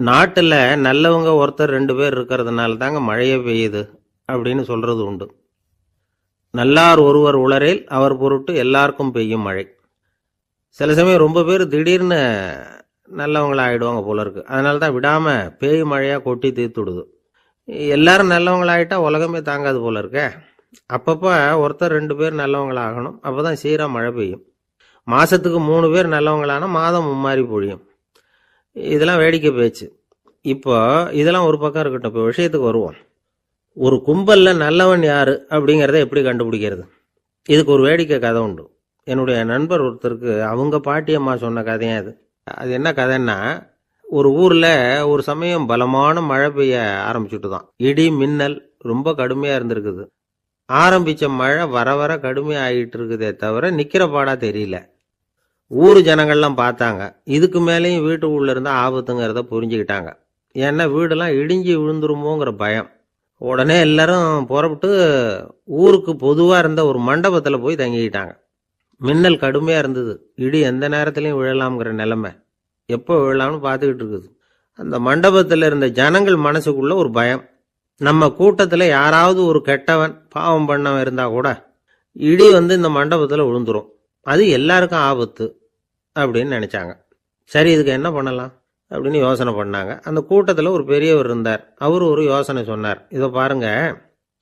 நாட்டில் நல்லவங்க ஒருத்தர் 2 பேர் இருக்கிறதுனால தாங்க மழையே பெய்யுது அப்படின்னு சொல்றது உண்டு. நல்லார் ஒருவர் உளரேல் அவர் பொருட்டு எல்லாருக்கும் பெய்யும் மழை. சில சமயம் ரொம்ப பேர் திடீர்னு நல்லவங்களா ஆயிடுவாங்க போல இருக்கு. அதனால தான் விடாம பேய் மழையா கொட்டி தீர்த்துடுது. எல்லாரும் நல்லவங்களாயிட்டா உலகமே தாங்காது போல இருக்க. அப்பப்போ ஒருத்தர் 2 பேர் நல்லவங்களாகணும். அப்பதான் சீரா மழை பெய்யும். மாசத்துக்கு 3 பேர் நல்லவங்களானா மாதம் மும்மாரி பொழியும். இதெல்லாம் வேடிக்கை பேச்சு. இப்போ இதெல்லாம் ஒரு பக்கம் இருக்கட்டும். இப்போ விஷயத்துக்கு வருவோம். ஒரு கும்பல்ல நல்லவன் யாரு அப்படிங்கிறத எப்படி கண்டுபிடிக்கிறது? இதுக்கு ஒரு வேடிக்கை கதை உண்டு. என்னுடைய நண்பர் ஒருத்தருக்கு அவங்க பாட்டியம்மா சொன்ன கதையா அது. அது என்ன கதைன்னா, ஒரு ஊர்ல ஒரு சமயம் பலமான மழை பெய்ய ஆரம்பிச்சுட்டு தான். இடி மின்னல் ரொம்ப கடுமையா இருந்திருக்குது. ஆரம்பிச்ச மழை வர வர கடுமையா ஆகிட்டு இருக்குதே தவிர நிக்கிற பாடா தெரியல. ஊர் ஜனங்கள்லாம் பார்த்தாங்க. இதுக்கு மேலேயும் வீட்டு உள்ள இருந்தா ஆபத்துங்கிறத புரிஞ்சுக்கிட்டாங்க. ஏன்னா வீடெல்லாம் இடிஞ்சு விழுந்துருமோங்கிற பயம். உடனே எல்லாரும் புறப்பட்டு ஊருக்கு பொதுவா இருந்த ஒரு மண்டபத்துல போய் தங்கிக்கிட்டாங்க. மின்னல் கடுமையா இருந்தது. இடி எந்த நேரத்திலையும் விழலாம்ங்கிற நிலைமை. எப்போ விழலாம்னு பார்த்துக்கிட்டு இருக்குது. அந்த மண்டபத்தில் இருந்த ஜனங்கள் மனசுக்குள்ள ஒரு பயம். நம்ம கூட்டத்தில் யாராவது ஒரு கெட்டவன் பாவம் பண்ணவன் இருந்தா கூட இடி வந்து இந்த மண்டபத்தில் விழுந்துரும். அது எல்லாருக்கும் ஆபத்து அப்படின்னு நினைச்சாங்க. சரி, இதுக்கு என்ன பண்ணலாம் அப்படின்னு யோசனை பண்ணாங்க. அந்த கூட்டத்தில் ஒரு பெரியவர் இருந்தார். அவர் ஒரு யோசனை சொன்னார். இதை பாருங்க,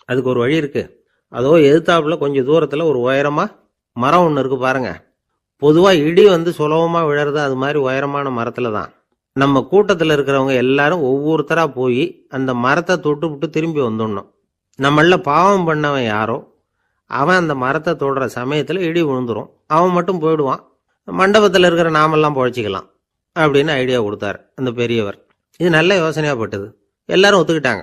அதுக்கு ஒரு வழி இருக்கு. அதோ எதிர்த்தாப்புல கொஞ்சம் தூரத்தில் ஒரு உயரமா மரம் ஒன்று இருக்கு பாருங்க. பொதுவாக இடி வந்து சுலபமாக விழறது அது மாதிரி உயரமான மரத்துல தான். நம்ம கூட்டத்தில் இருக்கிறவங்க எல்லாரும் ஒவ்வொருத்தரா போய் அந்த மரத்தை தொட்டு விட்டு திரும்பி வந்துடணும். நம்மள பாவம் பண்ணவன் யாரோ அவன் அந்த மரத்தை தொடுற சமயத்தில் இடி விழுந்துரும். அவன் மட்டும் போயிடுவான். மண்டபத்தில் இருக்கிற நாமெல்லாம் பொழைச்சிக்கலாம் அப்படின்னு ஐடியா கொடுத்தாரு அந்த பெரியவர். இது நல்ல யோசனையா பட்டது. எல்லாரும் ஒத்துக்கிட்டாங்க.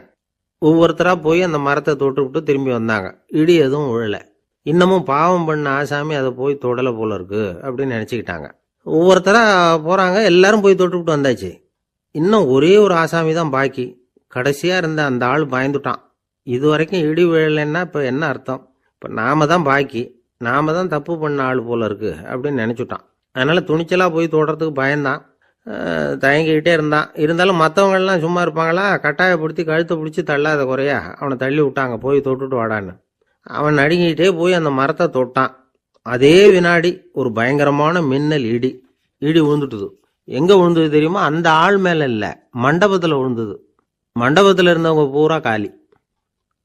ஒவ்வொருத்தரா போய் அந்த மரத்தை தொட்டு விட்டு திரும்பி வந்தாங்க. இடி எதுவும் விழல. இன்னமும் பாவம் பண்ண ஆசாமி அதை போய் தொடலை போல இருக்கு அப்படின்னு நினைச்சுக்கிட்டாங்க. ஒவ்வொருத்தரா போறாங்க. எல்லாரும் போய் தொட்டுவிட்டு வந்தாச்சு. இன்னும் ஒரே ஒரு ஆசாமி தான் பாக்கி. கடைசியா இருந்த அந்த ஆள் பயந்துட்டான். இது வரைக்கும் இடி விழலைன்னா இப்ப என்ன அர்த்தம்? இப்ப நாம தான் பாக்கி, நாம தான் தப்பு பண்ண ஆள் போல இருக்கு அப்படின்னு நினைச்சுட்டான். அதனால துணிச்சலா போய் தொடறதுக்கு பயந்தான். தயங்கிக்கிட்டே இருந்தான். இருந்தாலும் மற்றவங்கெல்லாம் சும்மா இருப்பாங்களா? கட்டாயப்படுத்தி கழுத்தை பிடிச்சி தள்ளாத குறையா அவனை தள்ளி விட்டாங்க. போய் தொட்டுட்டு வாடான்னு. அவன் நடுங்கிட்டே போய் அந்த மரத்தை தொட்டான். அதே வினாடி ஒரு பயங்கரமான மின்னல் இடி விழுந்துட்டுது. எங்க விழுந்தது தெரியுமா? அந்த ஆள் மேல இல்ல, மண்டபத்துல விழுந்தது. மண்டபத்துல இருந்தவங்க பூரா காலி.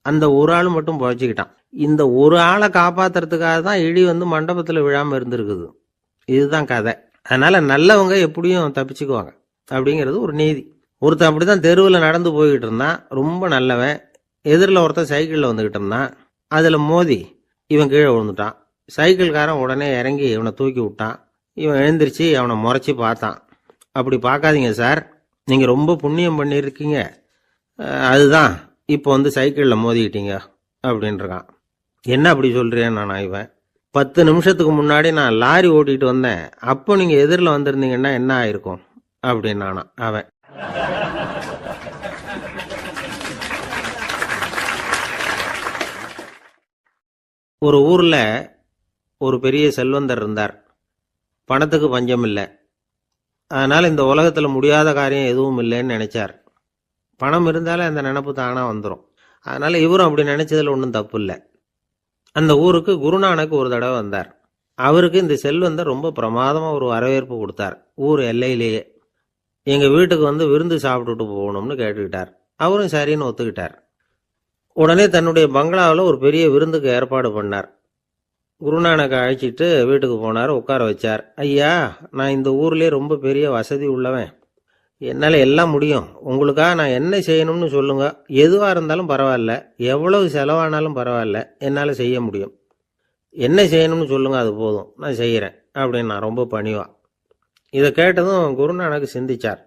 அந்த ஒரு ஆள் மட்டும் பொழைச்சிக்கிட்டான். இந்த ஒரு ஆளை காப்பாத்துறதுக்காக தான் இடி வந்து மண்டபத்துல விழாம இருந்திருக்குது. இதுதான் கதை. அதனால நல்லவங்க எப்படியும் தப்பிச்சுக்குவாங்க அப்படிங்கிறது ஒரு நீதி. ஒருத்தன் அப்படிதான் தெருவில் நடந்து போய்கிட்டு இருந்தான். ரொம்ப நல்லவன். எதிரில் ஒருத்தன் சைக்கிளில் வந்துகிட்டு இருந்தான். அதுல மோதி இவன் கீழே விழுந்துட்டான். சைக்கிள்காரன் உடனே இறங்கி இவனை தூக்கி விட்டான். இவன் எழுந்திரிச்சு அவனை முறைச்சி பார்த்தான். அப்படி பார்க்காதீங்க சார், நீங்க ரொம்ப புண்ணியம் பண்ணியிருக்கீங்க, அதுதான் இப்போ வந்து சைக்கிளில் மோதிக்கிட்டீங்க அப்படின்றான். என்ன அப்படி சொல்றேன் நானா? இவன் 10 நிமிஷத்துக்கு முன்னாடி நான் லாரி ஓட்டிட்டு வந்தேன், அப்போ நீங்க எதிரில் வந்திருந்தீங்கன்னா என்ன ஆயிருக்கும் அப்படின்னானா அவன். ஒரு ஊர்ல ஒரு பெரிய செல்வந்தர் இருந்தார். பணத்துக்கு பஞ்சம் இல்லை. அதனால இந்த உலகத்துல முடியாத காரியம் எதுவும் இல்லைன்னு நினைச்சார். பணம் இருந்தாலே அந்த நினைப்பு தானா வந்துடும். அதனால இவரும் அப்படி நினைச்சதுல ஒன்றும் தப்பு இல்லை. அந்த ஊருக்கு குருநானக் ஒரு தடவை வந்தார். அவருக்கு இந்த செல்வந்தர் ரொம்ப பிரமாதமா ஒரு வரவேற்பு கொடுத்தார். ஊர் எல்லையிலேயே எங்க வீட்டுக்கு வந்து விருந்து சாப்பிட்டுட்டு போகணும்னு கேட்டுக்கிட்டார். அவரும் சரின்னு ஒத்துக்கிட்டார். உடனே தன்னுடைய பங்களாவில் ஒரு பெரிய விருந்துக்கு ஏற்பாடு பண்ணார். குருநானக்கை அழைச்சிட்டு வீட்டுக்கு போனார். உட்கார வச்சார். ஐயா, நான் இந்த ஊர்லேயே ரொம்ப பெரிய வசதி உள்ளவன். என்னால் எல்லாம் முடியும். உங்களுக்காக நான் என்ன செய்யணும்னு சொல்லுங்க. எதுவாக இருந்தாலும் பரவாயில்ல, எவ்வளவு செலவானாலும் பரவாயில்ல, என்னால் செய்ய முடியும். என்ன செய்யணும்னு சொல்லுங்க, அது போதும், நான் செய்கிறேன் அப்படின்னு நான் ரொம்ப பணிவா. இதை கேட்டதும் குருநானக் சிந்திச்சார்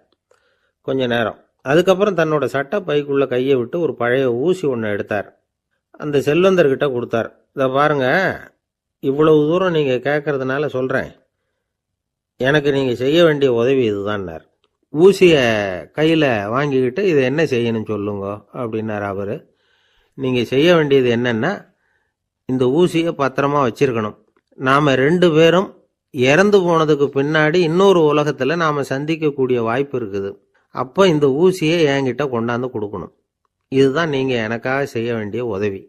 கொஞ்ச நேரம். அதுக்கப்புறம் தன்னோட சட்டை பைக்குள்ள கையை விட்டு ஒரு பழைய ஊசி ஒன்று எடுத்தார். அந்த செல்வந்தர்கிட்ட கொடுத்தார். இதை பாருங்க, இவ்வளவு தூரம் நீங்கள் கேட்கறதுனால சொல்கிறேன், எனக்கு நீங்கள் செய்ய வேண்டிய உதவி இதுதான்னார். ஊசியை கையில் வாங்கிக்கிட்டு இதை என்ன செய்யணும்னு சொல்லுங்க அப்படின்னார் அவர். நீங்கள் செய்ய வேண்டியது என்னன்னா, இந்த ஊசியை பத்திரமா வச்சிருக்கணும். நாம் 2 பேரும் இறந்து போனதுக்கு பின்னாடி இன்னொரு உலகத்தில் நாம் சந்திக்கக்கூடிய வாய்ப்பு இருக்குது. அப்போ இந்த ஊசியை என்கிட்ட கொண்டாந்து கொடுக்கணும். இதுதான் நீங்க எனக்காக செய்ய வேண்டிய உதவி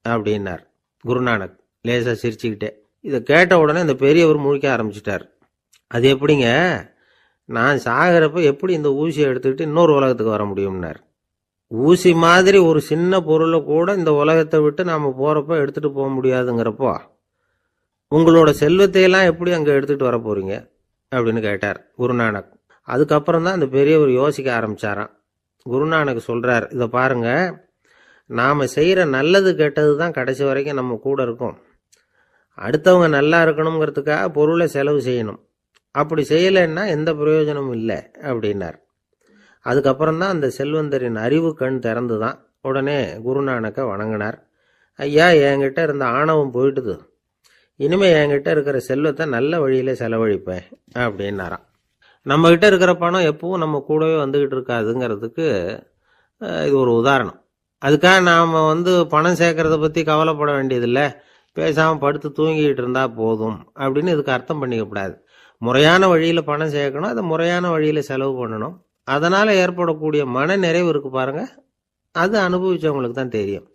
அப்படின்னார் குருநானக் லேசா சிரிச்சுக்கிட்டே. இதை கேட்ட உடனே இந்த பெரியவர் முழிக்க ஆரம்பிச்சிட்டார். அது எப்படிங்க, நான் சாகிறப்ப எப்படி இந்த ஊசியை எடுத்துக்கிட்டு இன்னொரு உலகத்துக்கு வர முடியும்னார். ஊசி மாதிரி ஒரு சின்ன பொருளை கூட இந்த உலகத்தை விட்டு நாம போறப்ப எடுத்துட்டு போக முடியாதுங்கிறப்போ உங்களோட செல்வத்தையெல்லாம் எப்படி அங்கே எடுத்துட்டு வர போறீங்க அப்படின்னு கேட்டார் குருநானக். அதுக்கப்புறம் தான் அந்த பெரியவர் யோசிக்க ஆரம்பிச்சாராம். குருநானக் சொல்றார், இதை பாருங்க, நாம செய்யற நல்லது கெட்டது தான் கடைசி வரைக்கும் நம்ம கூட இருக்கும். அடுத்தவங்க நல்லா இருக்கணுங்கிறதுக்காக பொருளை செலவு செய்யணும். அப்படி செய்யலைன்னா எந்த பிரயோஜனமும் இல்லை அப்படின்னார். அதுக்கப்புறம் தான் அந்த செல்வந்தரின் அறிவு கண் திறந்து தான் உடனே குருநானக்கை வணங்கினார். ஐயா, என்கிட்ட இருந்த ஆணவம் போயிட்டுது, இனிமே என்கிட்ட இருக்கிற செல்வத்தை நல்ல வழியில செலவழிப்பேன் அப்படின்னாராம். நம்ம கிட்ட இருக்கிற பணம் எப்பவும் நம்ம கூடவே வந்துகிட்டு இருக்காதுங்கிறதுக்கு இது ஒரு உதாரணம். அதுக்காக நாம பணம் சேர்க்கறத பத்தி கவலைப்பட வேண்டியதில்லை, பேசாம படுத்து தூங்கிட்டு இருந்தா போதும் அப்படின்னு இதுக்கு அர்த்தம் பண்ணிக்கப்படாது. முறையான வழியில பணம் சேர்க்கணும், அதை முறையான வழியில செலவு பண்ணணும். அதனால ஏற்படக்கூடிய மன நிறைவு இருக்கு பாருங்க, அது அனுபவிச்சவங்களுக்கு தான் தெரியும்.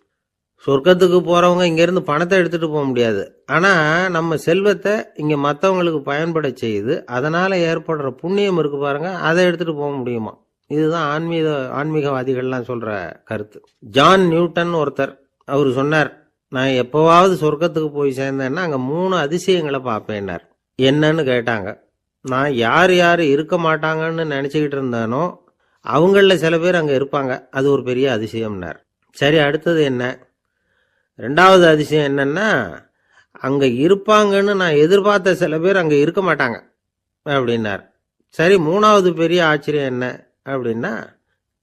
சொர்க்கத்துக்கு போறவங்க இங்க இருந்து பணத்தை எடுத்துட்டு போக முடியாது. ஆனா நம்ம செல்வத்தை இங்க மற்றவங்களுக்கு பயன்பட செய்து அதனால ஏற்படுற புண்ணியம் இருக்கு பாருங்க, அதை எடுத்துட்டு போக முடியுமா. இதுதான் ஆன்மீகவாதிகள்லாம் சொல்ற கருத்து. ஜான் நியூட்டன் ஒருத்தர், அவர் சொன்னார், நான் எப்பவாவது சொர்க்கத்துக்கு போய் சேர்ந்தேன்னா அங்க 3 அதிசயங்களை பார்ப்பேன்னார். என்னன்னு கேட்டாங்க. நான் யார் யார் இருக்க மாட்டாங்கன்னு நினைச்சுக்கிட்டு இருந்தானோ அவங்கள சில பேர் அங்க இருப்பாங்க, அது ஒரு பெரிய அதிசயம்னார். சரி, அடுத்தது என்ன? 2வது அதிசயம் என்னன்னா, அங்க இருப்பாங்கன்னு நான் எதிர்பார்த்த சில பேர் அங்க இருக்க மாட்டாங்க அப்படின்னார். சரி, 3வது பெரிய ஆச்சரியம் என்ன அப்படின்னா,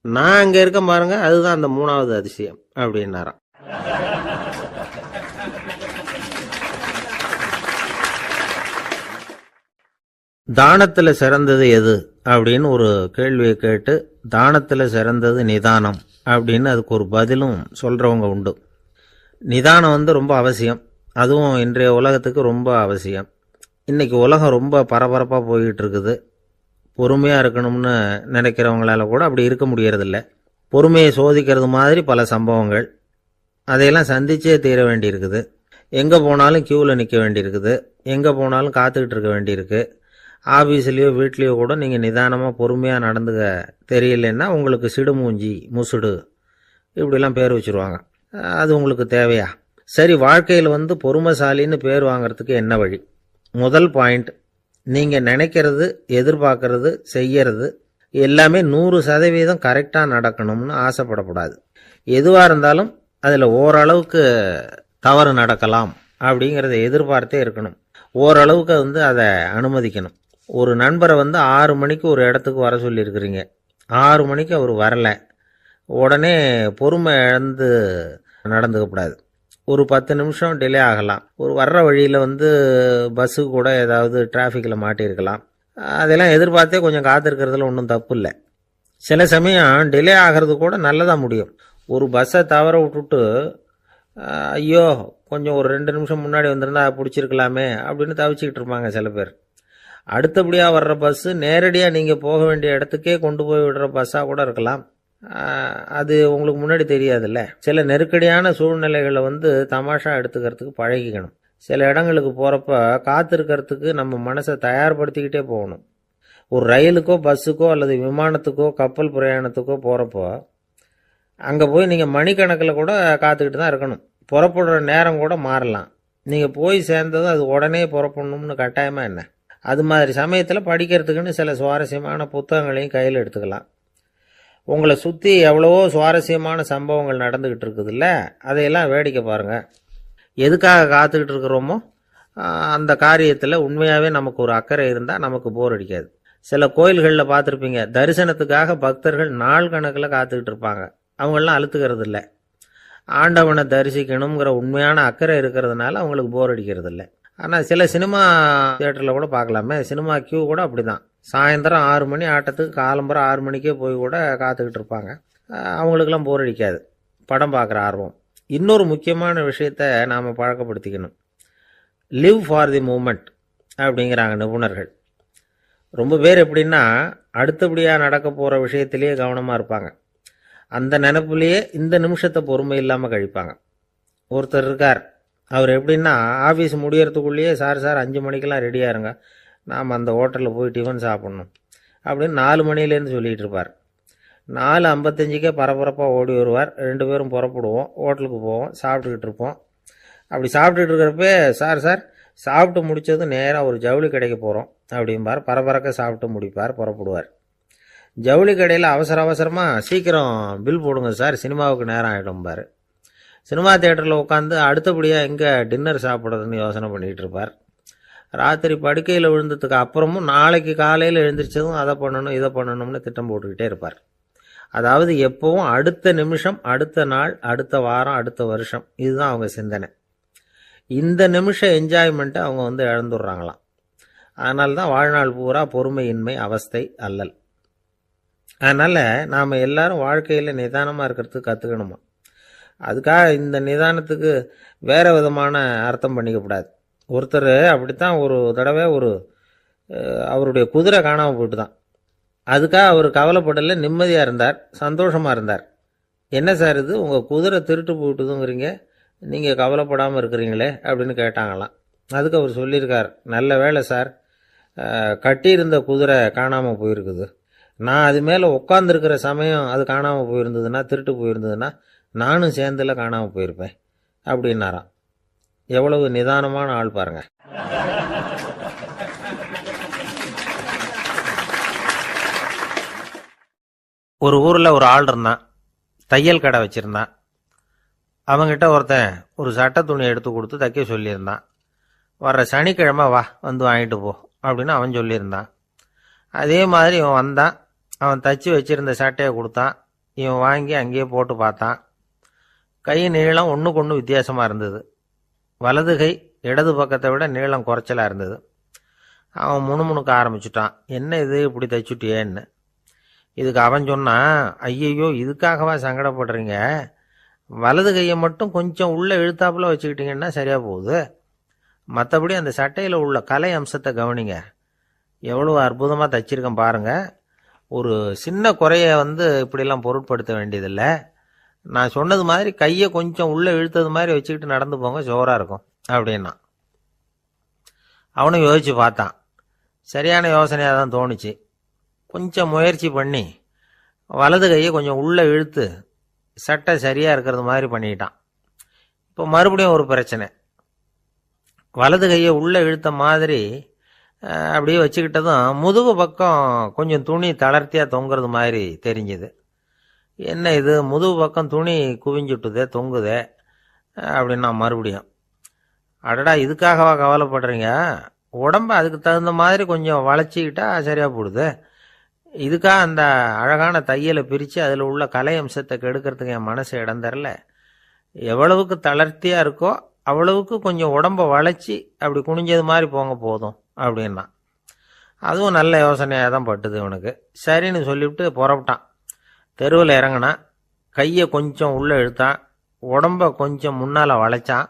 நான் அங்க இருக்க பாருங்க, அதுதான் அந்த 3வது அதிசயம் அப்படின்னாராம். தானத்துல சிறந்தது எது அப்படின்னு ஒரு கேள்வியை கேட்டு, தானத்துல சிறந்தது நிதானம் அப்படின்னு அதுக்கு ஒரு பதிலும் சொல்றவங்க உண்டு. நிதானம் ரொம்ப அவசியம், அதுவும் இன்றைய உலகத்துக்கு ரொம்ப அவசியம். இன்னைக்கு உலகம் ரொம்ப பரபரப்பாக போய்கிட்டு இருக்குது. பொறுமையாக இருக்கணும்னு நினைக்கிறவங்களால கூட அப்படி இருக்க முடியறதில்ல. பொறுமையை சோதிக்கிறது மாதிரி பல சம்பவங்கள், அதையெல்லாம் சந்திச்சே தீர வேண்டியிருக்குது. எங்கே போனாலும் கியூவில் நிற்க வேண்டியிருக்குது, எங்கே போனாலும் காத்துக்கிட்டு இருக்க வேண்டியிருக்கு. ஆஃபீஸ்லேயோ வீட்லேயோ கூட நீங்கள் நிதானமாக பொறுமையாக நடந்துக்க தெரியலன்னா உங்களுக்கு சிடுமூஞ்சி, முசுடு இப்படிலாம் பேர் வச்சுருவாங்க. அது உங்களுக்கு தேவையா? சரி, வாழ்க்கையில் பொறுமைசாலின்னு பேர் வாங்கிறதுக்கு என்ன வழி? முதல் பாயிண்ட், நீங்கள் நினைக்கிறது, எதிர்பார்க்கறது, செய்யறது எல்லாமே 100% கரெக்டாக நடக்கணும்னு ஆசைப்படக்கூடாது. எதுவாக இருந்தாலும் அதில் ஓரளவுக்கு தவறு நடக்கலாம் அப்படிங்கிறத எதிர்பார்த்தே இருக்கணும். ஓரளவுக்கு அதை அனுமதிக்கணும். ஒரு நண்பரை 6 மணிக்கு ஒரு இடத்துக்கு வர சொல்லியிருக்கிறீங்க, 6 மணிக்கு அவர் வரலை, உடனே பொறுமை இழந்து நடந்துக்கப்படாது. ஒரு 10 நிமிஷம் டிலே ஆகலாம். ஒரு வர்ற வழியில் பஸ்ஸு கூட ஏதாவது டிராஃபிக்கில் மாட்டியிருக்கலாம். அதெல்லாம் எதிர்பார்த்தே கொஞ்சம் காத்திருக்கிறதுல ஒன்றும் தப்பு இல்லை. சில சமயம் டிலே ஆகிறது கூட நல்லதாக முடியும். ஒரு பஸ்ஸை தவற விட்டுட்டு, ஐயோ கொஞ்சம் ஒரு 2 நிமிஷம் முன்னாடி வந்திருந்தா பிடிச்சிருக்கலாமே அப்படின்னு தவிச்சிக்கிட்டு இருப்பாங்க சில பேர். அடுத்தபடியாக வர்ற பஸ்ஸு நேரடியாக நீங்கள் போக வேண்டிய இடத்துக்கே கொண்டு போய் விடுற பஸ்ஸாக கூட இருக்கலாம். அது உங்களுக்கு முன்னாடி தெரியாதுல்ல. சில நெருக்கடியான சூழ்நிலைகளை தமாஷா எடுத்துக்கிறதுக்கு பழகிக்கணும். சில இடங்களுக்கு போகிறப்ப காத்திருக்கிறதுக்கு நம்ம மனசை தயார்படுத்திக்கிட்டே போகணும். ஒரு ரயிலுக்கோ பஸ்ஸுக்கோ அல்லது விமானத்துக்கோ கப்பல் பிரயாணத்துக்கோ போகிறப்போ அங்கே போய் நீங்கள் மணிக்கணக்கில் கூட காத்துக்கிட்டு தான் இருக்கணும். புறப்படுற நேரம் கூட மாறலாம். நீங்கள் போய் சேர்ந்ததும் அது உடனே புறப்படணும்னு கட்டாயமாக என்ன? அது மாதிரி சமயத்தில் படிக்கிறதுக்குன்னு சில சுவாரஸ்யமான புத்தகங்களையும் கையில் எடுத்துக்கலாம். உங்களை சுற்றி எவ்வளவோ சுவாரஸ்யமான சம்பவங்கள் நடந்துக்கிட்டு இருக்குதுல்ல, அதையெல்லாம் வேடிக்கை பாருங்கள். எதுக்காக காத்துக்கிட்டு இருக்கிறோமோ அந்த காரியத்தில் உண்மையாகவே நமக்கு ஒரு அக்கறை இருந்தால் நமக்கு போர் அடிக்காது. சில கோயில்களில் பார்த்துருப்பீங்க, தரிசனத்துக்காக பக்தர்கள் நாள் கணக்கில் காத்துக்கிட்டு இருப்பாங்க. அவங்களெலாம் அழுத்துக்கிறது இல்லை. ஆண்டவனை தரிசிக்கணுங்கிற உண்மையான அக்கறை இருக்கிறதுனால அவங்களுக்கு போர் அடிக்கிறது இல்லை. ஆனால் சில சினிமா தியேட்டரில் கூட பார்க்கலாமே, சினிமா கியூ கூட அப்படி தான். சாயந்தரம் 6 மணி ஆட்டத்துக்கு காலம்பரம் 6 மணிக்கே போய் கூட காத்துக்கிட்டு இருப்பாங்க. அவங்களுக்கெல்லாம் போர் அடிக்காது, படம் பார்க்குற ஆர்வம். இன்னொரு முக்கியமான விஷயத்த நாம் பழக்கப்படுத்திக்கணும். லிவ் ஃபார் தி மூமெண்ட் அப்படிங்கிறாங்க நிபுணர்கள். ரொம்ப பேர் எப்படின்னா அடுத்தபடியாக நடக்க போகிற விஷயத்திலேயே கவனமாக இருப்பாங்க. அந்த நினைப்புலேயே இந்த நிமிஷத்தை பொறுமை இல்லாமல் கழிப்பாங்க. ஒருத்தர் இருக்கார், அவர் எப்படின்னா ஆஃபீஸ் முடியறதுக்குள்ளேயே சார் 5 மணிக்கெல்லாம் ரெடியாக இருங்க, நாம் அந்த ஹோட்டலில் போய் டிஃபன் சாப்பிட்ணும் அப்படின்னு 4 மணிலேருந்து சொல்லிகிட்டு இருப்பார். 4:55 பரபரப்பாக ஓடி வருவார். 2 பேரும் புறப்படுவோம், ஹோட்டலுக்கு போவோம், சாப்பிட்டுக்கிட்டு இருப்போம். அப்படி சாப்பிட்டுட்டு இருக்கிறப்ப சார் சாப்பிட்டு முடித்ததும் நேராக ஒரு ஜவுளி கடைக்கு போகிறோம் அப்படிம்பார். பரபரக்க சாப்பிட்டு முடிப்பார், புறப்படுவார். ஜவுளி கடையில் அவசரமாக சீக்கிரம் பில் போடுங்க சார், சினிமாவுக்கு நேரம் ஆகிடும்பார். சினிமா தியேட்டரில் உட்காந்து அடுத்தபடியாக எங்கே டின்னர் சாப்பிட்றதுன்னு யோசனை பண்ணிகிட்டு இருப்பார். ராத்திரி படுக்கையில் விழுந்ததுக்கு அப்புறமும் நாளைக்கு காலையில் எழுந்திரிச்சதும் அதை பண்ணணும் இதை பண்ணணும்னு திட்டம் போட்டுக்கிட்டே இருப்பார். அதாவது எப்பவும் அடுத்த நிமிஷம், அடுத்த நாள், அடுத்த வாரம், அடுத்த வருஷம், இதுதான் அவங்க சிந்தனை. இந்த நிமிஷம் என்ஜாய்மெண்ட்டை அவங்க இழந்துடுறாங்களாம். அதனால தான் வாழ்நாள் பூரா பொறுமையின்மை, அவஸ்தை, அல்லல். அதனால் நாம் எல்லாரும் வாழ்க்கையில் நிதானமாக இருக்கிறதுக்கு கற்றுக்கணுமா. அதுக்காக இந்த நிதானத்துக்கு வேறு விதமான அர்த்தம் பண்ணிக்கக்கூடாது. ஒருத்தர் அப்படித்தான் ஒரு தடவை அவருடைய குதிரை காணாமல் போயிட்டு தான். அதுக்காக அவர் கவலைப்படலை, நிம்மதியாக இருந்தார், சந்தோஷமாக இருந்தார். என்ன சார் இது, உங்கள் குதிரை திருட்டு போயிட்டுதுங்கிறீங்க, நீங்கள் கவலைப்படாமல் இருக்கிறீங்களே அப்படின்னு கேட்டாங்களாம். அதுக்கு அவர் சொல்லியிருக்கார், நல்ல வேலை சார், கட்டியிருந்த குதிரை காணாமல் போயிருக்குது. நான் அது மேலே உட்காந்துருக்கிற சமயம் அது காணாமல் போயிருந்ததுன்னா, திருட்டு போயிருந்ததுன்னா நானும் சேர்ந்துல காணாமல் போயிருப்பேன் அப்படின்னாராம். எவ்வளவு நிதானமான ஆள் பாருங்க. ஒரு ஊரில் ஒரு ஆள் இருந்தான், தையல் கடை வச்சுருந்தான். அவங்கிட்ட ஒருத்தன் ஒரு சட்டை துணி எடுத்து கொடுத்து தைக்க சொல்லியிருந்தான். வர்ற சனிக்கிழமை வா, வந்து வாங்கிட்டு போ அப்படின்னு அவன் சொல்லியிருந்தான். அதே மாதிரி இவன் வந்தான். அவன் தச்சு வச்சிருந்த சட்டையை கொடுத்தான். இவன் வாங்கி அங்கேயே போட்டு பார்த்தான். கை நீளம் ஒன்றுக்கு ஒன்று வித்தியாசமாக இருந்தது. வலது கை இடது பக்கத்தை விட நீளம் குறைச்சலாக இருந்தது. அவன் முணுமுணுக்க ஆரம்பிச்சுட்டான், என்ன இது இப்படி தைச்சுட்டியேன்னு. இதுக்கு அவன் சொன்னான், ஐயையோ இதுக்காகவா சங்கடப்படுறீங்க, வலது கையை மட்டும் கொஞ்சம் உள்ளே இழுத்தாப்புல வச்சுக்கிட்டிங்கன்னா சரியாக போகுது. மற்றபடி அந்த சட்டையில் உள்ள கலை அம்சத்தை கவனிங்க, எவ்வளோ அற்புதமாக தைச்சிருக்கேன் பாருங்கள். ஒரு சின்ன குறைய இப்படிலாம் பொருட்படுத்த வேண்டியதில்லை. நான் சொன்னது மாதிரி கையை கொஞ்சம் உள்ளே இழுத்தது மாதிரி வச்சுக்கிட்டு நடந்து போங்க, ஜோராக இருக்கும் அப்படின்னா. அவனும் யோசித்து பார்த்தான். சரியான யோசனையாக தான் தோணுச்சு. கொஞ்சம் முயற்சி பண்ணி வலது கையை கொஞ்சம் உள்ளே இழுத்து சட்டை சரியாக இருக்கிறது மாதிரி பண்ணிக்கிட்டான். இப்போ மறுபடியும் ஒரு பிரச்சனை. வலது கையை உள்ளே இழுத்த மாதிரி அப்படியே வச்சுக்கிட்டதும் முதுகு பக்கம் கொஞ்சம் துணி தளர்த்தியாக தொங்குறது மாதிரி தெரிஞ்சுது. என்ன இது, முதுகு பக்கம் துணி குவிஞ்சுட்டுதே, தொங்குதே அப்படின்னா மறுபடியும், அடடா இதுக்காகவா கவலைப்படுறீங்க, உடம்ப அதுக்கு தகுந்த மாதிரி கொஞ்சம் வளைச்சிக்கிட்டா சரியாக போடுது. இதுக்காக அந்த அழகான தையலை பிரித்து அதில் உள்ள கலை அம்சத்தை கெடுக்கிறதுக்கு என் மனசு இடம் தரல. எவ்வளவுக்கு தளர்த்தியாக இருக்கோ அவ்வளவுக்கு கொஞ்சம் உடம்ப வளைச்சி அப்படி குனிஞ்சது மாதிரி போங்க போதும் அப்படின்னா. அதுவும் நல்ல யோசனையாக தான் பட்டுது இவனுக்கு. சரின்னு சொல்லிவிட்டு புறப்பட்டான். தெருவில் இறங்கினான். கையை கொஞ்சம் உள்ளே இழுத்தான், உடம்ப கொஞ்சம் முன்னால் வளைச்சான்,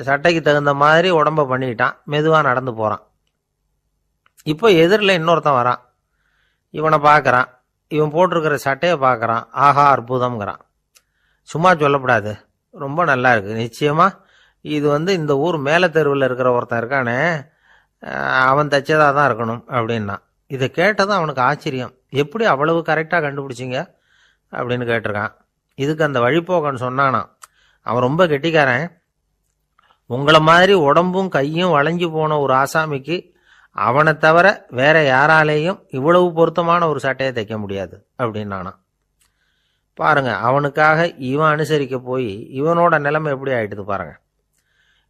சட்டைக்கு தகுந்த மாதிரி உடம்ப பண்ணிக்கிட்டான். மெதுவாக நடந்து போகிறான். இப்போ எதிரில் இன்னொருத்தன் வரான். இவனை பார்க்குறான். இவன் போட்டிருக்கிற சட்டையை பார்க்குறான். ஆஹா அற்புதம்ங்கிறான். சும்மா சொல்லக்கூடாது, ரொம்ப நல்லா இருக்குது, நிச்சயமாக இது இந்த ஊர் மேலே தெருவில் இருக்கிற ஒருத்தன் இருக்கானே அவன் தைச்சதாக தான் இருக்கணும் அப்படின்னா. இதை கேட்டதும் அவனுக்கு ஆச்சரியம். எப்படி அவ்வளவு கரெக்டாக கண்டுபிடிச்சிங்க அப்படின்னு கேட்டிருக்கான். இதுக்கு அந்த வழிபோக்கன்னு சொன்னானான், அவன் ரொம்ப கெட்டிக்காரன், உங்களை மாதிரி உடம்பும் கையும் வளைஞ்சு போன ஒரு ஆசாமிக்கு அவனை தவிர வேற யாராலேயும் இவ்வளவு பொருத்தமான ஒரு சட்டையை தைக்க முடியாது அப்படின்னானா. பாருங்க, அவனுக்காக இவன் அனுசரிக்க போய் இவனோட நிலைமை எப்படி ஆயிடுது பாருங்க.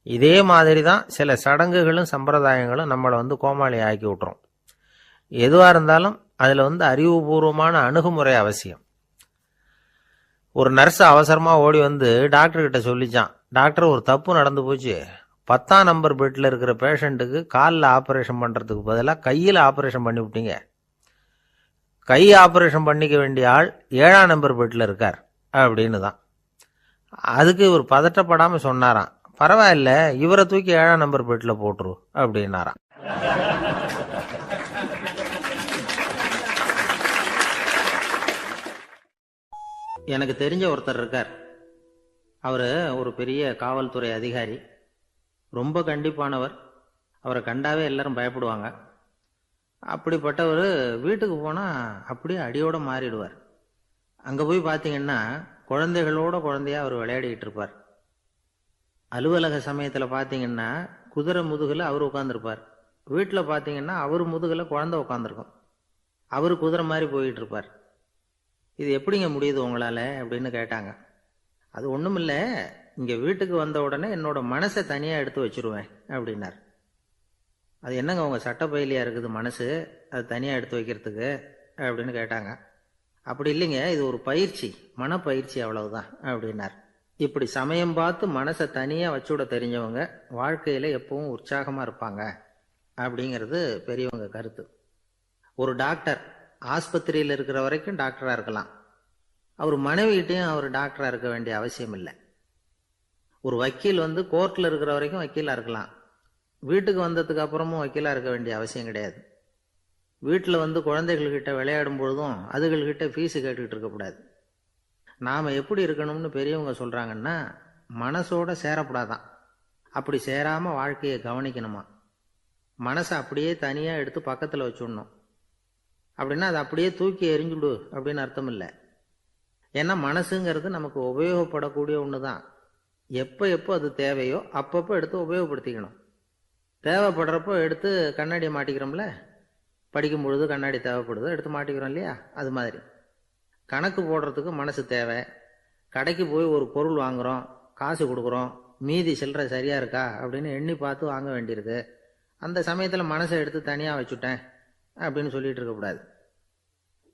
இதே மாதிரி தான் சில சடங்குகளும் சம்பிரதாயங்களும் நம்மளை கோமாளி ஆக்கி விட்டுரும். எதுவாக இருந்தாலும் அதில் அறிவுபூர்வமான அணுகுமுறை அவசியம். ஒரு நர்ஸ் அவசரமாக ஓடி டாக்டர்கிட்ட சொல்லிச்சான், டாக்டர் ஒரு தப்பு நடந்து போச்சு, 10ஆம் நம்பர் பெட்டில் இருக்கிற பேஷண்ட்டுக்கு காலில் ஆப்ரேஷன் பண்ணுறதுக்கு பதிலாக கையில் ஆப்ரேஷன் பண்ணி விட்டீங்க. கை ஆப்ரேஷன் பண்ணிக்க வேண்டிய ஆள் 7ஆம் நம்பர் பெட்டில் இருக்கார் அப்படின்னு தான். அதுக்கு இவர் பதட்டப்படாமல் சொன்னாராம், பரவாயில்ல இவரை தூக்கி 7ஆம் நம்பர் பெட்டில் போட்டுரு அப்படின்னாராம். எனக்கு தெரிஞ்ச ஒருத்தர் இருக்கார். அவர் ஒரு பெரிய காவல்துறை அதிகாரி, ரொம்ப கண்டிப்பானவர். அவரை கண்டாவே எல்லாரும் பயப்படுவாங்க. அப்படிப்பட்டவர் வீட்டுக்கு போனால் அப்படியே அடியோட மாறிடுவார். அங்கே போய் பார்த்தீங்கன்னா குழந்தைகளோட குழந்தையா அவர் விளையாடிக்கிட்டு இருப்பார். அலுவலக சமயத்தில் பார்த்தீங்கன்னா குதிரை முதுகில் அவர் உட்காந்துருப்பார். வீட்டில் பார்த்தீங்கன்னா அவர் முதுகில் குழந்தை உட்காந்துருக்கும். அவர் குதிரை மாதிரி போயிட்டு இருப்பார். இது எப்படிங்க முடியுது உங்களால் அப்படின்னு கேட்டாங்க. அது ஒன்றும் இல்லை, இங்கே வீட்டுக்கு வந்த உடனே என்னோட மனசை தனியாக எடுத்து வச்சிருவேன் அப்படின்னார். அது என்னங்க உங்கள் சட்டப்பயிலியாக இருக்குது மனசு, அது தனியாக எடுத்து வைக்கிறதுக்கு அப்படின்னு கேட்டாங்க. அப்படி இல்லைங்க, இது ஒரு பயிற்சி, மனப்பயிற்சி, அவ்வளவுதான் அப்படின்னார். இப்படி சமயம் பார்த்து மனசை தனியாக வச்சுவிட தெரிஞ்சவங்க வாழ்க்கையில் எப்பவும் உற்சாகமாக இருப்பாங்க அப்படிங்கிறது பெரியவங்க கருத்து. ஒரு டாக்டர் ஆஸ்பத்திரியில் இருக்கிற வரைக்கும் டாக்டராக இருக்கலாம். அவர் மனைவிகிட்டையும் அவர் டாக்டராக இருக்க வேண்டிய அவசியம் இல்லை. ஒரு வக்கீல் கோர்ட்டில் இருக்கிற வரைக்கும் வக்கீலாக இருக்கலாம். வீட்டுக்கு வந்ததுக்கு அப்புறமும் வக்கீலாக இருக்க வேண்டிய அவசியம் கிடையாது. வீட்டில் குழந்தைகள்கிட்ட விளையாடும் பொழுதும் அதுகள்கிட்ட ஃபீஸு கேட்டுக்கிட்டு இருக்கக்கூடாது. நாம் எப்படி இருக்கணும்னு பெரியவங்க சொல்கிறாங்கன்னா, மனசோட சேரப்படாதான். அப்படி சேராமல் வாழ்க்கையை கவனிக்கணுமா. மனசை அப்படியே தனியாக எடுத்து பக்கத்தில் வச்சுடணும். அப்படின்னா அதை அப்படியே தூக்கி எறிஞ்சுடு அப்படின்னு அர்த்தம் இல்லை. ஏன்னா மனசுங்கிறது நமக்கு உபயோகப்படக்கூடிய ஒன்று தான். எப்போ எப்போ அது தேவையோ அப்பப்போ எடுத்து உபயோகப்படுத்திக்கணும். தேவைப்படுறப்போ எடுத்து கண்ணாடியை மாட்டிக்கிறோம்ல, படிக்கும் பொழுது கண்ணாடி தேவைப்படுது, எடுத்து மாட்டிக்கிறோம் இல்லையா, அது மாதிரி கணக்கு போடுறதுக்கு மனசு தேவை. கடைக்கு போய் ஒரு பொருள் வாங்குகிறோம், காசு கொடுக்குறோம், மீதி சில்லறை சரியாக இருக்கா அப்படின்னு எண்ணி பார்த்து வாங்க வேண்டியிருக்கு. அந்த சமயத்தில் மனசை எடுத்து தனியாக வச்சுட்டேன் அப்படின்னு சொல்லிட்டு இருக்கக்கூடாது.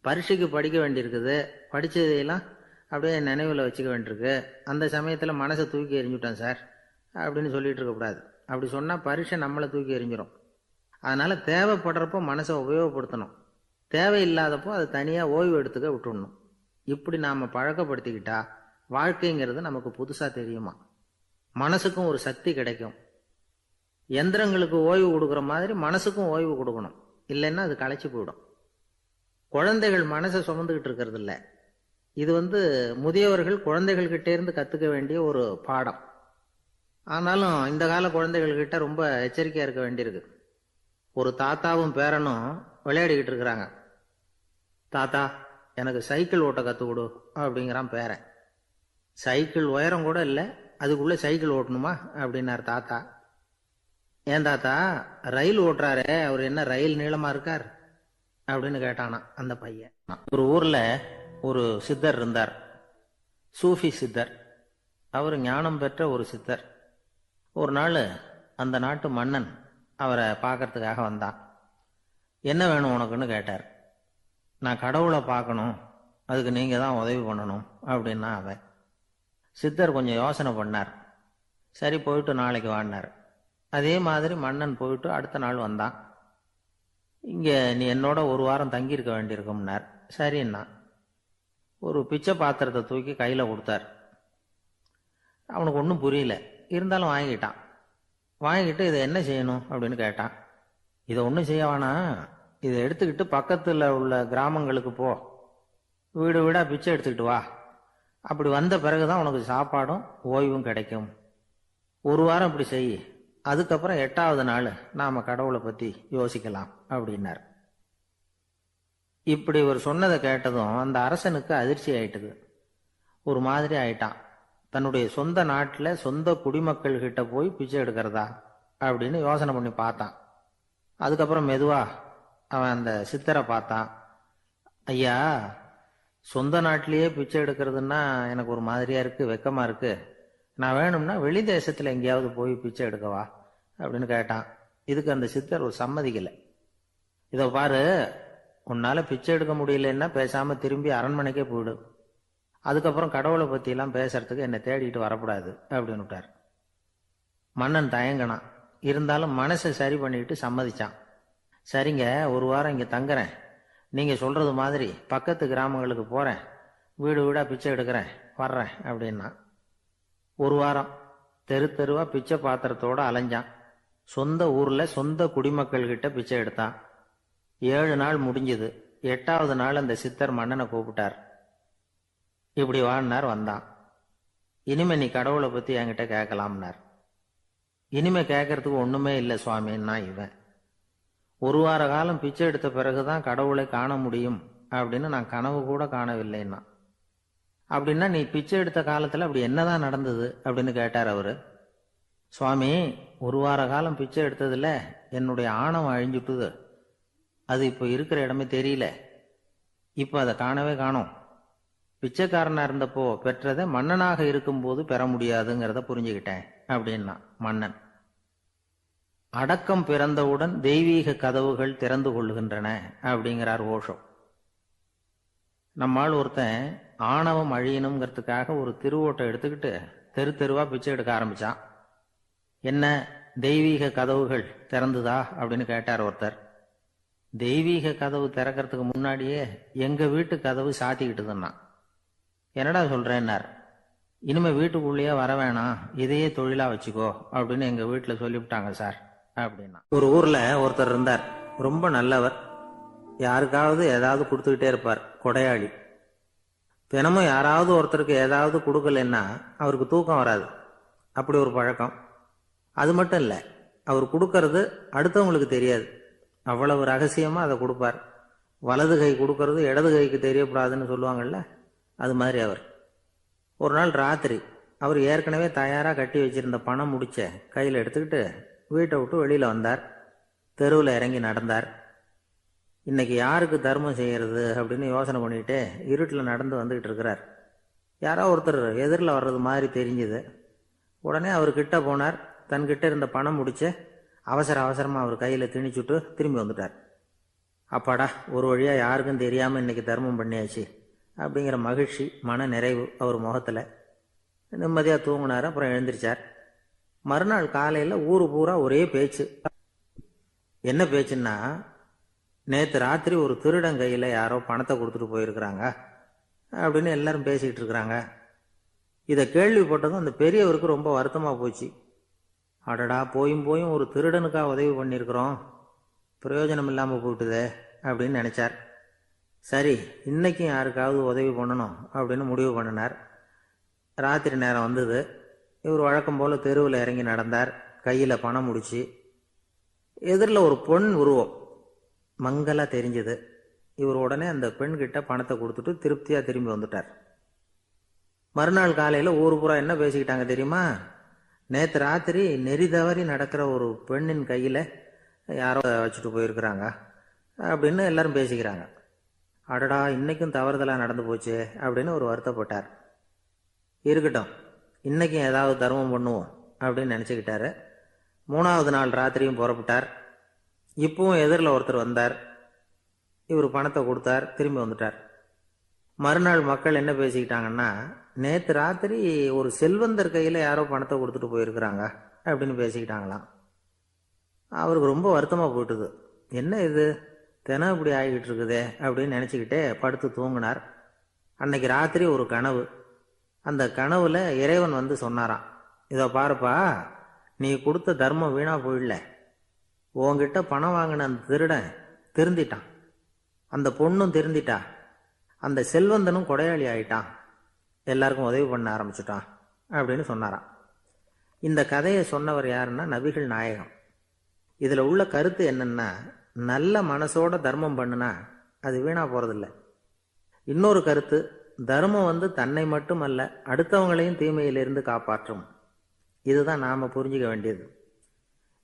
பரீட்சைக்கு படிக்க வேண்டியிருக்குது, படித்ததையெல்லாம் அப்படியே நினைவில் வச்சுக்க வேண்டியிருக்கு, அந்த சமயத்தில் மனசை தூக்கி எறிஞ்சுட்டேன் சார் அப்படின்னு சொல்லிட்டு இருக்கக்கூடாது. அப்படி சொன்னால் பரீட்சை நம்மளை தூக்கி எறிஞ்சிடும். அதனால் தேவைப்படுறப்போ மனசை உபயோகப்படுத்தணும், தேவையில்லாதப்போ அதை தனியாக ஓய்வு எடுத்துக்க விட்டுடணும். இப்படி நாம் பழக்கப்படுத்திக்கிட்டா வாழ்க்கைங்கிறது நமக்கு புதுசாக தெரியுமா. மனசுக்கும் ஒரு சக்தி கிடைக்கும். எந்திரங்களுக்கு ஓய்வு கொடுக்குற மாதிரி மனசுக்கும் ஓய்வு கொடுக்கணும், இல்லைன்னா அது களைச்சி போயிடும். குழந்தைகள் மனசை சுமந்துக்கிட்டு இருக்கிறது இல்லை. இது முதியவர்கள் குழந்தைகள்கிட்ட இருந்து கற்றுக்க வேண்டிய ஒரு பாடம். ஆனாலும் இந்த கால குழந்தைகள்கிட்ட ரொம்ப எச்சரிக்கையாக இருக்க வேண்டியிருக்கு. ஒரு தாத்தாவும் பேரனும் விளையாடிக்கிட்டு இருக்கிறாங்க. தாத்தா, எனக்கு சைக்கிள் ஓட்ட கற்றுக் கொடு அப்படிங்கிறான் பேரன். சைக்கிள் உயரம் கூட இல்லை, அதுக்குள்ளே சைக்கிள் ஓட்டணுமா அப்படின்னார் தாத்தா. ஏன் தாத்தா, ரயில் ஓட்டுறாரே, அவர் என்ன ரயில் நீளமா இருக்கார் அப்படின்னு கேட்டானா அந்த பையன். ஒரு ஊர்ல ஒரு சித்தர் இருந்தார், சூஃபி சித்தர். அவர் ஞானம் பெற்ற ஒரு சித்தர். ஒரு நாள் அந்த நாட்டு மன்னன் அவரை பார்க்கறதுக்காக வந்தான். என்ன வேணும் உனக்குன்னு கேட்டார். நான் கடவுளை பார்க்கணும், அதுக்கு நீங்க தான் உதவி பண்ணணும் அப்படின்னா அவன். சித்தர் கொஞ்சம் யோசனை பண்ணார். சரி, போயிட்டு நாளைக்கு வாடினார். அதே மாதிரி மன்னன் போயிட்டு அடுத்த நாள் வந்தான். இங்கே நீ என்னோட ஒரு வாரம் தங்கியிருக்க வேண்டியிருக்கும்னார். சரின்னா ஒரு பிச்சை பாத்திரத்தை தூக்கி கையில் கொடுத்தார். அவனுக்கு ஒன்றும் புரியல, இருந்தாலும் வாங்கிட்டான். வாங்கிட்டு இதை என்ன செய்யணும் அப்படின்னு கேட்டான். இதை ஒன்றும் செய்ய வேணாம், இதை எடுத்துக்கிட்டு பக்கத்தில் உள்ள கிராமங்களுக்கு போ, வீடு வீடாக பிச்சை எடுத்துக்கிட்டு வா. அப்படி வந்த பிறகுதான் உனக்கு சாப்பாடும் ஓய்வும் கிடைக்கும். ஒரு வாரம் இப்படி செய், அதுக்கப்புறம் 8வது நாள் நாம கடவுளை பற்றி யோசிக்கலாம் அப்படின்னார். இப்படி ஒரு சொன்னதை கேட்டதும் அந்த அரசனுக்கு அதிர்ச்சி ஆயிட்டுது. ஒரு மாதிரி ஆயிட்டான். தன்னுடைய சொந்த நாட்டில் சொந்த குடிமக்கள் கிட்ட போய் பிச்சை எடுக்கிறதா அப்படின்னு யோசனை பண்ணி பார்த்தான். அதுக்கப்புறம் மெதுவா அவன் அந்த சித்தரை பார்த்தான். ஐயா, சொந்த நாட்டிலேயே பிச்சை எடுக்கிறதுன்னா எனக்கு ஒரு மாதிரியா இருக்கு, வெக்கமா இருக்கு. நான் வேணும்னா வெளி தேசத்துல எங்கேயாவது போய் பிச்சை எடுக்கவா அப்படின்னு கேட்டான். இதுக்கு அந்த சித்தர் ஒரு சம்மதிக்கலை. இதை பாரு, உன்னால பிச்சை எடுக்க முடியலன்னா பேசாம திரும்பி அரண்மனைக்கே போயிடு, அதுக்கப்புறம் கடவுளை பத்தி எல்லாம் பேசுறதுக்கு என்னை தேடிட்டு வரக்கூடாது அப்படின்னு விட்டார். மன்னன் தயங்கினான், இருந்தாலும் மனசை சரி பண்ணிட்டு சம்மதிச்சான். சரிங்க, ஒரு வாரம் இங்க தங்குறேன், நீங்க சொல்றது மாதிரி பக்கத்து கிராமங்களுக்கு போறேன், வீடு வீடா பிச்சை எடுக்கிறேன், வர்றேன் அப்படின்னா. ஒரு வாரம் தெரு தெருவா பிச்சை பாத்திரத்தோட அலைஞ்சான். சொந்த ஊர்ல சொந்த குடிமக்கள் கிட்ட பிச்சை எடுத்தான். 7 நாள் முடிஞ்சது. 8வது நாள் அந்த சித்தர் மன்னனை கூப்பிட்டார். இப்படி வாழ்னார். வந்தான். இனிமே நீ கடவுளை பத்தி என்கிட்ட கேட்கலாம்னார். இனிமே கேட்கறதுக்கு ஒண்ணுமே இல்லை சுவாமின்னா இவன். ஒரு வார காலம் பிச்சை எடுத்த பிறகுதான் கடவுளை காண முடியும் அப்படின்னு நான் கனவு கூட காணவில்லைன்னா. அப்படின்னா நீ பிச்சை எடுத்த காலத்துல அப்படி என்னதான் நடந்தது அப்படின்னு கேட்டார் அவரு. சுவாமி, ஒரு வார காலம் பிச்சை எடுத்ததுல என்னுடைய ஆணவம் அழிஞ்சுட்டுது. அது இப்போ இருக்கிற இடமே தெரியல. இப்போ அதை காணவே காணோம். பிச்சைக்காரனா இருந்தப்போ பெற்றதை மன்னனாக இருக்கும்போது பெற முடியாதுங்கிறத புரிஞ்சுக்கிட்டேன் அப்படின்னா மன்னன். அடக்கம் பிறந்தவுடன் தெய்வீக கதவுகள் திறந்து கொள்ளுகின்றன அப்படிங்கிறார் ஓஷோ. நம்மால் ஒருத்தன் ஆணவம் அழியணுங்கிறதுக்காக ஒரு திருவோட்டை எடுத்துக்கிட்டு தெரு தெருவா பிச்சை எடுக்க ஆரம்பிச்சான். என்ன, தெய்வீக கதவுகள் திறந்துதா அப்படின்னு கேட்டார் ஒருத்தர். தெய்வீக கதவு திறக்கிறதுக்கு முன்னாடியே எங்க வீட்டு கதவு சாத்திக்கிட்டுதுன்னா. என்னடா சொல்றேன்னார். இனிமே வீட்டுக்குள்ளேயே வர வேணாம், இதையே தொழிலா வச்சுக்கோ அப்படின்னு எங்க வீட்டுல சொல்லிவிட்டாங்க சார் அப்படின்னா. ஒரு ஊர்ல ஒருத்தர் இருந்தார். ரொம்ப நல்லவர். யாருக்காவது ஏதாவது கொடுத்துக்கிட்டே இருப்பார். கொடையாளி. தினமும் யாராவது ஒருத்தருக்கு ஏதாவது கொடுக்கலன்னா அவருக்கு தூக்கம் வராது. அப்படி ஒரு பழக்கம். அது மட்டும் இல்லை, அவர் கொடுக்கறது அடுத்தவங்களுக்கு தெரியாது. அவ்வளவு ரகசியமா அதை கொடுப்பார். வலது கை கொடுக்கறது இடது கைக்கு தெரியக்கூடாதுன்னு சொல்லுவாங்கல்ல, அது மாதிரி அவர். ஒரு நாள் ராத்திரி அவர் ஏற்கனவே தயாராக கட்டி வச்சிருந்த பணம் முடிச்ச கையில் எடுத்துக்கிட்டு வீட்டை விட்டு வெளியில் வந்தார். தெருவில் இறங்கி நடந்தார். இன்னைக்கு யாருக்கு தர்மம் செய்யறது அப்படின்னு யோசனை பண்ணிட்டு இருட்டில் நடந்து வந்துகிட்டு இருக்கிறார். யாரோ ஒருத்தர் எதிரில் வர்றது மாதிரி தெரிஞ்சுது. உடனே அவர் கிட்ட போனார். தன்கிட்ட இருந்த பணம் முடிச்ச அவசரமாக அவர் கையில் திணிச்சுட்டு திரும்பி வந்துட்டார். அப்பாடா, ஒரு வழியாக யாருக்கும் தெரியாமல் இன்னைக்கு தர்மம் பண்ணியாச்சு அப்படிங்கிற மகிழ்ச்சி, மன நிறைவு அவர் முகத்தில். நிம்மதியாக தூங்கினார். அப்புறம் எழுந்திரிச்சார். மறுநாள் காலையில் ஊரு பூரா ஒரே பேச்சு. என்ன பேச்சுன்னா, நேற்று ராத்திரி ஒரு திருடன் கையில் யாரோ பணத்தை கொடுத்துட்டு போயிருக்கிறாங்க அப்படின்னு எல்லாரும் பேசிக்கிட்டு இருக்கிறாங்க. இதை கேள்விப்பட்டதும் அந்த பெரியவருக்கு ரொம்ப வருத்தமாக போச்சு. அடடா, போயும் ஒரு திருடனுக்காக உதவி பண்ணியிருக்கிறோம், பிரயோஜனம் இல்லாமல் போயிட்டுதே அப்படின்னு நினைச்சார். சரி, இன்னைக்கும் யாருக்காவது உதவி பண்ணணும் அப்படின்னு முடிவு பண்ணினார். ராத்திரி நேரம் வந்தது. இவர் வழக்கம் போல தெருவில் இறங்கி நடந்தார். கையில் பணம் முடிச்சு. எதிரில் ஒரு பொன் உருவம் மங்கலா தெரிஞ்சது. இவர் உடனே அந்த பெண்கிட்ட பணத்தை கொடுத்துட்டு திருப்தியா திரும்பி வந்துட்டார். மறுநாள் காலையில ஊர் பூரா என்ன பேசிக்கிட்டாங்க தெரியுமா? நேற்று ராத்திரி நெறி தவறி நடக்கிற ஒரு பெண்ணின் கையில யாரோ வச்சுட்டு போயிருக்கிறாங்க அப்படின்னு எல்லாரும் பேசிக்கிறாங்க. அடடா, இன்னைக்கும் தவறுதலா நடந்து போச்சு அப்படின்னு ஒரு வருத்தப்பட்டார். இருக்கட்டும், இன்னைக்கும் ஏதாவது தர்மம் பண்ணுவோம் அப்படின்னு நினைச்சுக்கிட்டாரு. 3வது நாள் ராத்திரியும் புறப்பட்டார். இப்பவும் எதிரில் ஒருத்தர் வந்தார். இவர் பணத்தை கொடுத்தார், திரும்பி வந்துட்டார். மறுநாள் மக்கள் என்ன பேசிக்கிட்டாங்கன்னா, நேற்று ராத்திரி ஒரு செல்வந்தர் கையில் யாரோ பணத்தை கொடுத்துட்டு போயிருக்கிறாங்க அப்படின்னு பேசிக்கிட்டாங்களாம். அவருக்கு ரொம்ப வருத்தமாக போயிட்டுது. என்ன இது, தினம் இப்படி ஆகிக்கிட்டு இருக்குதே அப்படின்னு நினச்சிக்கிட்டே படுத்து தூங்கினார். அன்னைக்கு ராத்திரி ஒரு கனவு. அந்த கனவுல இறைவன் வந்து சொன்னாராம், இதோ பாருப்பா, நீ கொடுத்த தர்மம் வீணா போயிடல. உன்கிட்ட பணம் வாங்கின அந்த திருடன் திருந்திட்டான், அந்த பொண்ணும் திருந்திட்டா, அந்த செல்வந்தனும் கொடையாளி ஆயிட்டான், எல்லாருக்கும் உதவி பண்ண ஆரம்பிச்சுட்டான் அப்படின்னு சொன்னாராம். இந்த கதையை சொன்னவர் யாருன்னா நபிகள் நாயகம். இதுல உள்ள கருத்து என்னன்னா, நல்ல மனசோட தர்மம் பண்ணுனா அது வீணா போறதில்லை. இன்னொரு கருத்து, தர்மம் வந்து தன்னை மட்டுமல்ல அடுத்தவங்களையும் தீமையிலிருந்து காப்பாற்றும். இதுதான் நாம புரிஞ்சுக்க வேண்டியது.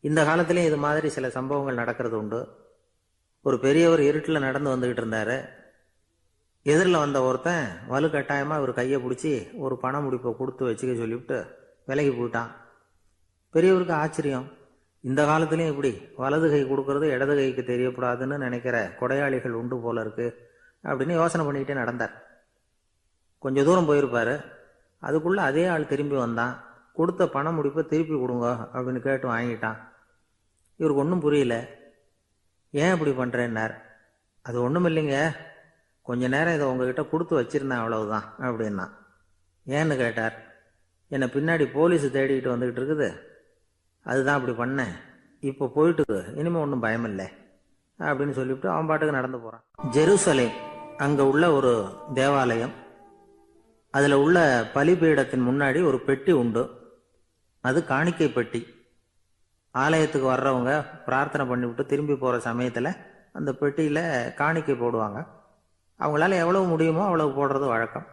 இந்த காலத்திலையும் இது மாதிரி சில சம்பவங்கள் நடக்கிறது உண்டு. ஒரு பெரியவர் இருட்டில் நடந்து வந்துகிட்டு இருந்தாரு. எதிரில் வந்த ஒருத்தன் வலுக்கட்டாயமா இவர் கையை பிடிச்சி ஒரு பண முடிப்பை கொடுத்து வச்சுக்க சொல்லிவிட்டு விலகி போயிட்டான். பெரியவருக்கு ஆச்சரியம். இந்த காலத்திலையும் இப்படி வலது கை கொடுக்கறது இடது கைக்கு தெரியக்கூடாதுன்னு நினைக்கிற கொடையாளிகள் உண்டு போல இருக்கு அப்படின்னு யோசனை பண்ணிக்கிட்டே நடந்தார். கொஞ்சம் தூரம் போயிருப்பாரு. அதுக்குள்ள அதே ஆள் திரும்பி வந்தான். கொடுத்த பண முடிப்பை திருப்பி கொடுங்க அப்படின்னு கேட்டு வாங்கிட்டான். இவருக்கு ஒன்றும் புரியல. ஏன் இப்படி பண்றேன்னார். அது ஒன்றும் இல்லைங்க, கொஞ்ச நேரம் இதை உங்ககிட்ட கொடுத்து வச்சிருந்தேன், அவ்வளவுதான் அப்படின்னா. ஏன்னு கேட்டார். என்னை பின்னாடி போலீஸ் தேடிக்கிட்டு வந்துகிட்டு இருக்குது, அதுதான் அப்படி பண்ணேன். இப்போ போயிட்டு இனிமே ஒன்றும் பயமில்லை அப்படின்னு சொல்லிவிட்டு அவன் பாட்டுக்கு நடந்து போறான். ஜெருசலேம், அங்க உள்ள ஒரு தேவாலயம். அதில் உள்ள பலிபீடத்தின் முன்னாடி ஒரு பெட்டி உண்டு. அது காணிக்கை பெட்டி. ஆலயத்துக்கு வர்றவங்க பிரார்த்தனை பண்ணிவிட்டு திரும்பி போகிற சமயத்தில் அந்த பெட்டியில் காணிக்கை போடுவாங்க. அவங்களால எவ்வளவு முடியுமோ அவ்வளவு போடுறது வழக்கம்.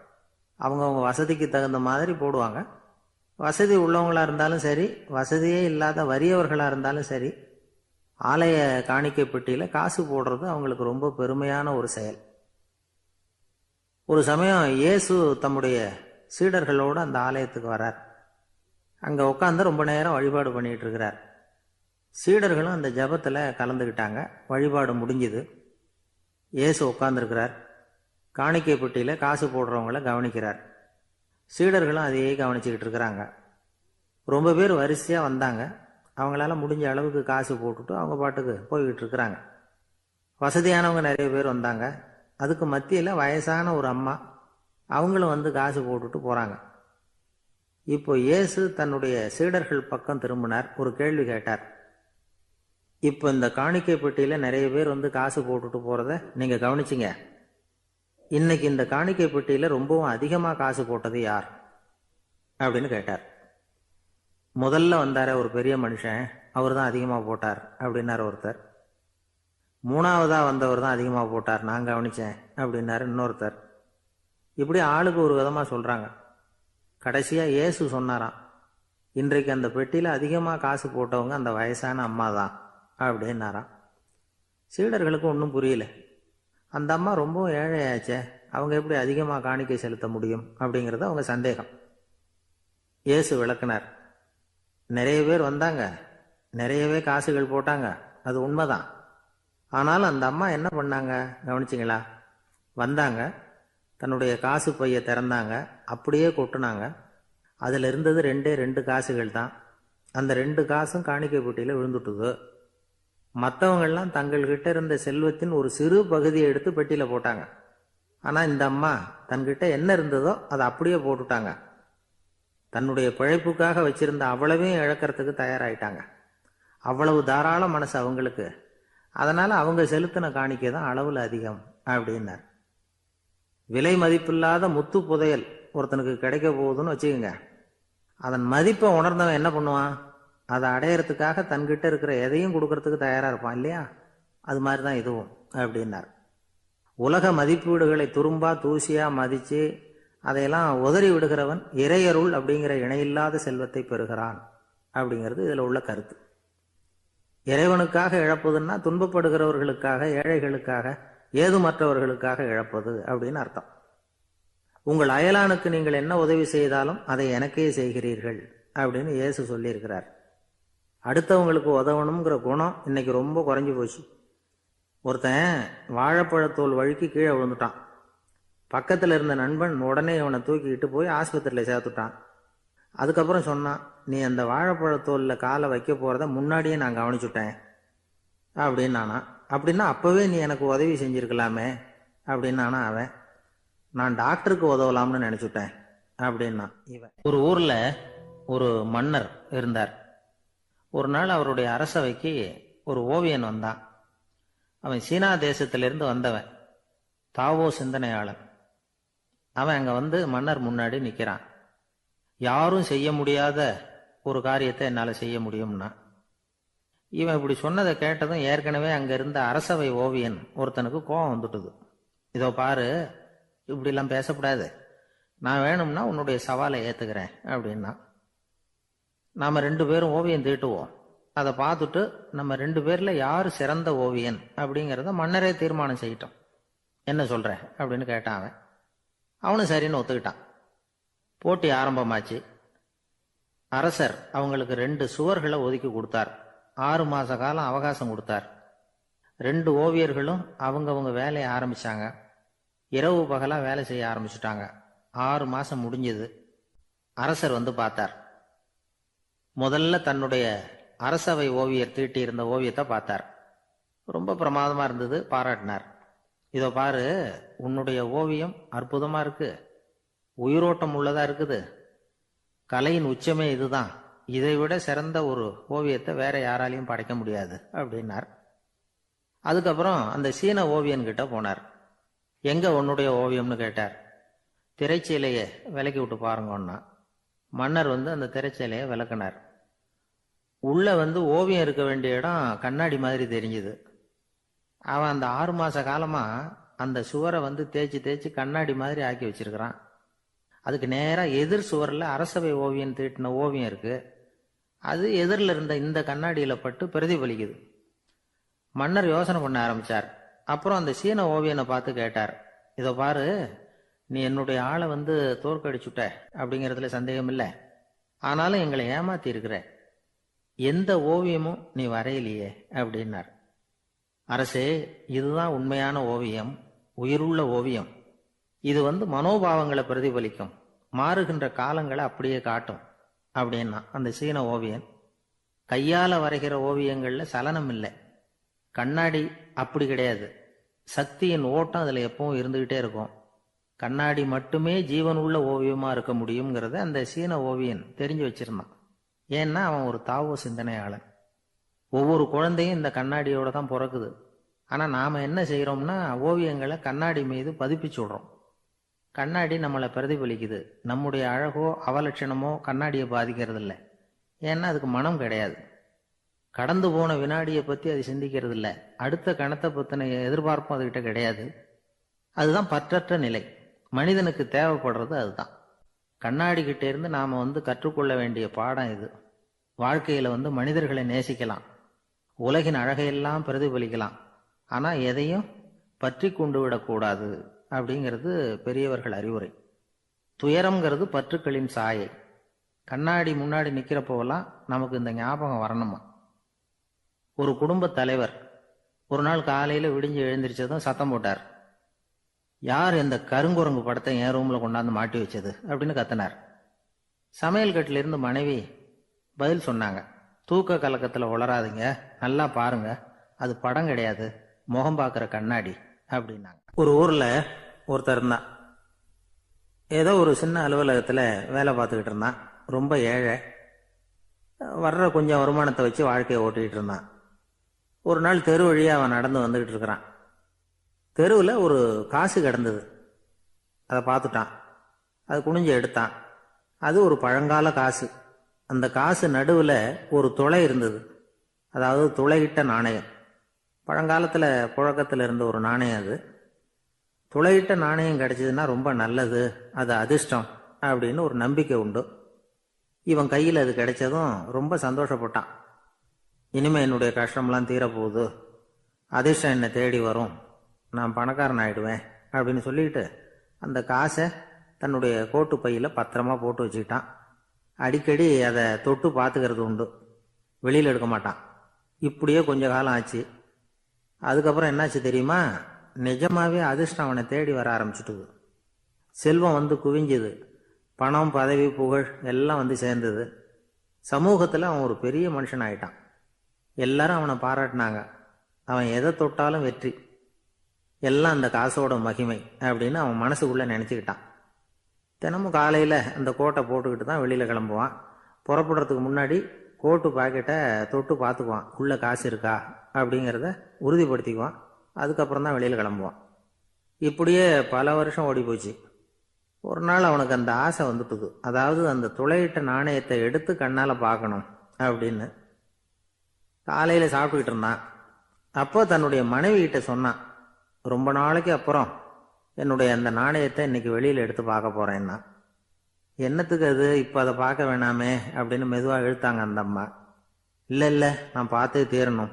அவங்கவுங்க வசதிக்கு தகுந்த மாதிரி போடுவாங்க. வசதி உள்ளவங்களாக இருந்தாலும் சரி, வசதியே இல்லாத வறியவர்களாக இருந்தாலும் சரி, ஆலய காணிக்கை பெட்டியில் காசு போடுறது அவங்களுக்கு ரொம்ப பெருமையான ஒரு செயல். ஒரு சமயம் இயேசு தம்முடைய சீடர்களோடு அந்த ஆலயத்துக்கு வரார். அங்கே உட்காந்து ரொம்ப நேரம் வழிபாடு பண்ணிட்டு இருக்கிறார். சீடர்களும் அந்த ஜபத்தில் கலந்துக்கிட்டாங்க. வழிபாடு முடிஞ்சுது. இயேசு உட்காந்துருக்கிறார். காணிக்கை பெட்டியில் காசு போடுறவங்கள கவனிக்கிறார். சீடர்களும் அதையே கவனிச்சுக்கிட்டு இருக்கிறாங்க. ரொம்ப பேர் வரிசையாக வந்தாங்க. அவங்களால முடிஞ்ச அளவுக்கு காசு போட்டுட்டு அவங்க பாட்டுக்கு போய்கிட்டு இருக்கிறாங்க. வசதியானவங்க நிறைய பேர் வந்தாங்க. அதுக்கு மத்தியில் வயசான ஒரு அம்மா, அவங்களும் வந்து காசு போட்டுட்டு போகிறாங்க. இப்போ இயேசு தன்னுடைய சீடர்கள் பக்கம் திரும்பினார். ஒரு கேள்வி கேட்டார். இப்போ இந்த காணிக்கை பெட்டியில் நிறைய பேர் வந்து காசு போட்டுட்டு போகிறத நீங்கள் கவனிச்சிங்க. இன்னைக்கு இந்த காணிக்கை பெட்டியில் ரொம்பவும் அதிகமாக காசு போட்டது யார் அப்படின்னு கேட்டார். முதல்ல வந்தார ஒரு பெரிய மனுஷன், அவர் தான் அதிகமாக போட்டார் அப்படின்னார் ஒருத்தர். மூணாவதாக வந்தவர் தான் அதிகமாக போட்டார், நான் கவனித்தேன் அப்படின்னாரு இன்னொருத்தர். இப்படி ஆளுக்கு ஒரு விதமாக சொல்கிறாங்க. கடைசியாக இயேசு சொன்னாராம், இன்றைக்கு அந்த பெட்டியில் அதிகமாக காசு போட்டவங்க அந்த வயசான அம்மா தான் அப்படின்னாராம். சீடர்களுக்கு ஒன்றும் புரியல. அந்த அம்மா ரொம்பவும் ஏழையாச்சே, அவங்க எப்படி அதிகமாக காணிக்கை செலுத்த முடியும் அப்படிங்கிறது அவங்க சந்தேகம். இயேசு விளக்குனார். நிறைய பேர் வந்தாங்க, நிறையவே காசுகள் போட்டாங்க, அது உண்மைதான். ஆனாலும் அந்த அம்மா என்ன பண்ணாங்க கவனிச்சிங்களா? வந்தாங்க, தன்னுடைய காசு பையை திறந்தாங்க, அப்படியே கொட்டுனாங்க. அதில் இருந்தது ரெண்டு காசுகள் தான். அந்த 2 காசும் காணிக்கை பெட்டியில் விழுந்துட்டுது. மற்றவங்கள்லாம் தங்கள்கிட்ட இருந்த செல்வத்தின் ஒரு சிறு பகுதியை எடுத்து பெட்டியில் போட்டாங்க. ஆனால் இந்த அம்மா தன்கிட்ட என்ன இருந்ததோ அதை அப்படியே போட்டுட்டாங்க. தன்னுடைய பிழைப்புக்காக வச்சிருந்த அவ்வளவையும் இழக்கிறதுக்கு தயாராயிட்டாங்க. அவ்வளவு தாராள மனசு அவங்களுக்கு. அதனால அவங்க செலுத்தின காணிக்கை தான் அளவில் அதிகம் அப்படின்னார். விலை மதிப்பில்லாத முத்து புதையல் ஒருத்தனுக்கு கிடைக்க போகுதுன்னு வச்சுக்கோங்க. அதன் மதிப்பை உணர்ந்தவன் என்ன பண்ணுவான்? அதை அடையறதுக்காக தன்கிட்ட இருக்கிற எதையும் கொடுக்கறதுக்கு தயாரா இருப்பான் இல்லையா? அது மாதிரி தான் இதுவும் அப்படின்னார். உலக மதிப்பீடுகளை துரும்பா தூசியா மதிச்சு அதையெல்லாம் உதறி விடுகிறவன் இறையருள் அப்படிங்கிற இணையில்லாத செல்வத்தை பெறுகிறான் அப்படிங்கிறது இதில் உள்ள கருத்து. இறைவனுக்காக இழப்பதுன்னா துன்பப்படுகிறவர்களுக்காக, ஏழைகளுக்காக, ஏதுமற்றவர்களுக்காக இழப்பது அப்படின்னு அர்த்தம். உங்கள் அயலானுக்கு நீங்கள் என்ன உதவி செய்தாலும் அதை எனக்கே செய்கிறீர்கள் அப்படின்னு இயேசு சொல்லியிருக்கிறார். அடுத்தவங்களுக்கு உதவணுங்கிற குணம் இன்னைக்கு ரொம்ப குறைஞ்சி போச்சு. ஒருத்தன் வாழைப்பழத்தோல் வழுக்கி கீழே விழுந்துட்டான். பக்கத்தில் இருந்த நண்பன் உடனே இவனை தூக்கிக்கிட்டு போய் ஆஸ்பத்திரியில் சேர்த்துட்டான். அதுக்கப்புறம் சொன்னான், நீ அந்த வாழைப்பழத்தோலில் காலை வைக்க போகிறத முன்னாடியே நான் கவனிச்சுட்டேன் அப்படின்னானா. அப்படின்னா அப்போவே நீ எனக்கு உதவி செஞ்சுருக்கலாமே அப்படின்னானா அவன். நான் டாக்டருக்கு உதவலாம்னு நினச்சிட்டேன் அப்படின்னா இவன். ஒரு ஊரில் ஒரு மன்னர் இருந்தார். ஒரு நாள் அவருடைய அரசவைக்கு ஒரு ஓவியன் வந்தான். அவன் சீனா தேசத்திலிருந்து வந்தவன், தாவோ சிந்தனையாளன். அவன் அங்கே வந்து மன்னர் முன்னாடி நிற்கிறான். யாரும் செய்ய முடியாத ஒரு காரியத்தை என்னால் செய்ய முடியும்னா. இவன் இப்படி சொன்னதை கேட்டதும் ஏற்கனவே அங்கே இருந்த அரசவை ஓவியன் ஒருத்தனுக்கு கோபம் வந்துட்டுது. இதோ பாரு, இப்படிலாம் பேசக்கூடாது, நான் வேணும்னா உன்னுடைய சவாலை ஏற்றுக்கிறேன் அப்படின்னா. நாம் 2 பேரும் ஓவியம் தீட்டுவோம், அதை பார்த்துட்டு நம்ம 2 பேரில் யார் சிறந்த ஓவியன் அப்படிங்கிறத மன்னரே தீர்மானம் செய்யட்டும், என்ன சொல்ற அப்படின்னு கேட்டான் அவன். அவனும் சரின்னு ஒத்துக்கிட்டான். போட்டி ஆரம்பமாச்சு. அரசர் அவங்களுக்கு 2 சுவர்களை ஒதுக்கி கொடுத்தார். 6 மாச காலம் அவகாசம் கொடுத்தார். 2 ஓவியர்களும் அவங்கவுங்க வேலையை ஆரம்பிச்சாங்க. இரவு பகலா வேலை செய்ய ஆரம்பிச்சுட்டாங்க. 6 மாசம் முடிஞ்சது. அரசர் வந்து பார்த்தார். முதல்ல தன்னுடைய அரசவை ஓவியர் தீட்டி இருந்த ஓவியத்தை பார்த்தார். ரொம்ப பிரமாதமா இருந்தது, பாராட்டினார். இதோ பாரு, உன்னுடைய ஓவியம் அற்புதமா இருக்கு, உயிரோட்டம் உள்ளதா இருக்குது, கலையின் உச்சமே இதுதான், இதை விட சிறந்த ஒரு ஓவியத்தை வேற யாராலையும் படைக்க முடியாது அப்படின்னார். அதுக்கப்புறம் அந்த சீன ஓவியன் கிட்ட போனார். எங்க உன்னுடைய ஓவியம்னு கேட்டார். திரைச்சீலையை விலக்கி விட்டு பாருங்கன்னா மன்னர் அந்த திரைச்சீலையை விளக்குனார். உள்ள ஓவியம் இருக்க வேண்டிய இடம் கண்ணாடி மாதிரி தெரிஞ்சுது. அவன் அந்த 6 மாச காலமா அந்த சுவரை தேய்ச்சி தேய்ச்சி கண்ணாடி மாதிரி ஆக்கி வச்சிருக்கிறான். அதுக்கு நேரா எதிர் சுவரில் அரசவை ஓவியம் தீட்டின ஓவியம் இருக்கு. அது எதிரில் இருந்த இந்த கண்ணாடியில பட்டு பிரதிபலிக்குது. மன்னர் யோசனை பண்ண ஆரம்பிச்சார். அப்புறம் அந்த சீன ஓவியனை பார்த்து கேட்டார், இதோ பாரு, நீ என்னுடைய ஆளை தோற்கடிச்சுட்ட அப்படிங்கிறதுல சந்தேகம் இல்லை. ஆனாலும் எங்களை ஏமாத்தி இருக்கிற, எந்த ஓவியமும் நீ வரையிலையே அப்படின்னார். அரசே, இதுதான் உண்மையான ஓவியம், உயிருள்ள ஓவியம். இது மனோபாவங்களை பிரதிபலிக்கும், மாறுகின்ற காலங்களை அப்படியே காட்டும் அப்படின்னா அந்த சீன ஓவியன். கையால வரைகிற ஓவியங்கள்ல சலனம் இல்லை. கண்ணாடி அப்படி கிடையாது. சக்தியின் ஓட்டம் அதுல எப்பவும் இருந்துகிட்டே இருக்கும். கண்ணாடி மட்டுமே ஜீவன் உள்ள ஓவியமா இருக்க முடியுங்கிறத அந்த சீன ஓவியன் தெரிஞ்சு வச்சிருந்தான். ஏன்னா அவன் ஒரு தாவோ சிந்தனையாளன். ஒவ்வொரு குழந்தையும் இந்த கண்ணாடியோட தான் பிறக்குது. ஆனா நாம என்ன செய்யறோம்னா ஓவியங்களை கண்ணாடி மீது பதிப்பிச்சு விடுறோம். கண்ணாடி நம்மளை பிரதிபலிக்குது. நம்முடைய அழகோ அவலட்சணமோ கண்ணாடியை பாதிக்கிறது இல்லை. ஏன்னா அதுக்கு மனம் கிடையாது. கடந்து போன வினாடியை பத்தி அது சிந்திக்கிறது இல்லை. அடுத்த கணத்தை பத்தின எதிர்பார்ப்பும் அதுகிட்ட கிடையாது. அதுதான் பற்றற்ற நிலை. மனிதனுக்கு தேவைப்படுறது அதுதான். கண்ணாடி கிட்ட இருந்து நாம கற்றுக்கொள்ள வேண்டிய பாடம் இது. வாழ்க்கையில மனிதர்களை நேசிக்கலாம், உலகின் அழகையெல்லாம் பிரதிபலிக்கலாம், ஆனா எதையும் பற்றி கொண்டு விடக்கூடாது அப்படிங்கிறது பெரியவர்கள் அறிவுரை. துயரம்ங்கிறது பற்றுக்களின் சாயை. கண்ணாடி முன்னாடி நிக்கிறப்போவெல்லாம் நமக்கு இந்த ஞாபகம் வரணுமா. ஒரு குடும்ப தலைவர் ஒரு நாள் காலையில விடிஞ்சு எழுந்திரிச்சதும் சத்தம் போட்டார். யார் இந்த கருங்குரங்கு படத்தை என் ரூம்ல கொண்டாந்து மாட்டி வச்சது அப்படின்னு கத்தினார். சமையல் கட்டில இருந்து மனைவி பதில் சொன்னாங்க, தூக்க கலக்கத்துல உளராதீங்க, நல்லா பாருங்க, அது படம் கிடையாது, முகம் பார்க்கிற கண்ணாடி அப்படின்னாங்க. ஒரு ஊர்ல ஒருத்தர் இருந்தான். ஏதோ ஒரு சின்ன அலுவலகத்துல வேலை பார்த்துக்கிட்டு இருந்தான். ரொம்ப ஏழை. வர்ற கொஞ்சம் வருமானத்தை வச்சு வாழ்க்கையை ஓட்டிக்கிட்டு இருந்தான். ஒரு நாள் தெரு வழியா அவன் நடந்து வந்துகிட்டு இருக்கிறான். தெருவில் ஒரு காசு கிடந்தது. அதை பார்த்துட்டான். அது குனிஞ்சு எடுத்தான். அது ஒரு பழங்கால காசு. அந்த காசு நடுவில் ஒரு துளை இருந்தது. அதாவது துளையிட்ட நாணயம். பழங்காலத்தில் புழக்கத்தில் இருந்த ஒரு நாணயம் அது. துளையிட்ட நாணயம் கிடைச்சதுன்னா ரொம்ப நல்லது, அது அதிர்ஷ்டம் அப்படின்னு ஒரு நம்பிக்கை உண்டு. இவன் கையில் அது கிடைச்சதும் ரொம்ப சந்தோஷப்பட்டான். இனிமே என்னுடைய கஷ்டம்லாம் தீரப்போகுது, அதிர்ஷ்டம் என்னை தேடி வரும், நான் பணக்காரன் ஆயிடுவேன் அப்படின்னு சொல்லிட்டு அந்த காசை தன்னுடைய கோட்டு பையில பத்திரமா போட்டு வச்சுக்கிட்டான். அடிக்கடி அதை தொட்டு பார்த்துக்கிறது உண்டு, வெளியில் எடுக்க மாட்டான். இப்படியே கொஞ்ச காலம் ஆச்சு. அதுக்கப்புறம் என்னாச்சு தெரியுமா? நிஜமாவே அதிர்ஷ்டம் அவனை தேடி வர ஆரம்பிச்சுட்டுது. செல்வம் குவிஞ்சுது. பணம், பதவி, புகழ் எல்லாம் சேர்ந்தது. சமூகத்தில் அவன் ஒரு பெரிய மனுஷன் ஆயிட்டான். எல்லாரும் அவனை பாராட்டினாங்க. அவன் எதை தொட்டாலும் வெற்றி, எல்லாம் அந்த காசோட மகிமை அப்படின்னு அவன் மனசுக்குள்ள நினைச்சுக்கிட்டான். தினமும் காலையில அந்த கோட்டை போட்டுக்கிட்டு தான் வெளியில கிளம்புவான். புறப்படுறதுக்கு முன்னாடி கோட்டு பாக்கெட்டை தொட்டு பார்த்துக்குவான், உள்ள காசு இருக்கா அப்படிங்கிறத உறுதிப்படுத்திக்குவான். அதுக்கப்புறம் தான் வெளியில கிளம்புவான். இப்படியே பல வருஷம் ஓடி போச்சு. ஒரு நாள் அவனுக்கு அந்த ஆசை வந்துட்டுது. அதாவது அந்த துளையிட்ட நாணயத்தை எடுத்து கண்ணால பார்க்கணும் அப்படின்னு. காலையில சாப்பிட்டுக்கிட்டு இருந்தான். அப்போ தன்னுடைய மனைவி கிட்ட சொன்னான், ரொம்ப நாளைக்கு அப்புறம் என்னுடைய அந்த நாணயத்தை இன்னைக்கு வெளியில எடுத்து பார்க்க போறேன்னா. என்னத்துக்கு அது, இப்போ அதை பார்க்க வேணாமே அப்படின்னு மெதுவாக இழுத்தாங்க அந்த அம்மா. இல்லை இல்லை, நான் பார்த்தே தீரணும்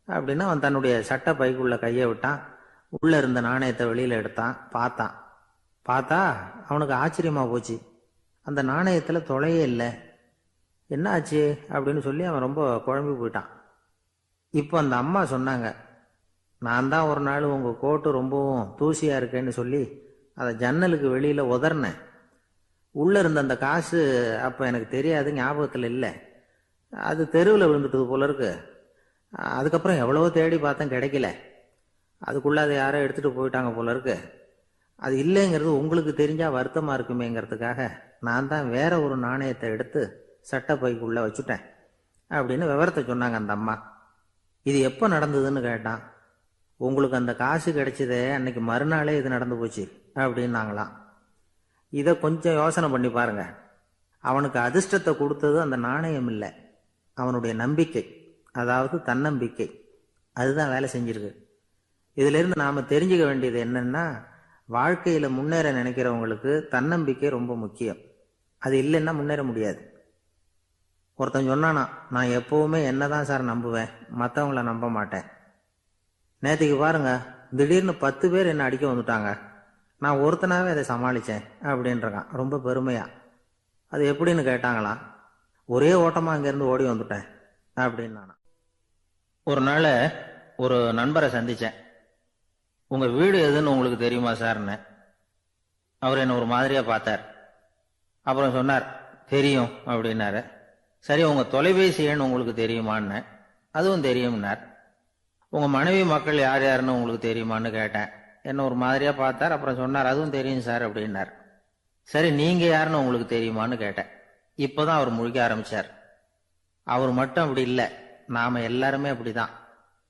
அப்படின்னு அவன் தன்னுடைய சட்டை பைக்குள்ள கையை விட்டான். உள்ள இருந்த நாணயத்தை வெளியில எடுத்தான். பார்த்தா அவனுக்கு ஆச்சரியமா போச்சு. அந்த நாணயத்துல தொலையே இல்லை. என்ன ஆச்சு அப்படின்னு சொல்லி அவன் ரொம்ப குழம்பி போயிட்டான். இப்போ அந்த அம்மா சொன்னாங்க, நான் தான் ஒரு நாள் உங்க கோட்டு ரொம்பவும் தூசியா இருக்கேன்னு சொல்லி அதை ஜன்னலுக்கு வெளியில உதறினேன். உள்ள இருந்த அந்த காசு அப்ப எனக்கு தெரியாது, ஞாபகத்துல இல்லை. அது தெருவில் விழுந்துட்டது போல இருக்கு. அதுக்கப்புறம் எவ்வளவோ தேடி பார்த்தேன், கிடைக்கல. அதுக்குள்ள அதை யாரோ எடுத்துட்டு போயிட்டாங்க போல இருக்கு. அது இல்லைங்கிறது உங்களுக்கு தெரிஞ்சா வருத்தமா இருக்குமேங்கிறதுக்காக நான் தான் வேற ஒரு நாணயத்தை எடுத்து சட்டை பைக்குள்ள வச்சுட்டேன் அப்படின்னு விவரத்தை சொன்னாங்க அந்த அம்மா. இது எப்போ நடந்ததுன்னு கேட்டான். உங்களுக்கு அந்த காசு கிடைச்சதே அன்னைக்கு மறுநாளே இது நடந்து போச்சு அப்படின்னாங்களாம். இதை கொஞ்சம் யோசனை பண்ணி பாருங்க. அவனுக்கு அதிர்ஷ்டத்தை கொடுத்தது அந்த நாணயம் இல்லை, அவனுடைய நம்பிக்கை, அதாவது தன்னம்பிக்கை. அதுதான் வேலை செஞ்சிருக்கு. இதிலிருந்து நாம் தெரிஞ்சுக்க வேண்டியது என்னன்னா, வாழ்க்கையில் முன்னேற நினைக்கிறவங்களுக்கு தன்னம்பிக்கை ரொம்ப முக்கியம். அது இல்லைன்னா முன்னேற முடியாது. ஒருத்தன் சொன்னானா, நான் எப்போவுமே என்னதான் சார் நம்புவேன், மற்றவங்கள நம்ப மாட்டேன். நேற்றுக்கு பாருங்க, திடீர்னு 10 பேர் என்னை அடிக்க வந்துட்டாங்க, நான் ஒருத்தனாவே அதை சமாளித்தேன் அப்படின்றான் ரொம்ப பெருமையா. அது எப்படின்னு கேட்டாங்களாம். ஒரே ஓட்டமாக அங்கேருந்து ஓடி வந்துட்டேன் அப்படின்னு நானா. ஒரு நாள் ஒரு நண்பரை சந்தித்தேன். உங்கள் வீடு எதுன்னு உங்களுக்கு தெரியுமா சார்ன்னு. அவர் என்னை ஒரு மாதிரியாக பார்த்தார். அப்புறம் சொன்னார், தெரியும் அப்படின்னாரு. சரி, உங்கள் தொலைபேசி எண் உங்களுக்கு தெரியுமான்னு. அதுவும் தெரியும்னார். உங்கள் மனைவி மக்கள் யார் யாருன்னு உங்களுக்கு தெரியுமான்னு கேட்டேன். என்ன ஒரு மாதிரியாக பார்த்தார். அப்புறம் சொன்னார், அதுவும் தெரியும் சார் அப்படின்னார். சரி, நீங்கள் யாருன்னு உங்களுக்கு தெரியுமான்னு கேட்டேன். இப்போ தான் அவர் முழிக்க ஆரம்பித்தார். அவர் மட்டும் அப்படி இல்லை, நாம் எல்லாருமே அப்படி தான்.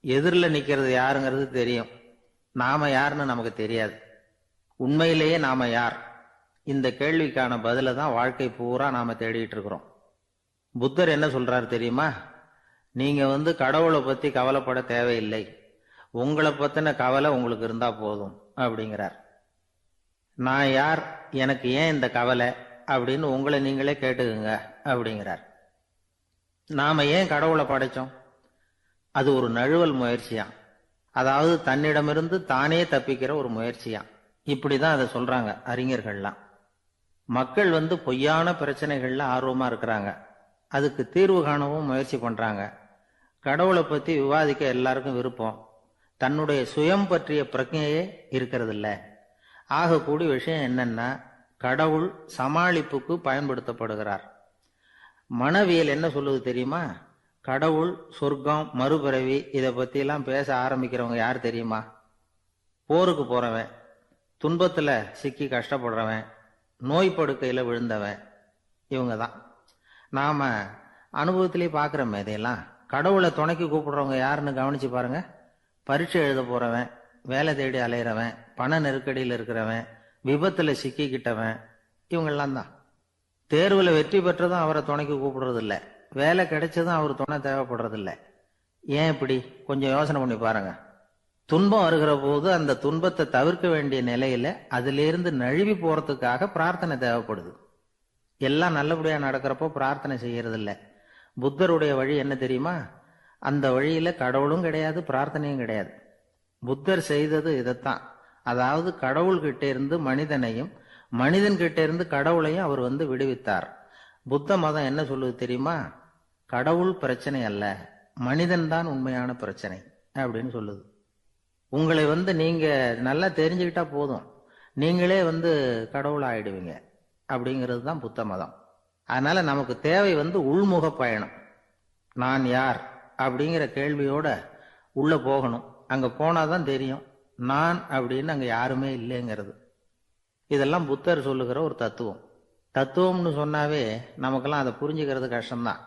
எதிரில் நிற்கிறது யாருங்கிறது தெரியும், நாம் யாருன்னு நமக்கு தெரியாது. உண்மையிலேயே நாம் யார்? இந்த கேள்விக்கான பதிலை தான் வாழ்க்கை பூரா நாம் தேடிட்டு இருக்கிறோம். புத்தர் என்ன சொல்றாரு தெரியுமா? நீங்க கடவுளை பத்தி கவலைப்பட தேவையில்லை, உங்களை பத்தின கவலை உங்களுக்கு இருந்தா போதும் அப்படிங்கிறார். நான் யார், எனக்கு ஏன் இந்த கவலை அப்படின்னு உங்களை நீங்களே கேட்டுக்குங்க அப்படிங்கிறார். நாம ஏன் கடவுளை படைச்சோம்? அது ஒரு நழுவல் முயற்சியாம், அதாவது தன்னிடமிருந்து தானே தப்பிக்கிற ஒரு முயற்சியாம். இப்படிதான் அதை சொல்றாங்க அறிஞர்கள்லாம். மக்கள் பொய்யான பிரச்சனைகள்ல ஆர்வமா இருக்கிறாங்க, அதுக்கு தீர்வு காணவும் முயற்சி பண்றாங்க. கடவுளை பத்தி விவாதிக்க எல்லாருக்கும் விருப்பம், தன்னுடைய சுயம் பற்றிய பிரஜையே இருக்கிறது இல்ல. ஆகக்கூடிய விஷயம் என்னன்னா, கடவுள் சமாளிப்புக்கு பயன்படுத்தப்படுகிறார். மனவியல் என்ன சொல்லுது தெரியுமா? கடவுள், சொர்க்கம், மறுபிறவி இதை பத்தி எல்லாம் பேச ஆரம்பிக்கிறவங்க யார் தெரியுமா? போருக்கு போறவன், துன்பத்துல சிக்கி கஷ்டப்படுறவன், நோய் படுக்கையில விழுந்தவன், இவங்க தான். நாம அனுபவத்திலேயே பார்க்குறோமே இதையெல்லாம். கடவுளை துணைக்கு கூப்பிடுறவங்க யாருன்னு கவனிச்சு பாருங்க. பரீட்சை எழுத போறவன், வேலை தேடி அலையிறவன், பண நெருக்கடியில் இருக்கிறவன், விபத்துல சிக்கிக்கிட்டவன், இவங்கெல்லாம் தான். தேர்வுல வெற்றி பெற்றதும் அவரை துணைக்கு கூப்பிடுறது இல்லை, வேலை கிடைச்சதும் அவர் துணை தேவைப்படுறது இல்லை. ஏன் இப்படி? கொஞ்சம் யோசனை பண்ணி பாருங்க. துன்பம் வருகிற போது அந்த துன்பத்தை தவிர்க்க வேண்டிய நிலையில அதிலிருந்து நழுவி போறதுக்காக பிரார்த்தனை தேவைப்படுது. எல்லாம் நல்லபடியா நடக்கிறப்போ பிரார்த்தனை செய்யறது இல்லை. புத்தருடைய வழி என்ன தெரியுமா? அந்த வழியில கடவுளும் கிடையாது, பிரார்த்தனையும் கிடையாது. புத்தர் செய்தது இதைத்தான். அதாவது கடவுள்கிட்ட இருந்து மனிதனையும், மனிதன் கிட்ட இருந்து கடவுளையும் அவர் விடுவித்தார். புத்த மதம் என்ன சொல்லுது தெரியுமா? கடவுள் பிரச்சனை அல்ல, மனிதன் தான் உண்மையான பிரச்சனை அப்படின்னு சொல்லுது. உங்களை நீங்க நல்லா தெரிஞ்சுக்கிட்டா போதும், நீங்களே கடவுள் ஆயிடுவீங்க அப்படிங்கிறது தான் புத்த மதம். அதனால நமக்கு தேவை உள்முக பயணம். நான் யார் அப்படிங்கிற கேள்வியோட உள்ள போகணும். அங்க போனாதான் தெரியும் நான் அப்படின்னு அங்க யாருமே இல்லைங்கிறது. இதெல்லாம் புத்தர் சொல்லுகிற ஒரு தத்துவம். தத்துவம்னு சொன்னாவே நமக்கெல்லாம் அதை புரிஞ்சுக்கிறது கஷ்டம்தான்.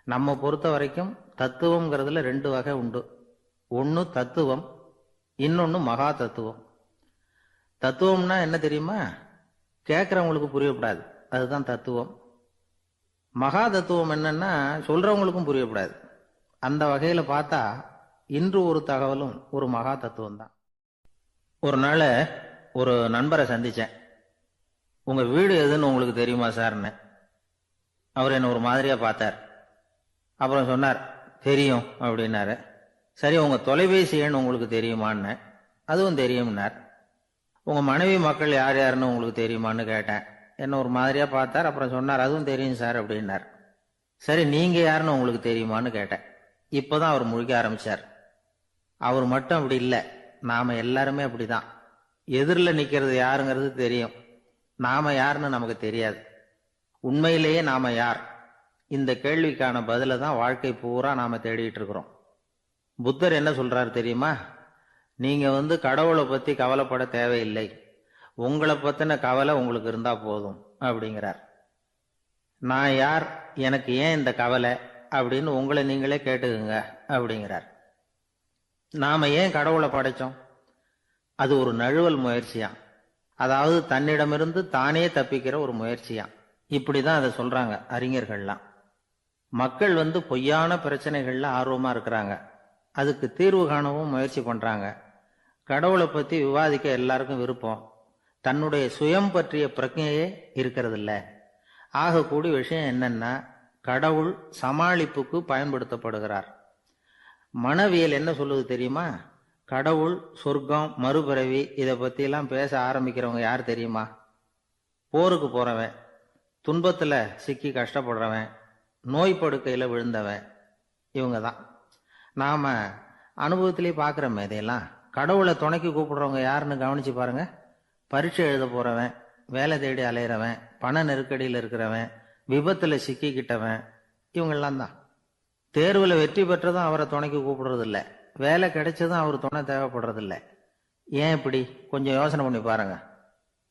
நம்ம பொறுத்த வரைக்கும் தத்துவம்ங்கிறதுல 2 வகை உண்டு. ஒன்று தத்துவம், இன்னொன்று மகா தத்துவம். தத்துவம்னா என்ன தெரியுமா? கேட்கறவங்களுக்கு புரியப்படாது, அதுதான் தத்துவம். மகா தத்துவம் என்னன்னா சொல்றவங்களுக்கும் புரியப்படாது. அந்த வகையில பார்த்தா இன்று ஒரு தகவலும் ஒரு மகா தத்துவம் தான். ஒரு நாள் ஒரு நண்பரை சந்திச்சேன். உங்க வீடு எதுன்னு உங்களுக்கு தெரியுமா சார்ன்னு. அவர் என்ன ஒரு மாதிரியா பார்த்தார். அப்புறம் சொன்னார், தெரியும் அப்படின்னாரு. சரி, உங்க தொலைபேசி எண் உங்களுக்கு தெரியுமான்னு. அதுவும் தெரியும்னார். உங்க மனைவி மக்கள் யார் யாருன்னு உங்களுக்கு தெரியுமான்னு கேட்டேன். என்ன ஒரு மாதிரியா பார்த்தார். அப்புறம் சொன்னார், அதுவும் தெரியும் சார் அப்படின்னார். சரி, நீங்க யாருன்னு உங்களுக்கு தெரியுமான்னு கேட்டேன். இப்போதான் அவர் முழிக்க ஆரம்பிச்சார். அவர் மட்டும் அப்படி இல்லை, நாம எல்லாருமே அப்படிதான். எதிரில் நிற்கிறது யாருங்கிறது தெரியும், நாம யாருன்னு நமக்கு தெரியாது. உண்மையிலேயே நாம யார்? இந்த கேள்விக்கான பதிலை தான் வாழ்க்கை பூரா நாம தேடிட்டு இருக்கிறோம். புத்தர் என்ன சொல்றாரு தெரியுமா? நீங்க கடவுளை பத்தி கவலைப்பட தேவையில்லை, உங்களை பத்தின கவலை உங்களுக்கு இருந்தா போதும் அப்படிங்கிறார். நான் யார், எனக்கு ஏன் இந்த கவலை அப்படின்னு உங்களை நீங்களே கேட்டுக்குங்க அப்படிங்கிறார். நாம ஏன் கடவுளை படைச்சோம்? அது ஒரு நழுவல் முயற்சியாம், அதாவது தன்னிடமிருந்து தானே தப்பிக்கிற ஒரு முயற்சியாம். இப்படிதான் அதை சொல்றாங்க அறிஞர்கள்லாம். மக்கள் பொய்யான பிரச்சனைகள்ல ஆர்வமா இருக்கிறாங்க, அதுக்கு தீர்வு காணவும் முயற்சி பண்றாங்க. கடவுளை பத்தி விவாதிக்க எல்லாருக்கும் விருப்பம், தன்னுடைய சுயம் பற்றிய பிரஜையே இருக்கிறது இல்ல. ஆகக்கூடிய விஷயம் என்னன்னா, கடவுள் சமாளிப்புக்கு பயன்படுத்தப்படுகிறார். மனவியல் என்ன சொல்லுது தெரியுமா? கடவுள், சொர்க்கம், மறுபிறவி இதை பத்தியெல்லாம் பேச ஆரம்பிக்கிறவங்க யார் தெரியுமா? போருக்கு போறவன், துன்பத்துல சிக்கி கஷ்டப்படுறவன், நோய் படுக்கையில விழுந்தவன், இவங்க தான். நாம அனுபவத்திலே பார்க்குறோமே இதையெல்லாம். கடவுளை துணைக்கு கூப்பிடுறவங்க யாருன்னு கவனிச்சு பாருங்க. பரீட்சை எழுத போறவன், வேலை தேடி அலையிறவன், பண நெருக்கடியில் இருக்கிறவன், விபத்துல சிக்கிக்கிட்டவன், இவங்கெல்லாம் தான். தேர்வில் வெற்றி பெற்றதும் அவரை துணைக்கு கூப்பிடுறது இல்லை, வேலை கிடைச்சதும் அவர் துணை தேவைப்படுறது இல்லை. ஏன் இப்படி? கொஞ்சம் யோசனை பண்ணி பாருங்க.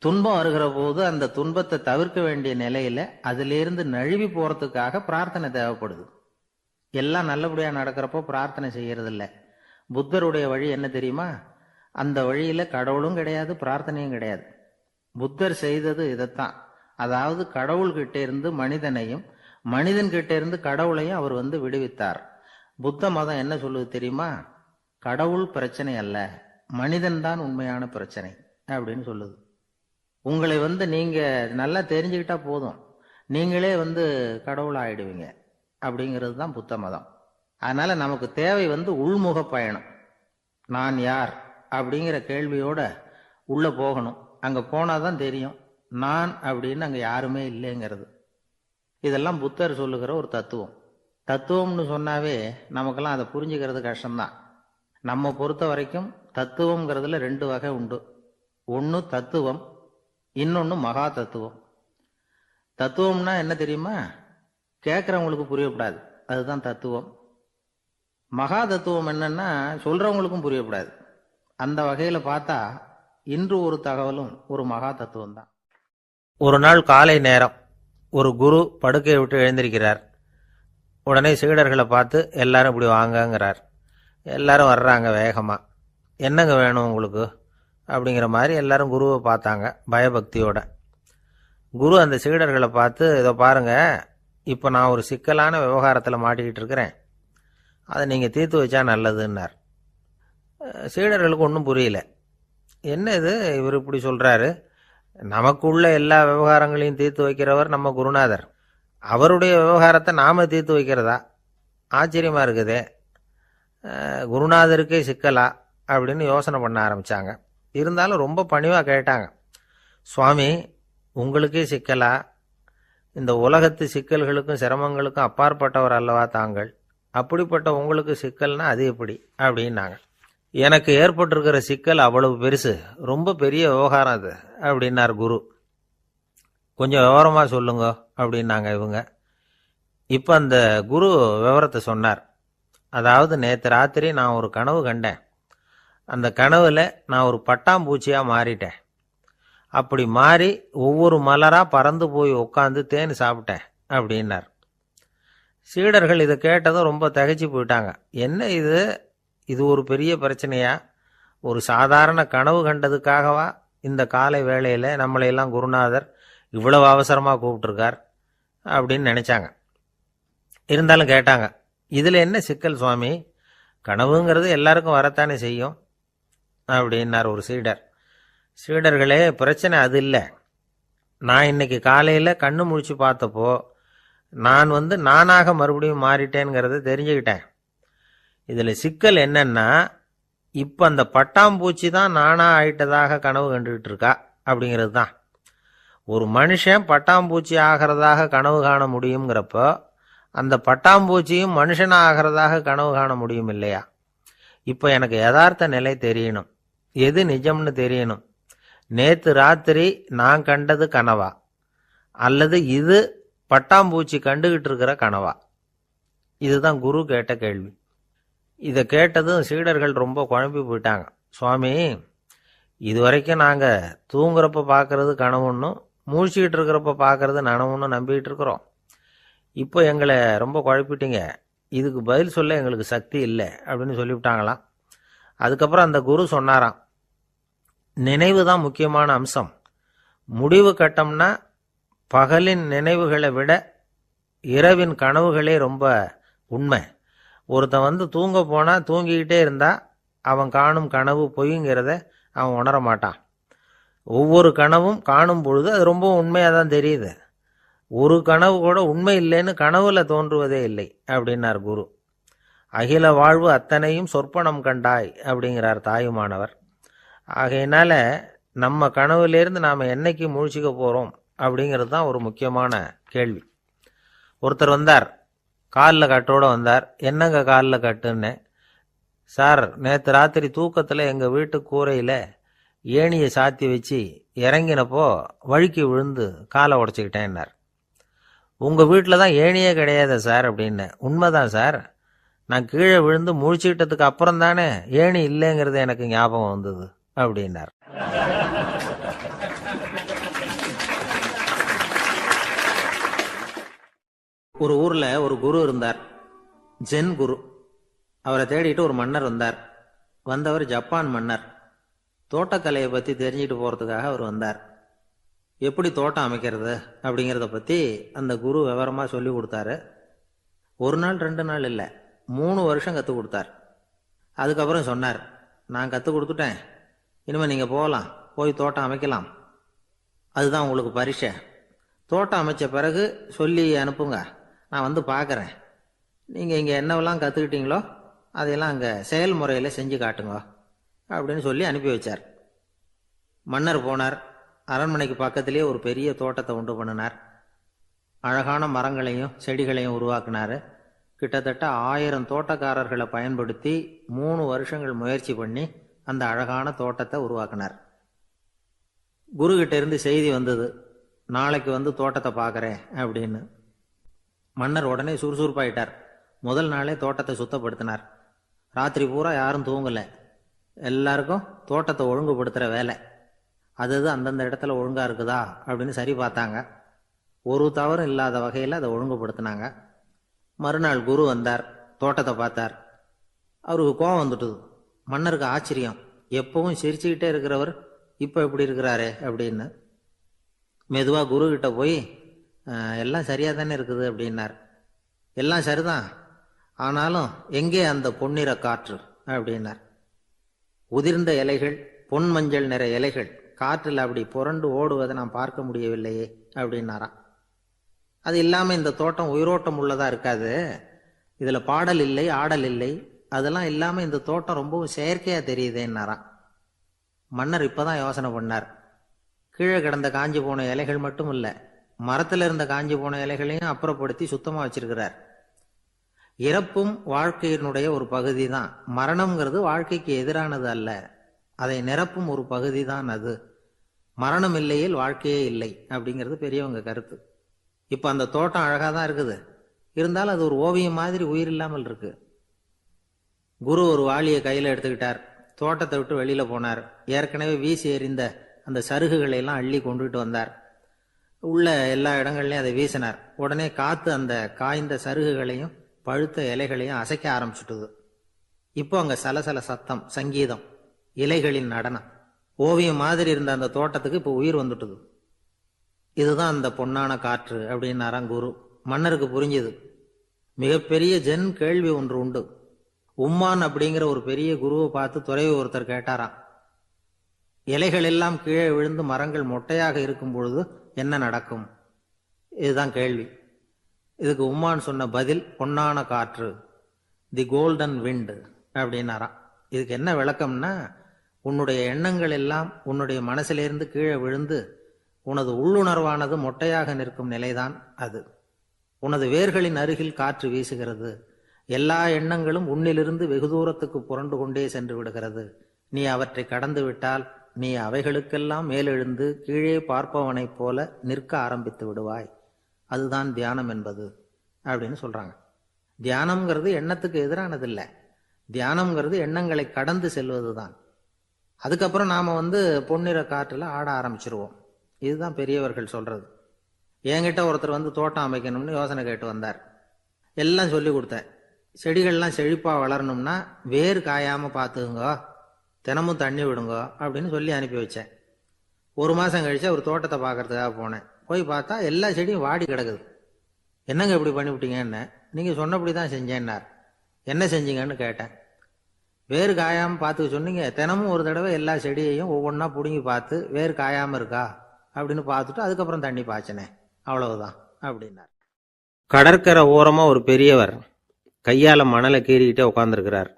துன்பம் வருகிற போது அந்த துன்பத்தை தவிர்க்க வேண்டிய நிலையில அதிலிருந்து நழுவி போறதுக்காக பிரார்த்தனை தேவைப்படுது. எல்லாம் நல்லபடியா நடக்கிறப்போ பிரார்த்தனை செய்யறது இல்லை. புத்தருடைய வழி என்ன தெரியுமா? அந்த வழியில கடவுளும் கிடையாது, பிரார்த்தனையும் கிடையாது. புத்தர் செய்தது இதைத்தான். அதாவது கடவுள்கிட்ட இருந்து மனிதனையும், மனிதன் கிட்ட இருந்து கடவுளையும் அவர் விடுவித்தார். புத்த மதம் என்ன சொல்லுது தெரியுமா? கடவுள் பிரச்சனை அல்ல, மனிதன் தான் உண்மையான பிரச்சனை அப்படின்னு சொல்லுது. உங்களை நீங்க நல்லா தெரிஞ்சுக்கிட்டா போதும், நீங்களே கடவுள் ஆயிடுவீங்க அப்படிங்கிறது தான் புத்த மதம். அதனால நமக்கு தேவை உள்முக பயணம். நான் யார் அப்படிங்கிற கேள்வியோட உள்ள போகணும். அங்க போனாதான் தெரியும் நான் அப்படின்னு அங்க யாருமே இல்லைங்கிறது. இதெல்லாம் புத்தர் சொல்லுகிற ஒரு தத்துவம். தத்துவம்னு சொன்னாவே நமக்கெல்லாம் அதை புரிஞ்சுக்கிறது கஷ்டம்தான். நம்ம பொறுத்த வரைக்கும் தத்துவம்ங்கிறதுல 2 வகை உண்டு. ஒன்று தத்துவம், இன்னொன்று மகா தத்துவம். தத்துவம்னா என்ன தெரியுமா? கேட்குறவங்களுக்கு புரியப்படாது, அதுதான் தத்துவம். மகா தத்துவம் என்னன்னா சொல்றவங்களுக்கும் புரியப்படாது. அந்த வகையில பார்த்தா இன்று ஒரு தகவலும் ஒரு மகா தத்துவம் தான். ஒரு நாள் காலை நேரம் ஒரு குரு படுக்கையை விட்டு எழுந்திருக்கிறார். உடனே சீடர்களை பார்த்து எல்லாரும் இப்படி வாங்கங்கிறார். எல்லாரும் வர்றாங்க வேகமா. என்னங்க வேணும் உங்களுக்கு அப்படிங்கிற மாதிரி எல்லாரும் குருவை பார்த்தாங்க பயபக்தியோட. குரு அந்த சீடர்களை பார்த்து, இதை பாருங்க, இப்போ நான் ஒரு சிக்கலான விவகாரத்தில் மாட்டிக்கிட்டு இருக்கிறேன், அதை நீங்கள் தீர்த்து வச்சா நல்லதுன்னார். சீடர்களுக்கு ஒன்றும் புரியல. என்ன இது இவர் இப்படி சொல்கிறாரு? நமக்குள்ள எல்லா விவகாரங்களையும் தீர்த்து வைக்கிறவர் நம்ம குருநாதர், அவருடைய விவகாரத்தை நாம் தீர்த்து வைக்கிறதா? ஆச்சரியமாக இருக்குதே, குருநாதருக்கே சிக்கலா அப்படின்னு யோசனை பண்ண ஆரம்பித்தாங்க. இருந்தாலும் ரொம்ப பணிவாக கேட்டாங்க, சுவாமி உங்களுக்கே சிக்கலா? இந்த உலகத்து சிக்கல்களுக்கும் சிரமங்களுக்கும் அப்பாற்பட்டவர் அல்லவா தாங்கள், அப்படிப்பட்ட உங்களுக்கு சிக்கல்னா அது எப்படி அப்படின்னாங்க. எனக்கு ஏற்பட்டிருக்கிற சிக்கல் அவ்வளவு பெருசு, ரொம்ப பெரிய விவகாரம் அது அப்படின்னார் குரு. கொஞ்சம் விவரமாக சொல்லுங்க அப்படின்னாங்க இவங்க. இப்போ அந்த குரு விவரத்தை சொன்னார். அதாவது நேற்று ராத்திரி நான் ஒரு கனவு கண்டேன். அந்த கனவுல நான் ஒரு பட்டாம்பூச்சியாக மாறிட்டேன். அப்படி மாறி ஒவ்வொரு மலராக பறந்து போய் உட்காந்து தேன் சாப்பிட்டேன் அப்படின்னார். சீடர்கள் இதை கேட்டதும் ரொம்ப திகைச்சு போயிட்டாங்க. என்ன இது, இது ஒரு பெரிய பிரச்சனையா? ஒரு சாதாரண கனவு கண்டதுக்காகவா இந்த காலை வேளையில் நம்மளையெல்லாம் குருநாதர் இவ்வளவு அவசரமாக கூப்பிட்டுருக்கார் அப்படின்னு நினச்சாங்க. இருந்தாலும் கேட்டாங்க, இதில் என்ன சிக்கல் சுவாமி? கனவுங்கிறது எல்லாருக்கும் வரத்தானே செய்யும் அப்படின்னார் ஒரு சீடர். சீடர்களே, பிரச்சனை அது இல்லை. நான் இன்னைக்கு காலையில் கண்ணு முழிச்சு பார்த்தப்போ நான் நானாக மறுபடியும் மாறிட்டேங்கிறத தெரிஞ்சுக்கிட்டேன். இதில் சிக்கல் என்னன்னா, இப்போ அந்த பட்டாம்பூச்சி தான் நானாக ஆயிட்டதாக கனவு கண்டுகிட்டு இருக்கா அப்படிங்கிறது தான். ஒரு மனுஷன் பட்டாம்பூச்சி ஆகிறதாக கனவு காண முடியுங்கிறப்போ அந்த பட்டாம்பூச்சியும் மனுஷனாக ஆகிறதாக கனவு காண முடியும் இல்லையா? இப்போ எனக்கு யதார்த்த நிலை தெரியணும், எது நிஜம்னு தெரியணும். நேற்று ராத்திரி நான் கண்டது கனவா, அல்லது இது பட்டாம்பூச்சி கண்டுகிட்டு இருக்கிற கனவா? இதுதான் குரு கேட்ட கேள்வி. இதை கேட்டதும் சீடர்கள் ரொம்ப குழம்பி போயிட்டாங்க. சுவாமி, இது வரைக்கும் நாங்கள் தூங்குறப்ப பார்க்கறது கனவுன்னும் மூழ்கிட்டு இருக்கிறப்ப பார்க்கறது நனவுன்னு நம்பிக்கிட்டு இருக்கிறோம். இப்போ எங்களை ரொம்ப குழப்பிட்டீங்க, இதுக்கு பதில் சொல்ல எங்களுக்கு சக்தி இல்லை அப்படின்னு சொல்லிவிட்டாங்களாம். அதுக்கப்புறம் அந்த குரு சொன்னாராம், நினைவு தான் முக்கியமான அம்சம். முடிவு கட்டம்னா பகலின் நினைவுகளை விட இரவின் கனவுகளே ரொம்ப உண்மை. ஒருத்தன் தூங்க போனால் தூங்கிக்கிட்டே இருந்தா அவன் காணும் கனவு பொய்ங்கிறத அவன் உணர மாட்டான். ஒவ்வொரு கனவும் காணும் பொழுது அது ரொம்ப உண்மையாக தான் தெரியுது. ஒரு கனவு கூட உண்மை இல்லைன்னு கனவுல தோன்றுவதே இல்லை அப்படின்னார் குரு. அகில வாழ்வு அத்தனையும் சொற்பனம் கண்டாய் அப்படிங்கிறார் தாயுமானவர். ஆகையினால நம்ம கனவுலேருந்து நாம் என்னைக்கு முழிச்சிக்க போகிறோம் அப்படிங்கிறது தான் ஒரு முக்கியமான கேள்வி. ஒருத்தர் வந்தார், காலில் கட்டோடு வந்தார். என்னங்க காலில் கட்டுன்னு? சார், நேற்று ராத்திரி தூக்கத்தில் எங்கள் வீட்டு கூரையில் ஏணியை சாத்தி வச்சு இறங்கினப்போ வழுக்கி விழுந்து காலை உடச்சிக்கிட்டேன்னார். உங்கள் வீட்டில் தான் ஏணியே கிடையாது சார் அப்படின்னு. உண்மைதான் சார், நான் கீழே விழுந்து முழிச்சுக்கிட்டதுக்கு அப்புறம் தானே ஏணி இல்லைங்கிறது எனக்கு ஞாபகம் வந்தது அப்படின்னார். ஒரு ஊர்ல ஒரு குரு இருந்தார், ஜென் குரு. அவரை தேடிட்டு ஒரு மன்னர் வந்தார். வந்தவர் ஜப்பான் மன்னர். தோட்டக்கலையை பத்தி தெரிஞ்சுட்டு போறதுக்காக அவர் வந்தார். எப்படி தோட்டம் அமைக்கிறது அப்படிங்கிறத பத்தி அந்த குரு விவரமா சொல்லி கொடுத்தாரு. ஒரு நாள் 2 நாள் இல்லை, 3 வருஷம் கற்றுக் கொடுத்தார். அதுக்கப்புறம் சொன்னார், நான் கற்றுக் கொடுத்துட்டேன், இனிமேல் நீங்கள் போகலாம், போய் தோட்டம் அமைக்கலாம். அதுதான் உங்களுக்கு பரிசை. தோட்டம் அமைச்ச பிறகு சொல்லி அனுப்புங்க, நான் பார்க்குறேன். நீங்கள் இங்கே என்னவெல்லாம் கற்றுக்கிட்டீங்களோ அதையெல்லாம் அங்கே செயல்முறையில் செஞ்சு காட்டுங்க அப்படின்னு சொல்லி அனுப்பி வச்சார். மன்னர் போனார். அரண்மனைக்கு பக்கத்திலேயே ஒரு பெரிய தோட்டத்தை உண்டு பண்ணினார். அழகான மரங்களையும் செடிகளையும் உருவாக்கினார். கிட்டத்தட்ட 1000 தோட்டக்காரர்களை பயன்படுத்தி 3 வருஷங்கள் முயற்சி பண்ணி அந்த அழகான தோட்டத்தை உருவாக்கினார். குருகிட்ட இருந்து செய்தி வந்தது, நாளைக்கு தோட்டத்தை பார்க்குறேன் அப்படின்னு. மன்னர் உடனே சுறுசுறுப்பாயிட்டார். முதல் நாளே தோட்டத்தை சுத்தப்படுத்தினார். ராத்திரி பூரா யாரும் தூங்கலை. எல்லாருக்கும் தோட்டத்தை ஒழுங்குபடுத்துகிற வேலை. அது அந்தந்த இடத்துல ஒழுங்காக இருக்குதா அப்படின்னு சரி பார்த்தாங்க. ஒரு தவறும் இல்லாத வகையில் அதை ஒழுங்குபடுத்தினாங்க. மறுநாள் குரு வந்தார், தோட்டத்தை பார்த்தார். அவருக்கு கோபம் வந்துட்டுது. மன்னருக்கு ஆச்சரியம், எப்பவும் சிரிச்சுக்கிட்டே இருக்கிறவர் இப்போ எப்படி இருக்கிறாரே அப்படின்னு. மெதுவாக குருக்கிட்ட போய், எல்லாம் சரியாக தானே இருக்குது அப்படின்னார். எல்லாம் சரிதான், ஆனாலும் எங்கே அந்த பொன்னிற காற்று அப்படின்னார். உதிர்ந்த இலைகள், பொன் மஞ்சள் நிற இலைகள் காற்றில் அப்படி புரண்டு ஓடுவதை நான் பார்க்க முடியவில்லையே அப்படின்னாராம். அது இல்லாமல் இந்த தோட்டம் உயிரோட்டம் உள்ளதாக இருக்காது. இதில் பாடல் இல்லை, ஆடல் இல்லை, அதெல்லாம் இல்லாமல் இந்த தோட்டம் ரொம்பவும் செயற்கையாக தெரியுதேன்னாராம். மன்னர் இப்போதான் யோசனை பண்ணார். கீழே கிடந்த காஞ்சி போன இலைகள் மட்டும் இல்லை, மரத்தில் இருந்த காஞ்சி போன இலைகளையும் அப்புறப்படுத்தி சுத்தமாக வச்சிருக்கிறார். இறப்பும் வாழ்க்கையினுடைய ஒரு பகுதி தான். மரணம்ங்கிறது வாழ்க்கைக்கு எதிரானது அல்ல, அதை நிரப்பும் ஒரு பகுதி தான் அது. மரணம் இல்லையில் வாழ்க்கையே இல்லை அப்படிங்கிறது பெரியவங்க கருத்து. இப்போ அந்த தோட்டம் அழகாக தான் இருக்குது, இருந்தாலும் அது ஒரு ஓவியம் மாதிரி உயிர் இல்லாமல் இருக்கு. குரு ஒரு வாளியை கையில் எடுத்துக்கிட்டார். தோட்டத்தை விட்டு வெளியில் போனார். ஏற்கனவே வீசி எறிந்த அந்த சருகுகளை எல்லாம் அள்ளி கொண்டுகிட்டு வந்தார். உள்ள எல்லா இடங்கள்லையும் அதை வீசினார். உடனே காற்று அந்த காய்ந்த சருகுகளையும் பழுத்த இலைகளையும் அசைக்க ஆரம்பிச்சுட்டுது. இப்போ அங்கே சலசல சத்தம், சங்கீதம், இலைகளின் நடனம். ஓவியம் மாதிரி இருந்த அந்த தோட்டத்துக்கு இப்போ உயிர் வந்துட்டுது. இதுதான் அந்த பொன்னான காற்று அப்படின்னாராம் குரு. மன்னருக்கு புரிஞ்சுது. மிகப்பெரிய ஜென் கேள்வி ஒன்று உண்டு. உம்மான் அப்படிங்கிற ஒரு பெரிய குருவை பார்த்து துறவி ஒருத்தர் கேட்டாராம், இலைகள் எல்லாம் கீழே விழுந்து மரங்கள் மொட்டையாக இருக்கும் பொழுது என்ன நடக்கும்? இதுதான் கேள்வி. இதுக்கு உம்மான் சொன்ன பதில் பொன்னான காற்று, தி கோல்டன் விண்ட் அப்படின்னாராம். இதுக்கு என்ன விளக்கம்னா, உன்னுடைய எண்ணங்கள் எல்லாம் உன்னுடைய மனசிலிருந்து கீழே விழுந்து உனது உள்ளுணர்வானது மொட்டையாக நிற்கும் நிலைதான் அது. உனது வேர்களின் அருகில் காற்று வீசுகிறது. எல்லா எண்ணங்களும் உன்னிலிருந்து வெகு தூரத்துக்கு புரண்டு கொண்டே சென்று விடுகிறது. நீ அவற்றை கடந்து விட்டால் நீ அவைகளுக்கெல்லாம் மேலெழுந்து கீழே பார்ப்பவனைப் போல நிற்க ஆரம்பித்து விடுவாய். அதுதான் தியானம் என்பது அப்படின்னு சொல்றாங்க. தியானம்ங்கிறது எண்ணத்துக்கு எதிரானது இல்லை. தியானம்ங்கிறது எண்ணங்களை கடந்து செல்வது தான். அதுக்கப்புறம் நாம பொன்னிற காற்றுல ஆட ஆரம்பிச்சிருவோம். இதுதான் பெரியவர்கள் சொல்றது. என்கிட்ட ஒருத்தர் தோட்டம் அமைக்கணும்னு யோசனை கேட்டு வந்தார். எல்லாம் சொல்லி கொடுத்தேன். செடிகள்லாம் செழிப்பா வளரணும்னா வேர் காயாம பார்த்துக்குங்க, தினமும் தண்ணி விடுங்க அப்படின்னு சொல்லி அனுப்பி வச்சேன். 1 மாதம் கழிச்சு அவர் தோட்டத்தை பார்க்கறதுக்காக போனேன். போய் பார்த்தா எல்லா செடியும் வாடி கிடக்குது. என்னங்க இப்படி பண்ணிவிட்டீங்கன்னு. நீங்கள் சொன்னபடி தான் செஞ்சேன்னார். என்ன செஞ்சீங்கன்னு கேட்டேன். வேறு காயாமல் பார்த்துக்க சொன்னீங்க, தினமும் ஒரு தடவை எல்லா செடியையும் ஒவ்வொன்றா பிடுங்கி பார்த்து வேறு காயாமல் இருக்கா அப்படின்னு பார்த்துட்டு அதுக்கப்புறம் தண்ணி பாய்ச்சினேன், அவ்வளவுதான் அப்படின்னார். கடற்கரை ஓரமாக ஒரு பெரியவர் கையால் மணலை கீறிக்கிட்டே உட்காந்துருக்கிறார்.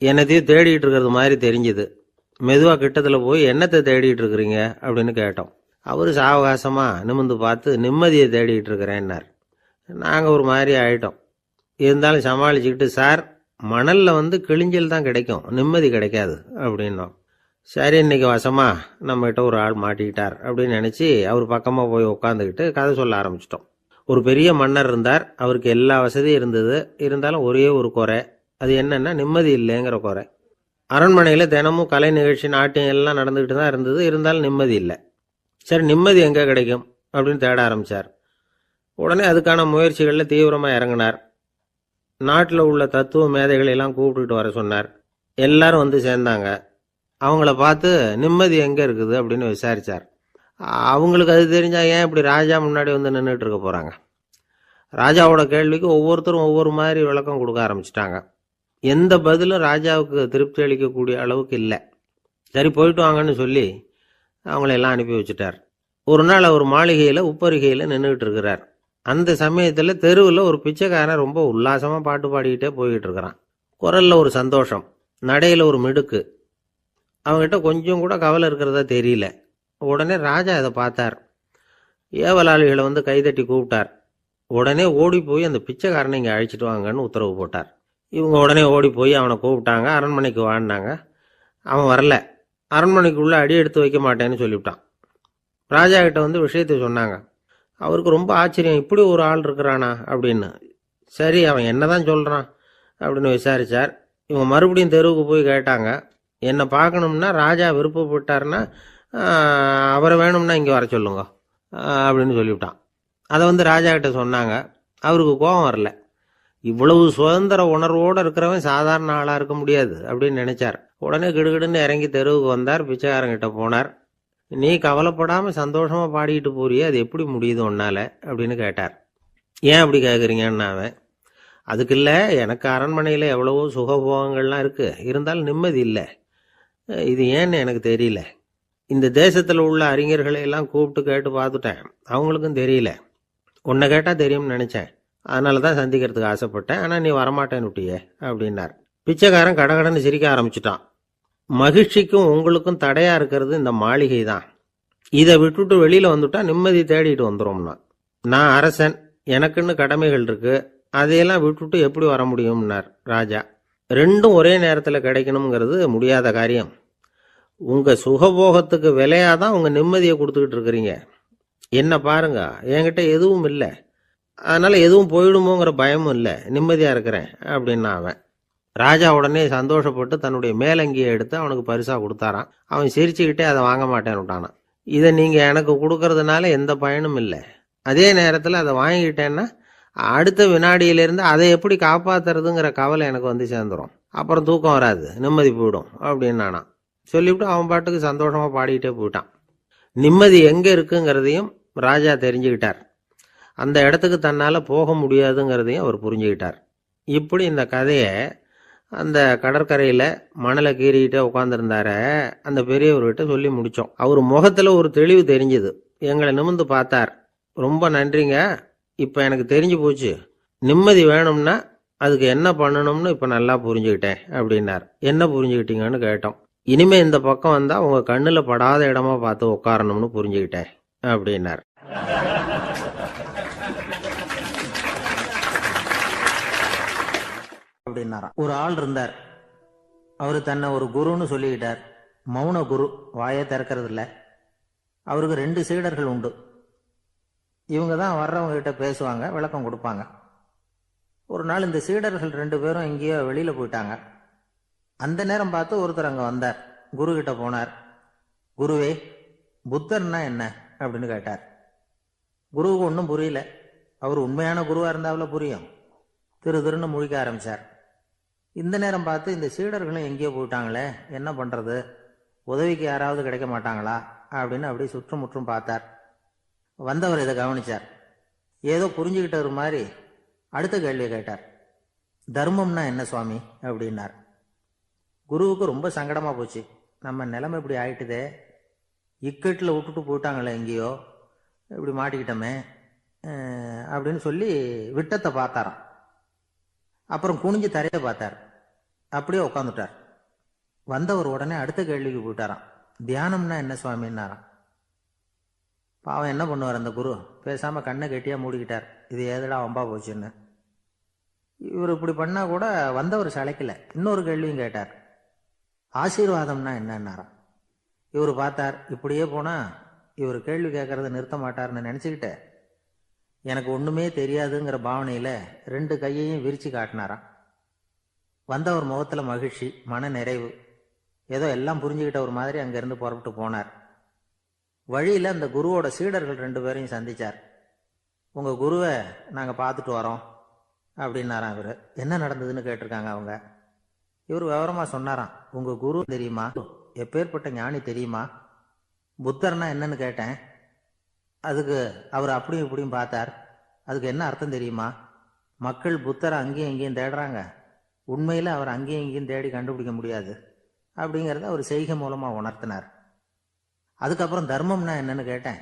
என்னத்தையும் தேடிட்டு இருக்கிறது மாதிரி தெரிஞ்சுது. மெதுவாக கிட்டத்தில் போய் என்னத்தை தேடிட்டு இருக்கிறீங்க அப்படின்னு கேட்டோம். அவர் சாவகாசமாக நிமிந்து பார்த்து நிம்மதியை தேடிட்டு இருக்கிறேன்னார். நாங்கள் ஒரு மாதிரி ஆகிட்டோம். இருந்தாலும் சமாளிச்சுக்கிட்டு, சார் மணலில் கிழிஞ்சல் தான் கிடைக்கும், நிம்மதி கிடைக்காது அப்படின்னோம். சரி, இன்னைக்கு வசமா நம்மகிட்ட ஒரு ஆள் மாட்டிக்கிட்டார் அப்படின்னு நினச்சி அவர் பக்கமாக போய் உட்காந்துக்கிட்டு கதை சொல்ல ஆரம்பிச்சிட்டோம். ஒரு பெரிய மன்னர் இருந்தார். அவருக்கு எல்லா வசதியும் இருந்தது. இருந்தாலும் ஒரே ஒரு குறை. அது என்னன்னா நிம்மதி இல்லைங்கிற குறை. அரண்மனையில் தினமும் கலை நிகழ்ச்சி, நாட்டியம் எல்லாம் நடந்துக்கிட்டு தான் இருந்தது. இருந்தாலும் நிம்மதி இல்லை. சரி, நிம்மதி எங்கே கிடைக்கும் அப்படின்னு தேட ஆரம்பித்தார். உடனே அதுக்கான முயற்சிகளில் தீவிரமாக இறங்கினார். நாட்டில் உள்ள தத்துவ மேதைகளெல்லாம் கூப்பிட்டுட்டு வர சொன்னார். எல்லாரும் சேர்ந்தாங்க. அவங்கள பார்த்து நிம்மதி எங்கே இருக்குது அப்படின்னு விசாரித்தார். அவங்களுக்கு அது தெரிஞ்சால் ஏன் இப்படி ராஜா முன்னாடி நின்றுட்டு இருக்க போகிறாங்க? ராஜாவோட கேள்விக்கு ஒவ்வொருத்தரும் ஒவ்வொரு மாதிரி விளக்கம் கொடுக்க ஆரம்பிச்சிட்டாங்க. எந்த பதிலும் ராஜாவுக்கு திருப்தி அளிக்கக்கூடிய அளவுக்கு இல்லை. சரி, போயிட்டு வாங்கன்னு சொல்லி அவங்களெல்லாம் அனுப்பி வச்சுட்டார். ஒரு நாள் அவர் மாளிகையில் உப்பரிகையில் நின்றுக்கிட்டு இருக்கிறார். அந்த சமயத்தில் தெருவில் ஒரு பிச்சைக்காரன் ரொம்ப உல்லாசமாக பாட்டு பாடிக்கிட்டே போய்கிட்டு இருக்கிறான். குரலில் ஒரு சந்தோஷம், நடையில் ஒரு மிடுக்கு. அவங்ககிட்ட கொஞ்சம் கூட கவலை இருக்கிறதா தெரியல. உடனே ராஜா இதை பார்த்தார். ஏவலாளிகளை கைதட்டி கூப்பிட்டார். உடனே ஓடி போய் அந்த பிச்சைக்காரனை இங்கே அழைச்சிட்டு வாங்கன்னு உத்தரவு போட்டார். இவங்க உடனே ஓடி போய் அவனை கூப்பிட்டாங்க. அரண்மனைக்கு வாழ்ந்தாங்க. அவன் வரல. அரண்மனைக்குள்ளே அடி எடுத்து வைக்க மாட்டேன்னு சொல்லிவிட்டான். ராஜா கிட்ட விஷயத்தை சொன்னாங்க. அவருக்கு ரொம்ப ஆச்சரியம், இப்படி ஒரு ஆள் இருக்கிறானா அப்படின்னு. சரி, அவன் என்னதான் சொல்கிறான் அப்படின்னு விசாரித்தார். இவங்க மறுபடியும் தெருவுக்கு போய் கேட்டாங்க. என்னை பார்க்கணும்னா ராஜா விருப்பப்பட்டார்னா அவரை வேணும்னா இங்கே வர சொல்லுங்க அப்படின்னு சொல்லிவிட்டான். அதை ராஜா கிட்ட சொன்னாங்க. அவருக்கு கோபம் வரல. இவ்வளவு சுதந்திர உணர்வோடு இருக்கிறவன் சாதாரண ஆளாக இருக்க முடியாது அப்படின்னு நினைச்சார். உடனே கிடுகிடுன்னு இறங்கி தெருவுக்கு வந்தார். பிச்சைக்காரங்கிட்ட போனார். நீ கவலைப்படாமல் சந்தோஷமாக பாடிக்கிட்டு போறியே, அது எப்படி முடியுது உன்னால அப்படின்னு கேட்டார். ஏன் அப்படி கேட்குறீங்கன்னு அவன், அதுக்கு இல்லை, எனக்கு அரண்மனையில் எவ்வளவோ சுகபோகங்கள்லாம் இருக்குது, இருந்தாலும் நிம்மதி இல்லை. இது ஏன்னு எனக்கு தெரியல. இந்த தேசத்தில் உள்ள அறிஞர்களை எல்லாம் கூப்பிட்டு கேட்டு பார்த்துட்டேன், அவங்களுக்கும் தெரியல. உன்னை கேட்டால் தெரியும்னு நினச்சேன், அதனால தான் சந்திக்கிறதுக்கு ஆசைப்பட்டேன். ஆனால் நீ வரமாட்டேன்னு விட்டியே அப்படின்னார். பிச்சைக்காரன் கடகடன்னு சிரிக்க ஆரம்பிச்சிட்டான். மகிழ்ச்சிக்கும் உங்களுக்கும் தடையாக இருக்கிறது இந்த மாளிகை தான். இதை விட்டுட்டு வெளியில் வந்துட்டா நிம்மதி தேடிட்டு வந்துடும்னா. நான் அரசன், எனக்குன்னு கடமைகள் இருக்குது, அதையெல்லாம் விட்டுட்டு எப்படி வர முடியும்னார் ராஜா. ரெண்டும் ஒரே நேரத்தில் கிடைக்கணுங்கிறது முடியாத காரியம். உங்கள் சுகபோகத்துக்கு விலையாக தான் உங்கள் நிம்மதியை கொடுத்துக்கிட்டு இருக்கிறீங்க. என்ன பாருங்க, என்கிட்ட எதுவும் இல்லை, அதனால் எதுவும் போயிடுமோங்கிற பயமும் இல்லை, நிம்மதியாக இருக்கிறேன் அப்படின்னா அவன். ராஜா உடனே சந்தோஷப்பட்டு தன்னுடைய மேலங்கியை எடுத்து அவனுக்கு பரிசாக கொடுத்தாரான். அவன் சிரிச்சுக்கிட்டே அதை வாங்க மாட்டேன்னு விட்டானான். இதை நீங்கள் எனக்கு கொடுக்கறதுனால எந்த பயனும் இல்லை, அதே நேரத்தில் அதை வாங்கிக்கிட்டேன்னா அடுத்த வினாடியிலேருந்து அதை எப்படி காப்பாற்றுறதுங்கிற கவலை எனக்கு சேர்ந்துடும், அப்புறம் தூக்கம் வராது, நிம்மதி போயிடும் அப்படின்னானா. சொல்லிவிட்டு அவன் பாட்டுக்கு சந்தோஷமாக பாடிக்கிட்டே போயிட்டான். நிம்மதி எங்கே இருக்குங்கிறதையும் ராஜா தெரிஞ்சுக்கிட்டார். அந்த இடத்துக்கு தன்னால் போக முடியாதுங்கிறதையும் அவர் புரிஞ்சுக்கிட்டார். இப்படி இந்த கதையை அந்த கடற்கரையில் மணலை கீறிக்கிட்டே உட்காந்துருந்தார அந்த பெரியவர்கிட்ட சொல்லி முடித்தோம். அவர் முகத்தில் ஒரு தெளிவு தெரிஞ்சுது. எங்களை நிமிர்ந்து பார்த்தார். ரொம்ப நன்றிங்க, இப்போ எனக்கு தெரிஞ்சு போச்சு, நிம்மதி வேணும்னா அதுக்கு என்ன பண்ணணும்னு இப்போ நல்லா புரிஞ்சுக்கிட்டேன் அப்படின்னார். என்ன புரிஞ்சுக்கிட்டீங்கன்னு கேட்டோம். இனிமே இந்த பக்கம் வந்தால் உங்கள் கண்ணில் படாத இடமா பார்த்து உட்காரணும்னு புரிஞ்சுக்கிட்டேன் அப்படின்னார். அப்படின்னாராம். ஒரு ஆள் இருந்தார். அவரு தன்னை ஒரு குருன்னு சொல்லிக்கிட்டார். மௌன குரு, வாயை திறக்கிறது இல்லை. அவருக்கு 2 சீடர்கள் உண்டு. இவங்க தான் வர்றவங்க கிட்ட பேசுவாங்க, விளக்கம் கொடுப்பாங்க. ஒரு நாள் இந்த சீடர்கள் 2 பேரும் எங்கேயோ வெளியில போயிட்டாங்க. அந்த நேரம் பார்த்து ஒருத்தர் அங்க வந்தார். குரு கிட்ட போனார். குருவே, புத்தர்னா என்ன அப்படின்னு கேட்டார். குருவுக்கு ஒன்றும் புரியல. அவர் உண்மையான குருவா இருந்தாவில் புரியும். திருன்னு முழிக்க ஆரம்பிச்சார். இந்த நேரம் பார்த்து இந்த சீடர்களும் எங்கேயோ போயிட்டாங்களே, என்ன பண்றது, உதவிக்கு யாராவது கிடைக்க மாட்டாங்களா அப்படின்னு அப்படி சுற்றுமுற்றும் பார்த்தார். வந்தவர் இதை கவனிச்சார். ஏதோ புரிஞ்சுக்கிட்டவர் மாதிரி அடுத்த கேள்வியை கேட்டார். தர்மம்னா என்ன சுவாமி அப்படின்னார். குருவுக்கு ரொம்ப சங்கடமா போச்சு. நம்ம நிலைமை இப்படி ஆயிட்டுதே, இக்கட்டில் விட்டுட்டு போயிட்டாங்களே எங்கேயோ, இப்படி மாட்டிக்கிட்டோமே அப்படின்னு சொல்லி விட்டத்தை பார்த்தாராம். அப்புறம் குனிஞ்சு தரைய பார்த்தார். அப்படியே உட்காந்துட்டார். வந்தவர் உடனே அடுத்த கேள்விக்கு போயிட்டாராம். தியானம்னா என்ன சுவாமின்னாராம். பாவம் என்ன பண்ணுவார் அந்த குரு, பேசாம கண்ணை கெட்டியா மூடிக்கிட்டார். இது ஏதடா வம்பா போச்சுன்னு. இவர் இப்படி பண்ணா கூட வந்தவர் சளைக்கல. இன்னொரு கேள்வியும் கேட்டார். ஆசீர்வாதம்னா என்னன்னாராம். இவர் பார்த்தார், இப்படியே போனா இவர் கேள்வி கேட்கறத நிறுத்த மாட்டார்னு நினைச்சுக்கிட்டு எனக்கு ஒண்ணுமே தெரியாதுங்கிற பாவனையில 2 கையையும் விரிச்சு காட்டினாராம். வந்தவர் முகத்துல மகிழ்ச்சி, மன நிறைவு, ஏதோ எல்லாம் புரிஞ்சுக்கிட்ட ஒரு மாதிரி அங்கிருந்து புறப்பட்டு போனார். வழியில அந்த குருவோட சீடர்கள் 2 பேரையும் சந்திச்சார். உங்க குருவை நாங்க பார்த்துட்டு வரோம் அப்படின்னாராம். இவரு என்ன நடந்ததுன்னு கேட்டிருக்காங்க அவங்க. இவர் விவரமா சொன்னாராம். உங்க குரு தெரியுமா, எப்பேற்பட்ட ஞானி தெரியுமா, புத்தர்னா என்னன்னு கேட்டேன். அதுக்கு அவர் அப்படியும் இப்படியும் பார்த்தார். அதுக்கு என்ன அர்த்தம் தெரியுமா, மக்கள் புத்தரை அங்கேயும் இங்கேயும் தேடுறாங்க, உண்மையில அவர் அங்கேயும் இங்கேயும் தேடி கண்டுபிடிக்க முடியாது அப்படிங்கிறத அவர் செய்கை மூலமா உணர்த்தினார். அதுக்கப்புறம் தர்மம்னா என்னன்னு கேட்டேன்.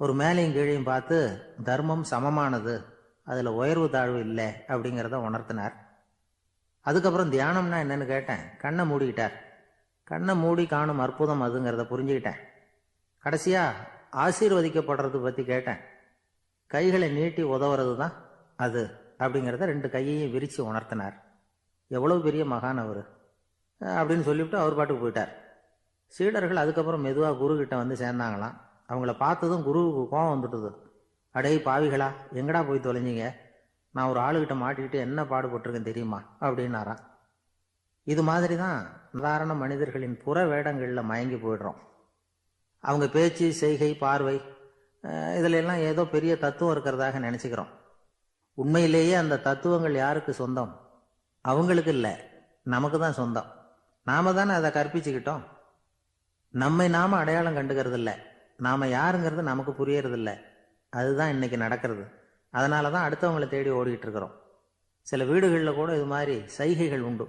ஒரு மேலையும் கீழையும் பார்த்து தர்மம் சமமானது, அதுல உயர்வு தாழ்வு இல்லை அப்படிங்கிறத உணர்த்தினார். அதுக்கப்புறம் தியானம்னா என்னன்னு கேட்டேன். கண்ணை மூடிக்கிட்டார். கண்ணை மூடி காணும் அற்புதம் அதுங்கிறத புரிஞ்சுக்கிட்டேன். கடைசியா ஆசீர்வதிக்கப்படுறது பத்தி கேட்டேன். கைகளை நீட்டி உதவுறது தான் அது அப்படிங்கிறத 2 கையையும் விரிச்சு உணர்த்தினார். எவ்வளவு பெரிய மகான் அவரு அப்படின்னு சொல்லிவிட்டு அவர் பாட்டுக்கு போயிட்டார். சீடர்கள் அதுக்கப்புறம் மெதுவா குரு கிட்ட வந்து சேர்ந்தாங்களாம். அவங்கள பார்த்ததும் குருவுக்கு கோபம் வந்துட்டுது. அடே பாவிகளா, எங்கடா போய் தொலைஞ்சிங்க, நான் ஒரு ஆளுகிட்ட மாட்டிக்கிட்டு என்ன பாடுபட்டிருக்கேன் தெரியுமா அப்படின்னாராம். இது மாதிரி தான் சாதாரண மனிதர்களின் புற வேடங்களில் மயங்கி போயிடுறோம். அவங்க பேச்சு, செய்கை, பார்வை இதுல எல்லாம் ஏதோ பெரிய தத்துவம் இருக்கிறதாக நினைச்சுக்கிறோம். உண்மையிலேயே அந்த தத்துவங்கள் யாருக்கு சொந்தம்? அவங்களுக்கு இல்லை, நமக்கு தான் சொந்தம். நாம தானே அதை கற்பிச்சுக்கிட்டோம். நம்மை நாம அடையாளம் கண்டுக்கிறது இல்லை, நாம யாருங்கிறது நமக்கு புரியறது இல்லை. அதுதான் இன்னைக்கு நடக்கிறது. அதனாலதான் அடுத்தவங்களை தேடி ஓடிட்டு இருக்கிறோம். சில வீடுகளில் கூட இது மாதிரி சைகைகள் உண்டு.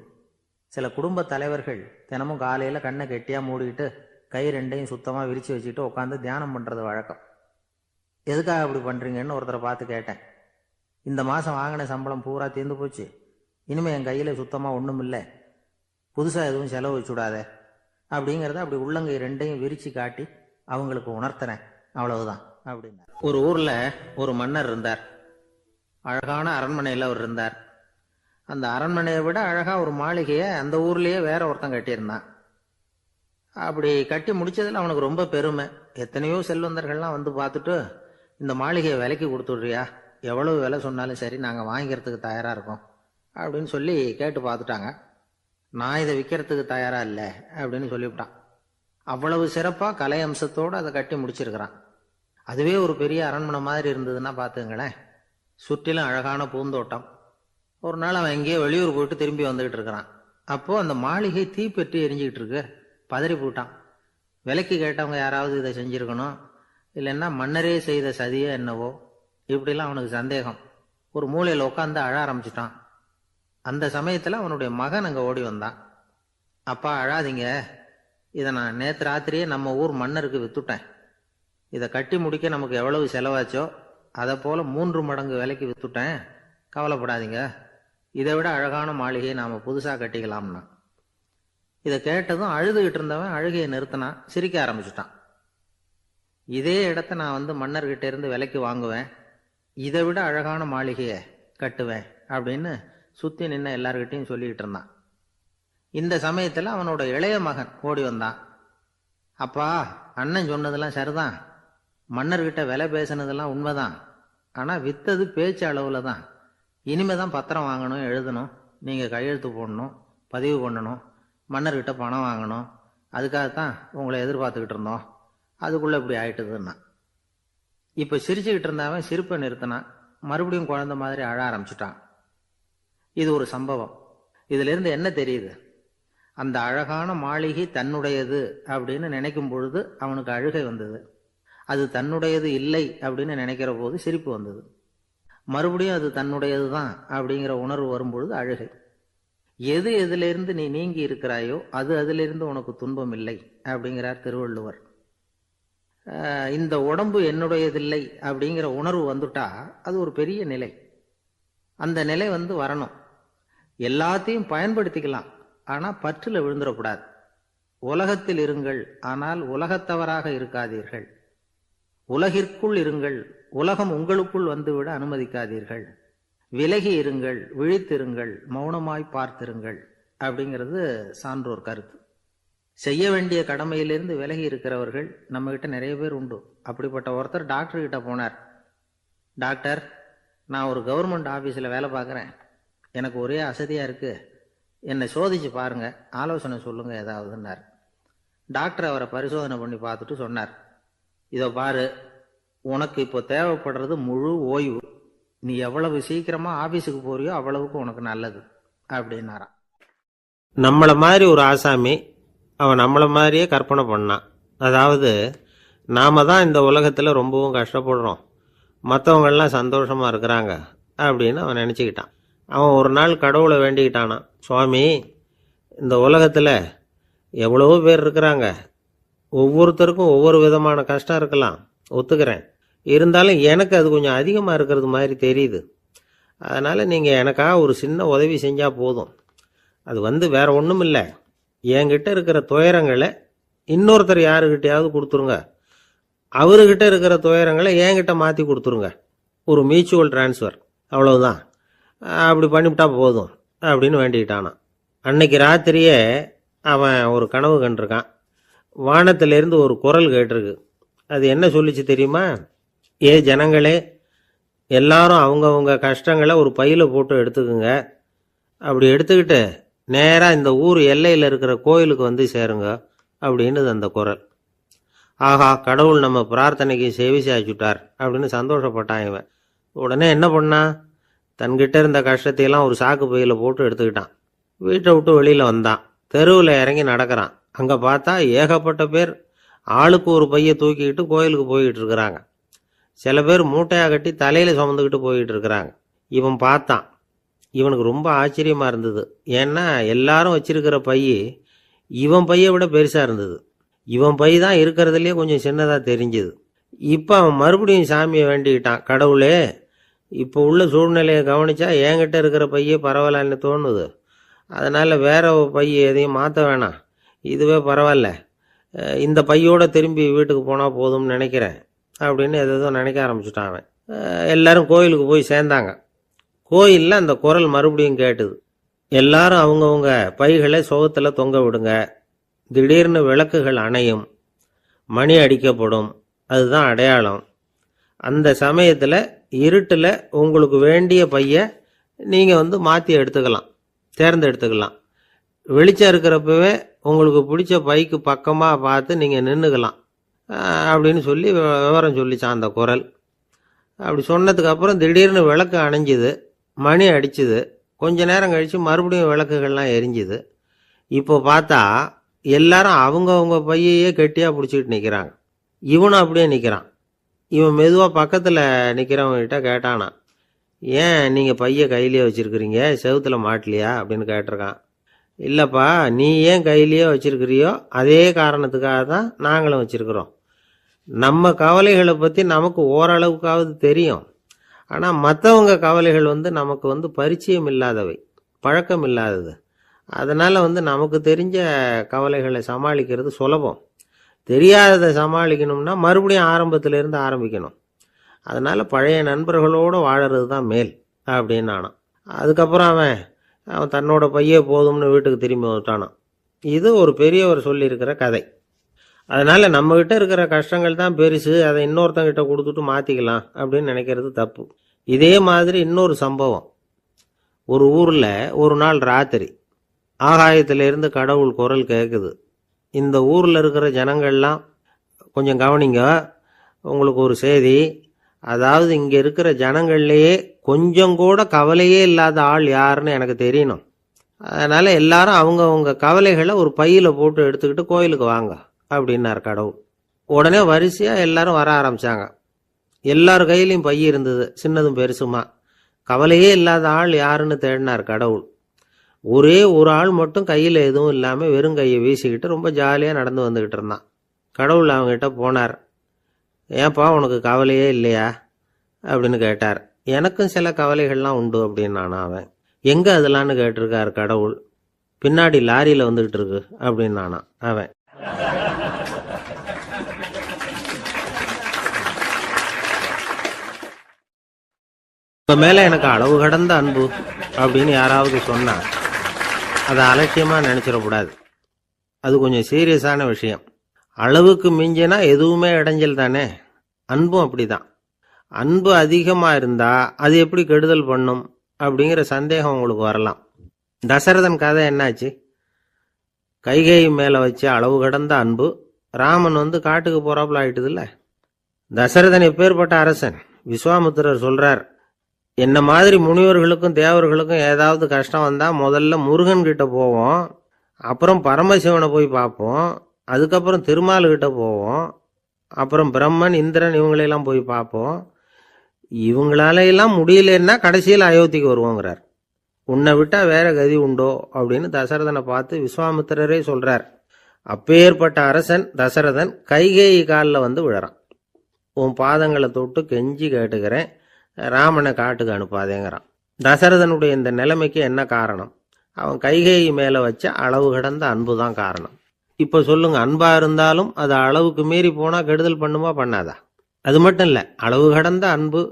சில குடும்ப தலைவர்கள் தினமும் காலையில கண்ணை கெட்டியா மூடிக்கிட்டு கை 2ஐயும் சுத்தமா விரிச்சு வச்சுட்டு உட்காந்து தியானம் பண்றது வழக்கம். எதுக்காக அப்படி பண்றீங்கன்னு ஒருத்தரை பார்த்து கேட்டேன். இந்த மாசம் வாங்கின சம்பளம் பூரா தீர்ந்து போச்சு, இனிமே என் கையில சுத்தமா ஒண்ணும் இல்லை, புதுசா எதுவும் செலவு வச்சுடாத அப்படிங்கறத அப்படி உள்ளங்கை 2ஐயும் விரிச்சு காட்டி அவங்களுக்கு உணர்த்துறேன், அவ்வளவுதான் அப்படின்னா. ஒரு ஊர்ல ஒரு மன்னர் இருந்தார். அழகான அரண்மனையில அவர் இருந்தார். அந்த அரண்மனையை விட அழகா ஒரு மாளிகையை அந்த ஊர்லயே வேற ஒருத்தன் கட்டியிருந்தான். அப்படி கட்டி முடிச்சதுல அவனுக்கு ரொம்ப பெருமை. எத்தனையோ செல்வந்தர்கள்லாம் வந்து பார்த்துட்டு, இந்த மாளிகையை விலைக்கு கொடுத்துடுறியா, எவ்வளவு விலை சொன்னாலும் சரி நாங்க வாங்கிக்கிறதுக்கு தயாரா இருக்கோம் அப்படின்னு சொல்லி கேட்டு பார்த்துட்டாங்க. நான் இதை விற்கிறதுக்கு தயாரா இல்லை அப்படின்னு சொல்லிவிட்டான். அவ்வளவு சிறப்பா கலை அம்சத்தோடு அதை கட்டி முடிச்சிருக்கிறான். அதுவே ஒரு பெரிய அரண்மனை மாதிரி இருந்ததுன்னா பாத்துங்களேன். சுற்றிலும் அழகான பூந்தோட்டம். ஒரு நாள் அவன் எங்கேயோ வெளியூர் போயிட்டு திரும்பி வந்துகிட்டு இருக்கிறான். அப்போ அந்த மாளிகை தீப்பெட்டி எரிஞ்சுக்கிட்டு இருக்கு. பதறி போட்டான். விலைக்கு கேட்டவங்க யாராவது இதை செஞ்சிருக்கணும், இல்லைன்னா மன்னரே செய்த சதியோ என்னவோ, இப்படிலாம் அவனுக்கு சந்தேகம். ஒரு மூலையில் உட்காந்து அழ ஆரம்பிச்சுட்டான். அந்த சமயத்துல அவனுடைய மகன் அங்க ஓடி வந்தான். அப்பா அழாதீங்க, இதை நான் நேற்று ராத்திரியே நம்ம ஊர் மன்னருக்கு வித்துட்டேன். இதை கட்டி முடிக்க நமக்கு எவ்வளவு செலவாச்சோ அதை போல 3 மடங்கு விலைக்கு வித்துட்டேன், கவலைப்படாதீங்க, இதை விட அழகான மாளிகையை நாம புதுசா கட்டிக்கலாம்னா. இதை கேட்டதும் அழுதுகிட்டு இருந்தவன் அழுகையை நிறுத்தினான், சிரிக்க ஆரம்பிச்சுட்டான். இதே இடத்த நான் வந்து மன்னர்கிட்ட இருந்து விலைக்கு வாங்குவேன், இதை விட அழகான மாளிகையை கட்டுவேன் அப்படின்னு சுத்தி நின்ன எல்லார்கிட்டையும் சொல்லிக்கிட்டு இருந்தான். இந்த சமயத்துல அவனோட இளைய மகன் ஓடி வந்தான். அப்பா, அண்ணன் சொன்னதெல்லாம் சரிதான், மன்னர்கிட்ட விலை பேசினதெல்லாம் உண்மைதான், ஆனா வித்தது பேச்சு அளவுல தான். இனிமேதான் பத்திரம் வாங்கணும், எழுதணும், நீங்க கையெழுத்து போடணும், பதிவு பண்ணணும், மன்னர்கிட்ட பணம் வாங்கணும், அதுக்காகத்தான் உங்களை எதிர்பார்த்துக்கிட்டு இருந்தோம், அதுக்குள்ள இப்படி ஆயிட்டுதுன்னா. இப்ப சிரிச்சுக்கிட்டு இருந்தவன் சிரிப்பை நிறுத்தினான். மறுபடியும் குழந்தை மாதிரி அழ ஆரம்பிச்சுட்டான். இது ஒரு சம்பவம். இதிலிருந்து என்ன தெரியுது? அந்த அழகான மாளிகை தன்னுடையது அப்படின்னு நினைக்கும் பொழுது அவனுக்கு அழுகை வந்தது. அது தன்னுடையது இல்லை அப்படின்னு நினைக்கிற போது சிரிப்பு வந்தது. மறுபடியும் அது தன்னுடையது தான் அப்படிங்கிற உணர்வு வரும்பொழுது அழுகை. எது எதிலிருந்து நீ நீங்கி இருக்கிறாயோ அது அதிலிருந்து உனக்கு துன்பம் இல்லை அப்படிங்கிறார் திருவள்ளுவர். இந்த உடம்பு என்னுடையதில்லை அப்படிங்கிற உணர்வு வந்துட்டா அது ஒரு பெரிய நிலை. அந்த நிலை வரணும். எல்லாத்தையும் பயன்படுத்திக்கலாம், ஆனா பற்றுல விழுந்துடக்கூடாது. உலகத்தில் இருங்கள், ஆனால் உலகத்தவராக இருக்காதீர்கள். உலகிற்குள் இருங்கள், உலகம் உங்களுக்குள் வந்துவிட அனுமதிக்காதீர்கள். விலகி இருங்கள், விழித்திருங்கள், மௌனமாய் பார்த்திருங்கள் அப்படிங்கிறது சான்றோர் கருத்து. செய்ய வேண்டிய கடமையிலிருந்து விலகி இருக்கிறவர்கள் நம்ம கிட்ட நிறைய பேர் உண்டு. அப்படிப்பட்ட ஒருத்தர் டாக்டர் கிட்ட போனார். டாக்டர், நான் ஒரு கவர்மெண்ட் ஆபீஸில் வேலை பார்க்குறேன், எனக்கு ஒரே அசதியாக இருக்கு, என்னை சோதிச்சு பாருங்க, ஆலோசனை சொல்லுங்க ஏதாவதுன்னார். டாக்டர் அவரை பரிசோதனை பண்ணி பார்த்துட்டு சொன்னார், இதோ பாரு, உனக்கு இப்போ தேவைப்படுறது முழு ஓய்வு. நீ எவ்வளவு சீக்கிரமா ஆபீஸுக்கு போறியோ அவ்வளவுக்கு உனக்கு நல்லது அப்படின்னாராம். நம்மள மாதிரி ஒரு ஆசாமி அவன் நம்மள மாதிரியே கற்பனை பண்ணான். அதாவது நாம தான் இந்த உலகத்தில் ரொம்பவும் கஷ்டப்படுறோம், மற்றவங்கெல்லாம் சந்தோஷமா இருக்கிறாங்க அப்படின்னு அவன் நினச்சிக்கிட்டான். அவன் ஒரு நாள் கடவுளை வேண்டிக்கிட்டானான், சுவாமி, இந்த உலகத்தில் எவ்வளவோ பேர் இருக்கிறாங்க, ஒவ்வொருத்தருக்கும் ஒவ்வொரு விதமான கஷ்டம் இருக்கலாம், ஒத்துக்கிறேன். இருந்தாலும் எனக்கு அது கொஞ்சம் அதிகமாக இருக்கிறது மாதிரி தெரியுது. அதனால் நீங்கள் எனக்காக ஒரு சின்ன உதவி செஞ்சால் போதும். அது வேற ஒன்றும் இல்லை, என்கிட்ட இருக்கிற துயரங்களை இன்னொருத்தர் யாருக்கிட்டையாவது கொடுத்துருங்க, அவர்கிட்ட இருக்கிற துயரங்களை என்கிட்ட மாற்றி கொடுத்துருங்க. ஒரு மியூச்சுவல் டிரான்ஸ்ஃபர், அவ்வளவுதான். அப்படி பண்ணிவிட்டா போதும் அப்படின்னு வேண்டிக்கிட்டானான். அன்னைக்கு ராத்திரியே அவன் ஒரு கனவு கண்டிருக்கான். வானத்திலேருந்து ஒரு குரல் கேட்டிருக்கு. அது என்ன சொல்லிச்சு தெரியுமா? ஏ ஜனங்களே, எல்லாரும் அவங்கவுங்க கஷ்டங்களை ஒரு பையில் போட்டு எடுத்துக்குங்க. அப்படி எடுத்துக்கிட்டு நேராக இந்த ஊர் எல்லையில் இருக்கிற கோயிலுக்கு வந்து சேருங்க அப்படின்னு அந்த குரல். ஆஹா, கடவுள் நம்ம பிரார்த்தனைக்கு செவி சாய்ச்சுட்டார் அப்படின்னு சந்தோஷப்பட்டான் இவன். உடனே என்ன பண்ணான்? தன்கிட்ட இருந்த கஷ்டத்தையெல்லாம் ஒரு சாக்கு பையில் போட்டு எடுத்துக்கிட்டான். வீட்டை விட்டு வெளியில் வந்தான். தெருவில் இறங்கி நடக்கிறான். அங்கே பார்த்தா ஏகப்பட்ட பேர் ஆளுக்கு ஒரு பையை தூக்கிக்கிட்டு கோயிலுக்கு போய்கிட்டு இருக்கிறாங்க. சில பேர் மூட்டையாக கட்டி தலையில் சுமந்துக்கிட்டு போய்கிட்டு இருக்கிறாங்க. இவன் பார்த்தான். இவனுக்கு ரொம்ப ஆச்சரியமாக இருந்தது. ஏன்னா எல்லாரும் வச்சிருக்கிற பை இவன் பையை விட பெருசாக இருந்தது. இவன் பை தான் இருக்கிறதுலேயே கொஞ்சம் சின்னதாக தெரிஞ்சுது. இப்போ அவன் மறுபடியும் சாமியை வேண்டிக்கிட்டான், கடவுளே, இப்போ உள்ள சூழ்நிலையை கவனிச்சா என்கிட்ட இருக்கிற பையே பரவாயில்லன்னு தோணுது. அதனால் வேற பை எதையும் மாற்ற வேணாம், இதுவே பரவாயில்ல, இந்த பையோட திரும்பி வீட்டுக்கு போனால் போதும்னு நினைக்கிறேன் அப்படின்னு எதோ நினைக்க ஆரம்பிச்சுட்டான் அவன். எல்லாரும் கோயிலுக்கு போய் சேர்ந்தாங்க. கோயிலில் அந்த குரல் மறுபடியும் கேட்டுது. எல்லாரும் அவங்கவுங்க பைகளை சுகத்தில் தொங்க விடுங்க, திடீர்னு விளக்குகள் அணையும், மணி அடிக்கப்படும், அதுதான் அடையாளம். அந்த சமயத்தில் இருட்டில் உங்களுக்கு வேண்டிய பைய நீங்கள் மாற்றி எடுத்துக்கலாம், தேர்ந்தெடுத்துக்கலாம். வெளிச்சம் இருக்கிறப்பவே உங்களுக்கு பிடிச்ச பைக்கு பக்கமாக பார்த்து நீங்கள் நின்றுக்கலாம் அப்படின்னு சொல்லி விவரம் சொல்லிச்சான் அந்த குரல். அப்படி சொன்னதுக்கு அப்புறம் திடீர்னு விளக்கு அணைஞ்சுது, மணி அடிச்சுது. கொஞ்ச நேரம் கழித்து மறுபடியும் விளக்குகள்லாம் எரிஞ்சுது. இப்போ பார்த்தா எல்லாரும் அவங்கவுங்க பையையே கெட்டியாக பிடிச்சிக்கிட்டு நிற்கிறாங்க. இவனும் அப்படியே நிற்கிறான். இவன் மெதுவாக பக்கத்தில் நிற்கிறவங்ககிட்ட கேட்டானா, ஏன் நீங்கள் பையை கையிலேயே வச்சுருக்கிறீங்க, செவுத்தில் மாட்டலையா அப்படின்னு கேட்டிருக்கான். இல்லைப்பா, நீ ஏன் கையிலேயே வச்சுருக்கிறியோ அதே காரணத்துக்காக தான் நாங்களும் வச்சுருக்கிறோம். நம்ம கவலைகளை பற்றி நமக்கு ஓரளவுக்காவது தெரியும், ஆனால் மற்றவங்க கவலைகள் நமக்கு பரிச்சயம் இல்லாதவை, பழக்கம் இல்லாதது. அதனால் நமக்கு தெரிஞ்ச கவலைகளை சமாளிக்கிறது சுலபம். தெரியாததை சமாளிக்கணும்னா மறுபடியும் ஆரம்பத்திலேருந்து ஆரம்பிக்கணும். அதனால் பழைய நண்பர்களோடு வாழறது தான் மேல் அப்படின்னு நானான். அதுக்கப்புறம் அவன் தன்னோட பையே போதும்னு வீட்டுக்கு திரும்பி வந்துட்டானான். இது ஒரு பெரியவர் சொல்லியிருக்கிற கதை. அதனால் நம்மகிட்ட இருக்கிற கஷ்டங்கள் தான் பெருசு, அதை இன்னொருத்தங்கிட்ட கொடுத்துட்டு மாற்றிக்கலாம் அப்படின்னு நினைக்கிறது தப்பு. இதே மாதிரி இன்னொரு சம்பவம். ஒரு ஊரில் ஒரு நாள் ராத்திரி ஆகாயத்திலிருந்து கடவுள் குரல் கேட்குது. இந்த ஊரில் இருக்கிற ஜனங்கள்லாம் கொஞ்சம் கவனிங்க, உங்களுக்கு ஒரு செய்தி. அதாவது இங்கே இருக்கிற ஜனங்கள்லேயே கொஞ்சம் கூட கவலையே இல்லாத ஆள் யாருன்னு எனக்கு தெரியணும். அதனால எல்லாரும் அவங்கவுங்க கவலைகளை ஒரு பையில போட்டு எடுத்துக்கிட்டு கோயிலுக்கு வாங்க அப்படின்னார் கடவுள். உடனே வரிசையா எல்லாரும் வர ஆரம்பிச்சாங்க. எல்லார் கையிலையும் பை இருந்தது, சின்னதும் பெருசுமா. கவலையே இல்லாத ஆள் யாருன்னு தேடினார் கடவுள். ஒரே ஒரு ஆள் மட்டும் கையில் எதுவும் இல்லாமல் வெறும் கையை வீசிக்கிட்டு ரொம்ப ஜாலியாக நடந்து வந்துக்கிட்டு இருந்தான். கடவுள் அவங்ககிட்ட போனார். ஏன்பா உனக்கு கவலையே இல்லையா அப்படின்னு கேட்டார். எனக்கும் சில கவலைகள்லாம் உண்டு அப்படின்னு அவன். எங்கே அதெல்லாம்னு கேட்டிருக்கார் கடவுள். பின்னாடி லாரியில் வந்துக்கிட்டு இருக்கு அப்படின்னு அவன். இப்போ மேலே எனக்கு அளவு கடந்த அன்பு அப்படின்னு யாராவது சொன்னா அதை அலட்சியமாக நினச்சிடக்கூடாது. அது கொஞ்சம் சீரியஸான விஷயம். அளவுக்கு மிஞ்சினா எதுவுமே இடைஞ்சல் தானே. அன்பும் அப்படிதான். அன்பு அதிகமாக இருந்தால் அது எப்படி கெடுதல் பண்ணும் அப்படிங்கிற சந்தேகம் உங்களுக்கு வரலாம். தசரதன் கதை என்னாச்சு? கைகேயி மேலே வச்சு அளவு கடந்த அன்பு. ராமன் காட்டுக்கு போறாப்புல ஆயிட்டுது இல்லை. தசரதன் எப்பேற்பட்ட அரசன். விஸ்வாமித்திரர் சொல்றார், என்ன மாதிரி முனிவர்களுக்கும் தேவர்களுக்கும் ஏதாவது கஷ்டம் வந்தால் முதல்ல முருகன் கிட்ட போவோம், அப்புறம் பரமசிவனை போய் பார்ப்போம், அதுக்கப்புறம் திருமால்கிட்ட போவோம், அப்புறம் பிரம்மன் இந்திரன் இவங்களையெல்லாம் போய் பார்ப்போம். இவங்களாலையெல்லாம் முடியலன்னா கடைசியில் அயோத்திக்கு வருவோங்கிறார். உன்னை விட்டா வேற கதி உண்டோ அப்படின்னு தசரதனை பார்த்து விஸ்வாமித்திரரே சொல்றார். அப்பேற்பட்ட அரசன் தசரதன் கைகேயி காலில் விழறான். உன் பாதங்களை தொட்டு கெஞ்சி கேட்டுக்கிறேன், ராமனை காட்டுக்கு அனுப்பாதேங்கிறான். தசரதனுடைய இந்த நிலைமைக்கு என்ன காரணம்? அவன் கைகேயி மேலே வச்ச அளவு கடந்த அன்பு தான் காரணம். இப்போ சொல்லுங்க, அன்பா இருந்தாலும் அது அளவுக்கு மீறி போனால் கெடுதல் பண்ணுமா பண்ணாதா? அது மட்டும் இல்லை, அளவு கடந்த அன்பு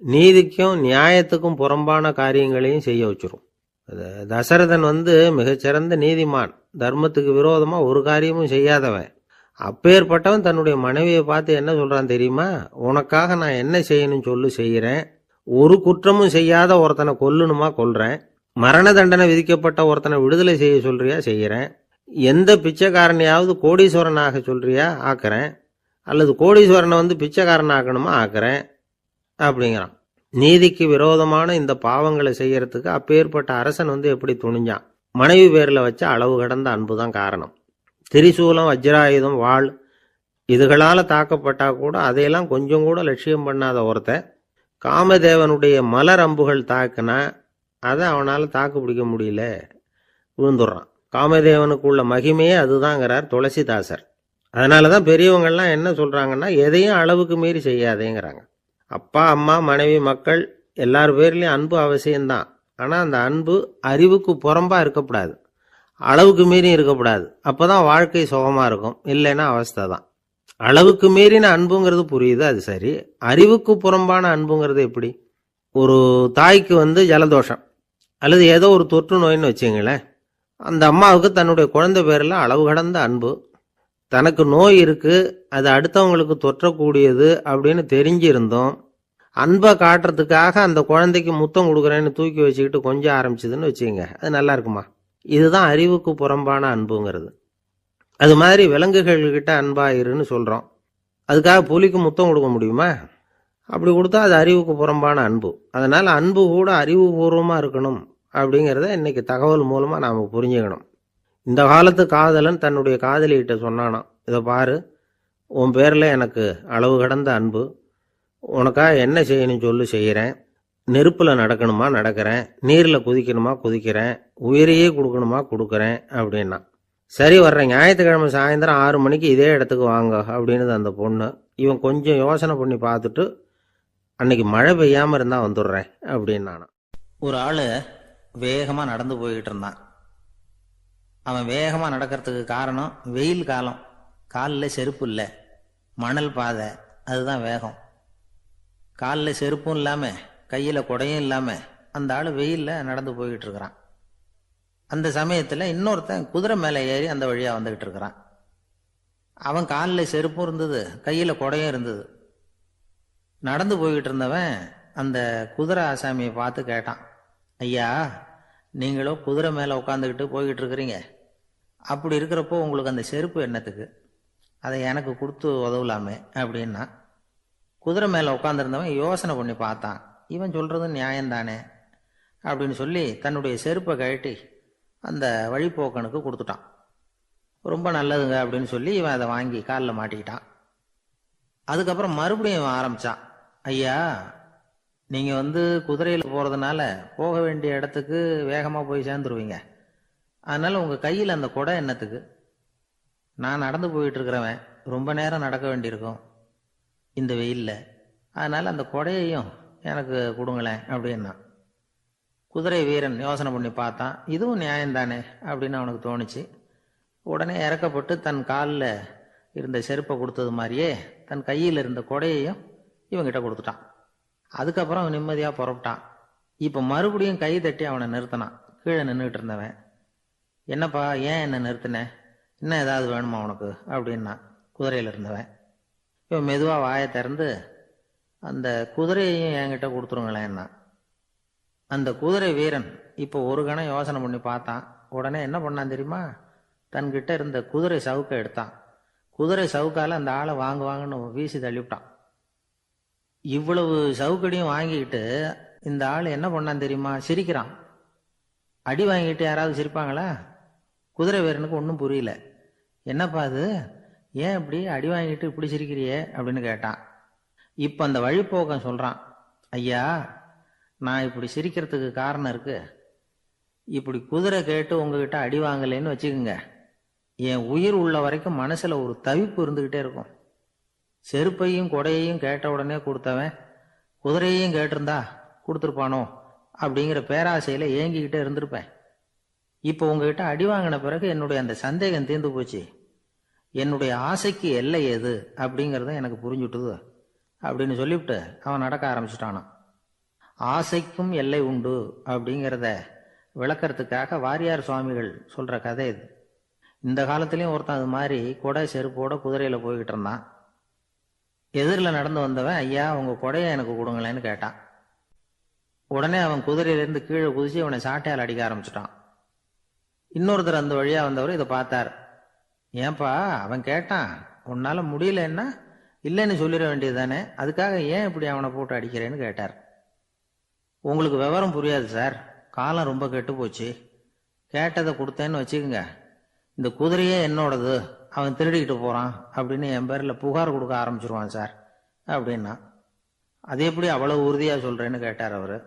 நீதிக்கும் நியாயத்துக்கும் புறம்பான காரியங்களையும் செய்ய வச்சிரும். தசரதன் மிகச்சிறந்த நீதிமான், தர்மத்துக்கு விரோதமாக ஒரு காரியமும் செய்யாதவன். அப்பேற்பட்டவன் தன்னுடைய மனைவியை பார்த்து என்ன சொல்றான் தெரியுமா? உனக்காக நான் என்ன செய்யணும்னு சொல்லு செய்கிறேன், ஒரு குற்றமும் செய்யாத ஒருத்தனை கொல்லணுமா கொல்றேன், மரண தண்டனை விதிக்கப்பட்ட ஒருத்தனை விடுதலை செய்ய சொல்றியா செய்கிறேன், எந்த பிச்சைக்காரனையாவது கோடீஸ்வரனாக சொல்றியா ஆக்குறேன், அல்லது கோடீஸ்வரனை பிச்சைக்காரன் ஆக்கணுமா ஆக்குறேன் அப்படிங்கிறான். நீதிக்கு விரோதமான இந்த பாவங்களை செய்யறதுக்கு அப்பேற்பட்ட அரசன் எப்படி துணிஞ்சான்? மனைவி பேரில் வச்ச அளவு கடந்த அன்பு தான் காரணம். திரிசூலம், வஜ்ராயுதம், வாள் இதுகளால் தாக்கப்பட்டா கூட அதையெல்லாம் கொஞ்சம் கூட லட்சியம் பண்ணாத ஒருத்தன் காமதேவனுடைய மலர் அம்புகள் தாக்குனா அதை அவனால் தாக்கு பிடிக்க முடியல, விழுந்துடுறான். காமதேவனுக்குள்ள மகிமையே அதுதாங்கிறார் துளசிதாசர். அதனால தான் பெரியவங்கள்லாம் என்ன சொல்றாங்கன்னா, எதையும் அளவுக்கு மீறி செய்யாதேங்கிறாங்க. அப்பா, அம்மா, மனைவி, மக்கள் எல்லார் பேர்லேயும் அன்பு அவசியம்தான். ஆனால் அந்த அன்பு அறிவுக்கு புறம்பா இருக்கக்கூடாது, அளவுக்கு மீறி இருக்கக்கூடாது. அப்போதான் வாழ்க்கை சுகமாக இருக்கும். இல்லைன்னா அவஸ்தை தான். அளவுக்கு மீறின அன்புங்கிறது புரியுது, அது சரி. அறிவுக்கு புறம்பான அன்புங்கிறது எப்படி? ஒரு தாய்க்கு ஜலதோஷம் அல்லது ஏதோ ஒரு தொற்று நோயின்னு வச்சுங்களேன். அந்த அம்மாவுக்கு தன்னுடைய குழந்தை பேரில் அளவு கடந்த அன்பு. தனக்கு நோய் இருக்கு, அது அடுத்தவங்களுக்கு தொற்றக்கூடியது அப்படின்னு தெரிஞ்சிருந்தோம் அன்பை காட்டுறதுக்காக அந்த குழந்தைக்கு முத்தம் கொடுக்குறேன்னு தூக்கி வச்சுக்கிட்டு கொஞ்சம் ஆரம்பிச்சதுன்னு வச்சுக்கோங்க, அது நல்லா இருக்குமா? இதுதான் அறிவுக்கு புறம்பான அன்புங்கிறது. அது மாதிரி விலங்குகள்கிட்ட அன்பாயிருன்னு சொல்கிறோம். அதுக்காக புலிக்கு முத்தம் கொடுக்க முடியுமா? அப்படி கொடுத்தா அது அறிவுக்கு புறம்பான அன்பு. அதனால் அன்பு கூட அறிவுபூர்வமாக இருக்கணும் அப்படிங்கிறத இன்னைக்கு தகவல் மூலமாக நாம் புரிஞ்சுக்கணும். இந்த காலத்து காதலன் தன்னுடைய காதலிகிட்ட சொன்னானாம், இதை பாரு, உன் பேரில் எனக்கு அளவு கடந்த அன்பு, உனக்காக என்ன செய்யணும் சொல்லு செய்கிறேன், நெருப்பில் நடக்கணுமா நடக்கிறேன், நீரில் குதிக்கணுமா குதிக்கிறேன், உயிரையே கொடுக்கணுமா கொடுக்குறேன் அப்படின்னா. சரி, வர்ற ஞாயிற்றுக்கிழமை சாயந்தரம் 6 மணிக்கு இதே இடத்துக்கு வாங்க அப்படின்னு அந்த பொண்ணு. இவன் கொஞ்சம் யோசனை பண்ணி பார்த்துட்டு, அன்னைக்கு மழை பெய்யாமல் இருந்தால் வந்துடுறேன் அப்படின்னானா. ஒரு ஆள் வேகமாக நடந்து போய்கிட்டு இருந்தான். அவன் வேகமாக நடக்கிறதுக்கு காரணம் வெயில் காலம், காலில் செருப்பு இல்லை, மணல் பாதை, அதுதான் வேகம். காலில் செருப்பும் இல்லாமல் கையில் குடையும் இல்லாமல் அந்த ஆள் வெயிலில் நடந்து போய்கிட்டு இருக்கிறான். அந்த சமயத்தில் இன்னொருத்தன் குதிரை மேலே ஏறி அந்த வழியாக வந்துக்கிட்டு இருக்கிறான். அவன் காலில் செருப்பும் இருந்தது, கையில் குடையும் இருந்தது. நடந்து போய்கிட்டு இருந்தவன் அந்த குதிரை ஆசாமியை பார்த்து கேட்டான், ஐயா, நீங்களும் குதிரை மேலே உட்காந்துக்கிட்டு போய்கிட்டு இருக்கிறீங்க, அப்படி இருக்கிறப்போ உங்களுக்கு அந்த செருப்பு என்னத்துக்கு? அதை எனக்கு கொடுத்து உதவலாமே அப்படின்னா. குதிரை மேலே உட்காந்துருந்தவன் யோசனை பண்ணி பார்த்தான், இவன் சொல்கிறது நியாயம்தானே அப்படின்னு சொல்லி தன்னுடைய செருப்பை கழட்டி அந்த வழிப்போக்கனுக்கு கொடுத்துட்டான். ரொம்ப நல்லதுங்க அப்படின்னு சொல்லி இவன் அதை வாங்கி காலில் மாட்டிக்கிட்டான். அதுக்கப்புறம் மறுபடியும் இவன் ஆரம்பிச்சான், ஐயா நீங்கள் குதிரையில் போகிறதுனால போக வேண்டிய இடத்துக்கு வேகமாக போய் சேர்ந்துருவீங்க. அதனால உங்கள் கையில் அந்த குடை என்னத்துக்கு? நான் நடந்து போயிட்டு இருக்கிறவன், ரொம்ப நேரம் நடக்க வேண்டியிருக்கும் இந்த வெயிலில். அதனால அந்த குடையையும் எனக்கு கொடுங்களேன் அப்படின்னா. குதிரை வீரன் யோசனை பண்ணி பார்த்தான், இதுவும் நியாயம்தானே அப்படின்னு அவனுக்கு தோணுச்சு. உடனே இறக்கப்பட்டு தன் காலில் இருந்த செருப்பை கொடுத்தது மாதிரியே தன் கையில் இருந்த கொடையையும் இவங்கிட்ட கொடுத்துட்டான். அதுக்கப்புறம் அவன் நிம்மதியாக புறப்பட்டான். இப்போ மறுபடியும் கை தட்டி அவனை நிறுத்தினான். கீழே நின்றுட்டு இருந்தவன், என்னப்பா ஏன் என்ன நிறுத்தின, இன்னும் ஏதாவது வேணுமா உனக்கு அப்படின்னா குதிரையில் இருந்தவன். இவன் மெதுவாக வாயை திறந்து, அந்த குதிரையையும் என்கிட்ட கொடுத்துருங்களேன்னா. அந்த குதிரை வீரன் இப்போ ஒரு கணம் யோசனை பண்ணி பார்த்தான். உடனே என்ன பண்ணான் தெரியுமா? தன்கிட்ட இருந்த குதிரை சவுக்கை எடுத்தான். குதிரை சவுக்கால அந்த ஆளை வாங்குவாங்கன்னு வீசி தள்ளிவிட்டான். இவ்வளவு சவுக்கடியும் வாங்கிக்கிட்டு இந்த ஆள் என்ன பண்ணான் தெரியுமா? சிரிக்கிறான். அடி வாங்கிட்டு யாராவது சிரிப்பாங்களா? குதிரை வீரனுக்கு ஒன்றும் புரியல. என்னப்பா அது, ஏன் இப்படி அடி வாங்கிட்டு இப்படி சிரிக்கிறியே அப்படின்னு கேட்டான். இப்போ அந்த வழிப்போக்கன் சொல்கிறான், ஐயா நான் இப்படி சிரிக்கிறதுக்கு காரணம் இருக்கு. இப்படி குதிரை கேட்டு உங்ககிட்ட அடி வாங்கலைன்னு வச்சுக்கோங்க, என் உயிர் உள்ள வரைக்கும் மனசுல ஒரு தவிப்பு இருந்துகிட்டே இருக்கும். செருப்பையும் கொடையையும் கேட்ட உடனே கொடுத்தவன் குதிரையையும் கேட்டிருந்தா கொடுத்துருப்பானோ அப்படிங்கிற பேராசையில ஏங்கிக்கிட்டே இருந்திருப்பேன். இப்போ உங்ககிட்ட அடி வாங்கின பிறகு என்னுடைய அந்த சந்தேகம் தீர்ந்து போச்சு. என்னுடைய ஆசைக்கு எல்லை எது அப்படிங்கிறத எனக்கு புரிஞ்சுட்டுது அப்படின்னு சொல்லிவிட்டு அவன் நடக்க ஆரம்பிச்சுட்டானான். ஆசைக்கும் எல்லை உண்டு அப்படிங்கிறத விளக்கறதுக்காக வாரியார் சுவாமிகள் சொல்ற கதை இது. இந்த காலத்திலயும் ஒருத்தன் அது மாதிரி கொடை செருப்போட குதிரையில போய்கிட்டு இருந்தான். எதிரில் நடந்து வந்தவன், ஐயா உங்க கொடையை எனக்கு கொடுங்களேன்னு கேட்டான். உடனே அவன் குதிரையிலிருந்து கீழே குதிச்சு அவனை சாட்டையால் அடிக்க ஆரம்பிச்சுட்டான். இன்னொருத்தர் அந்த வழியா வந்தவர் இதை பார்த்தார். ஏன்பா அவன் கேட்டான், உன்னால முடியலன்னா இல்லைன்னு சொல்லிட வேண்டியது தானே, அதுக்காக ஏன் இப்படி அவனை போட்டு அடிக்கிறேன்னு கேட்டார். உங்களுக்கு விவரம் புரியாது சார், காலம் ரொம்ப கெட்டு போச்சு. கேட்டதை கொடுத்தேன்னு வச்சுக்கோங்க, இந்த குதிரையே என்னோடது, அவன் திருடிக்கிட்டு போறான் அப்படின்னு என் பேர்ல புகார் கொடுக்க ஆரம்பிச்சிருவான் சார் அப்படின்னா. அது எப்படி அவ்வளவு உறுதியா சொல்றேன்னு கேட்டார் அவரு.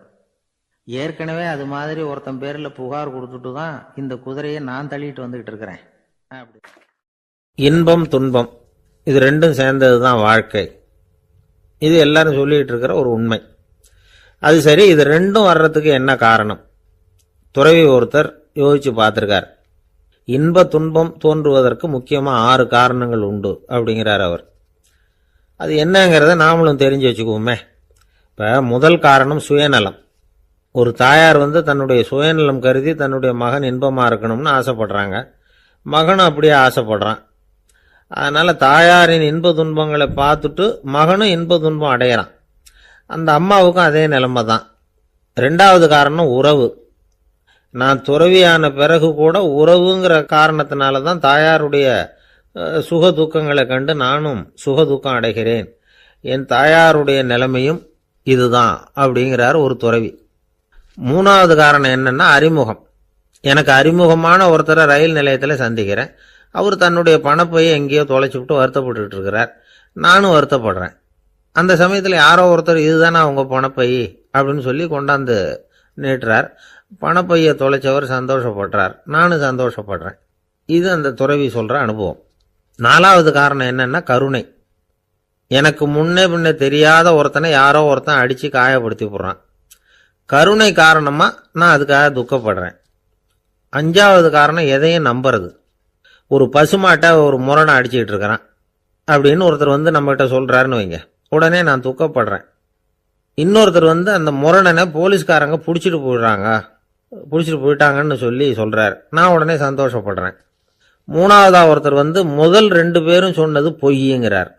ஏற்கனவே அது மாதிரி ஒருத்தன் பேர்ல புகார் கொடுத்துட்டு தான் இந்த குதிரையை நான் தள்ளிட்டு வந்துகிட்டு இருக்கிறேன் அப்படி. இன்பம் துன்பம் இது ரெண்டும் சேர்ந்தது தான் வாழ்க்கை. இது எல்லாரும் சொல்லிட்டு இருக்கிற ஒரு உண்மை. அது சரி, இது ரெண்டும் வர்றதுக்கு என்ன காரணம்? துறவி ஒருத்தர் யோசிச்சு பார்த்திருக்கார். இன்ப துன்பம் தோன்றுவதற்கு முக்கியமாக 6 காரணங்கள் உண்டு அப்படிங்கிறார் அவர். அது என்னங்கிறத நாமளும் தெரிஞ்சு வச்சுக்குவோமே. இப்போ முதல் காரணம் சுயநலம். ஒரு தாயார் தன்னுடைய சுயநலம் கருதி தன்னுடைய மகன் இன்பமாக இருக்கணும்னு ஆசைப்படுறாங்க. மகனும் அப்படியே ஆசைப்படுறான். அதனால் தாயாரின் இன்ப துன்பங்களை பார்த்துட்டு மகனும் இன்ப துன்பம் அடையிறான். அந்த அம்மாவுக்கும் அதே நிலைமை தான். 2வது காரணம் உறவு. நான் துறவியான பிறகு கூட உறவுங்கிற காரணத்தினால தான் தாயாருடைய சுக துக்கங்களை கண்டு நானும் சுக துக்கம் அடைகிறேன். என் தாயாருடைய நிலைமையும் இதுதான் அப்படிங்கிறார் ஒரு துறவி. 3வது காரணம் என்னன்னா அறிமுகம். எனக்கு அறிமுகமான ஒருத்தரை ரயில் நிலையத்தில் சந்திக்கிறேன். அவர் தன்னுடைய பணப்பையை எங்கேயோ தொலைச்சி விட்டு வருத்தப்பட்டு இருக்கிறார். நானும் வருத்தப்படுறேன். அந்த சமயத்தில் யாரோ ஒருத்தர் இதுதானே அவங்க பணப்பை அப்படின்னு சொல்லி கொண்டாந்து நீட்டுறார். பணப்பையை தொலைச்சவர் சந்தோஷப்படுறார், நானும் சந்தோஷப்படுறேன். இது அந்த துறவி சொல்ற அனுபவம். 4வது காரணம் என்னன்னா கருணை. எனக்கு முன்னே பின்ன தெரியாத ஒருத்தனை யாரோ ஒருத்தன் அடிச்சு காயப்படுத்தி போடுறான். கருணை காரணமா நான் அதுக்காக துக்கப்படுறேன். 5வது காரணம் எதையும் நம்புறது. ஒரு பசுமாட்டை ஒரு முரணை அடிச்சுக்கிட்டு இருக்கிறான் அப்படின்னு ஒருத்தர் நம்மகிட்ட சொல்றாருன்னு வைங்க, உடனே நான் துக்கப்படுறேன். இன்னொருத்தர் அந்த முரணனை போலீஸ்காரங்க பிடிச்சிட்டு போயிட்டாங்கன்னு சொல்லி சொல்றாரு, நான் உடனே சந்தோஷப்படுறேன். 3வதா ஒருத்தர் முதல் 2 பேரும் சொன்னது பொய்யுங்கிறார்.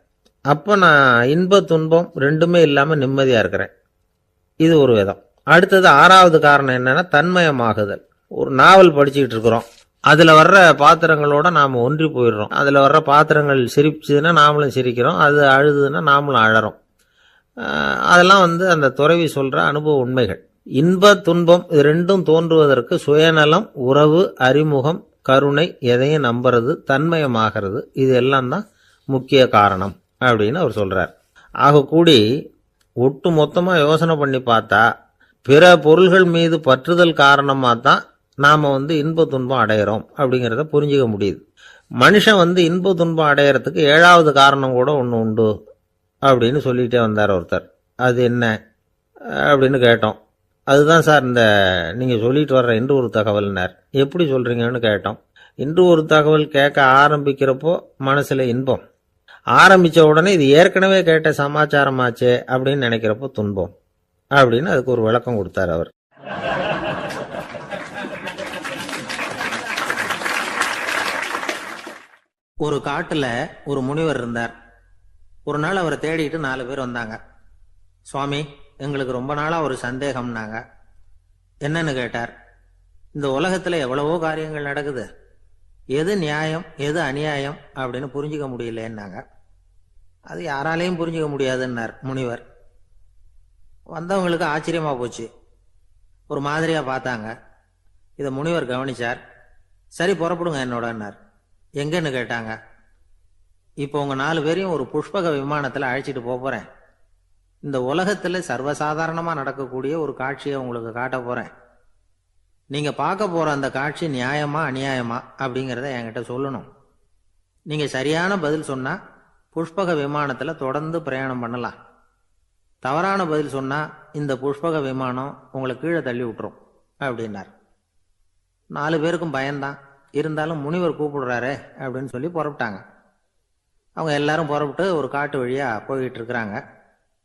அப்ப நான் இன்ப துன்பம் ரெண்டுமே இல்லாம நிம்மதியா இருக்கிறேன். இது ஒரு விதம். அடுத்தது 6வது காரணம் என்னன்னா தன்மயமாகுதல். ஒரு நாவல் படிச்சுக்கிட்டு இருக்கிறோம், அதுல வர்ற பாத்திரங்களோட நாம ஒன்றி போயிடுறோம். அதுல வர்ற பாத்திரங்கள் சிரிச்சுதுன்னா நாமளும் சிரிக்கிறோம், அது அழுதுன்னா நாமளும் அழறோம். அதெல்லாம் அந்த துறவி சொல்ற அனுபவ உண்மைகள். இன்ப துன்பம் இது ரெண்டும் தோன்றுவதற்கு சுயநலம், உறவு, அறிமுகம், கருணை, எதையும் நம்புறது, தன்மயமாகிறது, இது எல்லாம் தான் முக்கிய காரணம் அப்படின்னு அவர் சொல்றார். ஆக கூடி ஒட்டு மொத்தமாக யோசனை பண்ணி பார்த்தா பிற பொருள்கள் மீது பற்றுதல் காரணமாக தான் நாம் இன்ப துன்பம் அடையிறோம் அப்படிங்கிறத புரிஞ்சுக்க முடியுது. மனுஷன் இன்ப துன்பம் அடையிறதுக்கு 7வது காரணம் கூட ஒன்று உண்டு அப்படின்னு சொல்லிகிட்டே வந்தார் ஒருத்தர். அது என்ன அப்படின்னு கேட்டோம். அதுதான் சார் இந்த நீங்கள் சொல்லிட்டு வர்ற இன்று ஒரு தகவல்னார். எப்படி சொல்கிறீங்கன்னு கேட்டோம். இன்று ஒரு தகவல் கேட்க ஆரம்பிக்கிறப்போ மனசில் இன்பம், ஆரம்பித்த உடனே இது ஏற்கனவே கேட்ட சமாச்சாரமாச்சே அப்படின்னு நினைக்கிறப்போ துன்பம் அப்படின்னு அதுக்கு ஒரு விளக்கம் கொடுத்தார் அவர். ஒரு காட்டுல ஒரு முனிவர் இருந்தார். ஒரு நாள் அவரை தேடிட்டு 4 பேர் வந்தாங்க. சுவாமி, எங்களுக்கு ரொம்ப நாளா ஒரு சந்தேகம்னாங்க. என்னன்னு கேட்டார். இந்த உலகத்துல எவ்வளவோ காரியங்கள் நடக்குது, எது நியாயம் எது அநியாயம் அப்படின்னு புரிஞ்சுக்க முடியலன்னாங்க. அது யாராலையும் புரிஞ்சுக்க முடியாதுன்னார் முனிவர். வந்தவங்களுக்கு ஆச்சரியமா போச்சு, ஒரு மாதிரியா பார்த்தாங்க. இதை முனிவர் கவனிச்சார். சரி, புறப்படுங்க என்னோடன்னார். எங்கன்னு கேட்டாங்க. இப்போ உங்க 4 பேரையும் ஒரு புஷ்பக விமானத்துல அழைச்சிட்டு போறேன். இந்த உலகத்துல சர்வசாதாரணமா நடக்கக்கூடிய ஒரு காட்சியை உங்களுக்கு காட்ட போறேன். நீங்க பார்க்க போற அந்த காட்சி நியாயமா அநியாயமா அப்படிங்கிறத என்கிட்ட சொல்லணும். நீங்க சரியான பதில் சொன்னா புஷ்பக விமானத்துல தொடர்ந்து பிரயாணம் பண்ணலாம். தவறான பதில் சொன்னா இந்த புஷ்பக விமானம் உங்களை கீழே தள்ளி விட்டுரும் அப்படின்னார். 4 பேருக்கும் பயம்தான். இருந்தாலும் முனிவர் கூப்பிடுறாரு அப்படின்னு சொல்லி புறப்பட்டாங்க. அவங்க எல்லாரும் புறப்பட்டு ஒரு காட்டு வழியா போயிட்டு இருக்கிறாங்க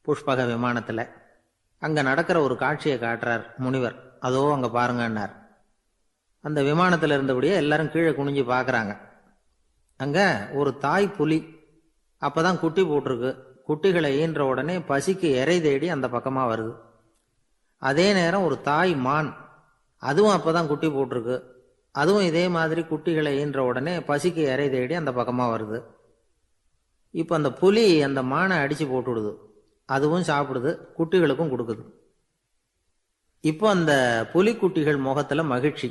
புஷ்பக விமானத்துல. அங்க நடக்கிற ஒரு காட்சியை காட்டுறார் முனிவர். அதோ அங்க பாருங்கன்னார். அந்த விமானத்துல இருந்தபடியே எல்லாரும் கீழே குனிஞ்சு பாக்குறாங்க. அங்க ஒரு தாய் புலி அப்பதான் குட்டி போட்டிருக்கு. குட்டிகளை ஈன்ற உடனே பசிக்கு இறை தேடி அந்த பக்கமா வருது. அதே நேரம் ஒரு தாய் மான், அதுவும் அப்பதான் குட்டி போட்டிருக்கு. அதுவும் இதே மாதிரி குட்டிகளை ஈன்ற உடனே பசிக்கு இறை தேடி அந்த பக்கமா வருது. இப்ப அந்த புலி அந்த மானை அடிச்சு போட்டுடுது. அதுவும் சாப்பிடுது, குட்டிகளுக்கும் கொடுக்குது. இப்போ அந்த புலி குட்டிகள் முகத்துல மகிழ்ச்சி,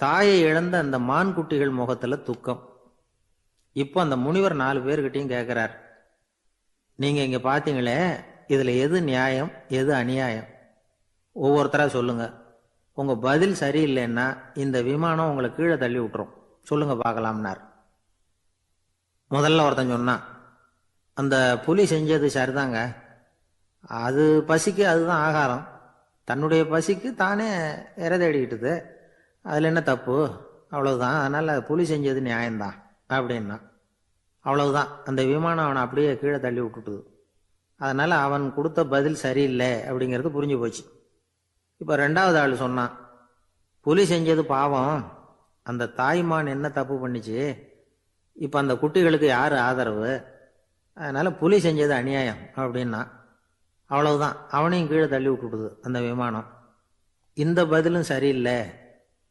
தாயை இழந்த அந்த மான் குட்டிகள் முகத்துல துக்கம். இப்போ அந்த முனிவர் 4 பேர்கிட்டையும் கேட்கிறார், நீங்க இங்க பாத்தீங்களே, இதுல எது நியாயம் எது அநியாயம்? ஒவ்வொருத்தரா சொல்லுங்க. உங்க பதில் சரியில்லைன்னா இந்த விமானம் உங்களை கீழே தள்ளி விட்டுரும். சொல்லுங்க பார்க்கலாம்னார். முதல்ல ஒருத்தன் சொன்னான், அந்த புலி செஞ்சது சரிதாங்க. அது பசிக்கு அதுதான் ஆகாரம். தன்னுடைய பசிக்கு தானே இறை தேடிக்கிட்டுது. அதில் என்ன தப்பு? அவ்வளவுதான். அதனால புலி செஞ்சது நியாயம்தான் அப்படின்னா. அவ்வளவுதான், அந்த விமானம் அவனை அப்படியே கீழே தள்ளி விட்டுட்டுது. அதனால அவன் கொடுத்த பதில் சரியில்லை அப்படிங்கிறது புரிஞ்சு போச்சு. இப்போ 2வது ஆள் சொன்னான், புலி செஞ்சது பாவம், அந்த தாய்மான் என்ன தப்பு பண்ணிச்சு? இப்போ அந்த குட்டிகளுக்கு யார் ஆதரவு? அதனால புலி செஞ்சது அநியாயம் அப்படின்னா. அவ்வளவுதான், அவனையும் கீழே தள்ளி விட்டுடுது அந்த விமானம். இந்த பதிலும் சரியில்லை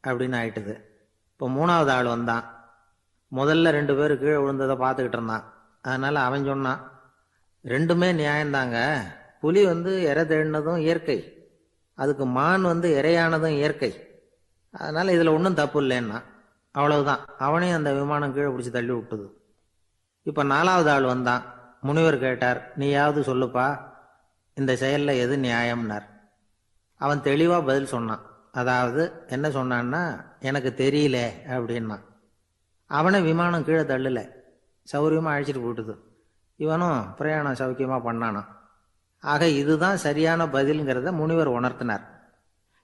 அப்படின்னு ஆயிட்டுது. இப்போ 3வது ஆள் வந்தான். முதல்ல 2 பேர் கீழே விழுந்ததை பார்த்துக்கிட்டு இருந்தான். அதனால அவன் சொன்னான், ரெண்டுமே நியாயம்தாங்க. புலி இறை தேடினதும் இயற்கை, அதுக்கு மான் இறையானதும் இயற்கை. அதனால இதுல ஒன்றும் தப்பு இல்லைன்னா. அவ்வளவுதான், அவனையும் அந்த விமானம் கீழே பிடிச்சி தள்ளி விட்டுது. இப்ப 4வது ஆள் வந்தான். முனிவர் கேட்டார், நீயாவது சொல்லுப்பா, இந்த செயல்ல எது நியாயம்னார். அவன் தெளிவா பதில் சொன்னான். அதாவது என்ன சொன்னான்னா, எனக்கு தெரியல அப்படின்னா. அவனை விமானம் கீழே தள்ளல, சௌரியமா அழைச்சிட்டு போயிட்டுது. இவனும் பிரயாணம் சௌக்கியமா பண்ணானா. ஆக இதுதான் சரியான பதில்ங்கிறத முனிவர் உணர்த்தினார்.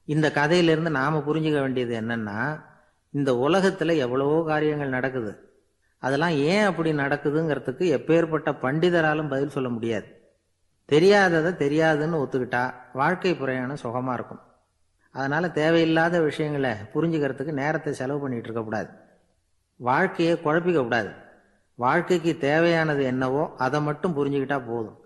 இந்த கதையிலிருந்து நாம புரிஞ்சுக்க வேண்டியது என்னன்னா, இந்த உலகத்துல எவ்வளவோ காரியங்கள் நடக்குது. அதெல்லாம் ஏன் அப்படி நடக்குதுங்கிறதுக்கு எப்பேற்பட்ட பண்டிதராலும் பதில் சொல்ல முடியாது. தெரியாததை தெரியாதுன்னு ஒத்துக்கிட்டா வாழ்க்கை பிரயாணம் சுகமா இருக்கும். அதனால தேவையில்லாத விஷயங்களை புரிஞ்சுக்கிறதுக்கு நேரத்தை செலவு பண்ணிட்டு இருக்கக்கூடாது. வாழ்க்கையை குழப்பிக்க கூடாது. வாழ்க்கைக்கு தேவையானது என்னவோ அதை மட்டும் புரிஞ்சுக்கிட்டா போதும்.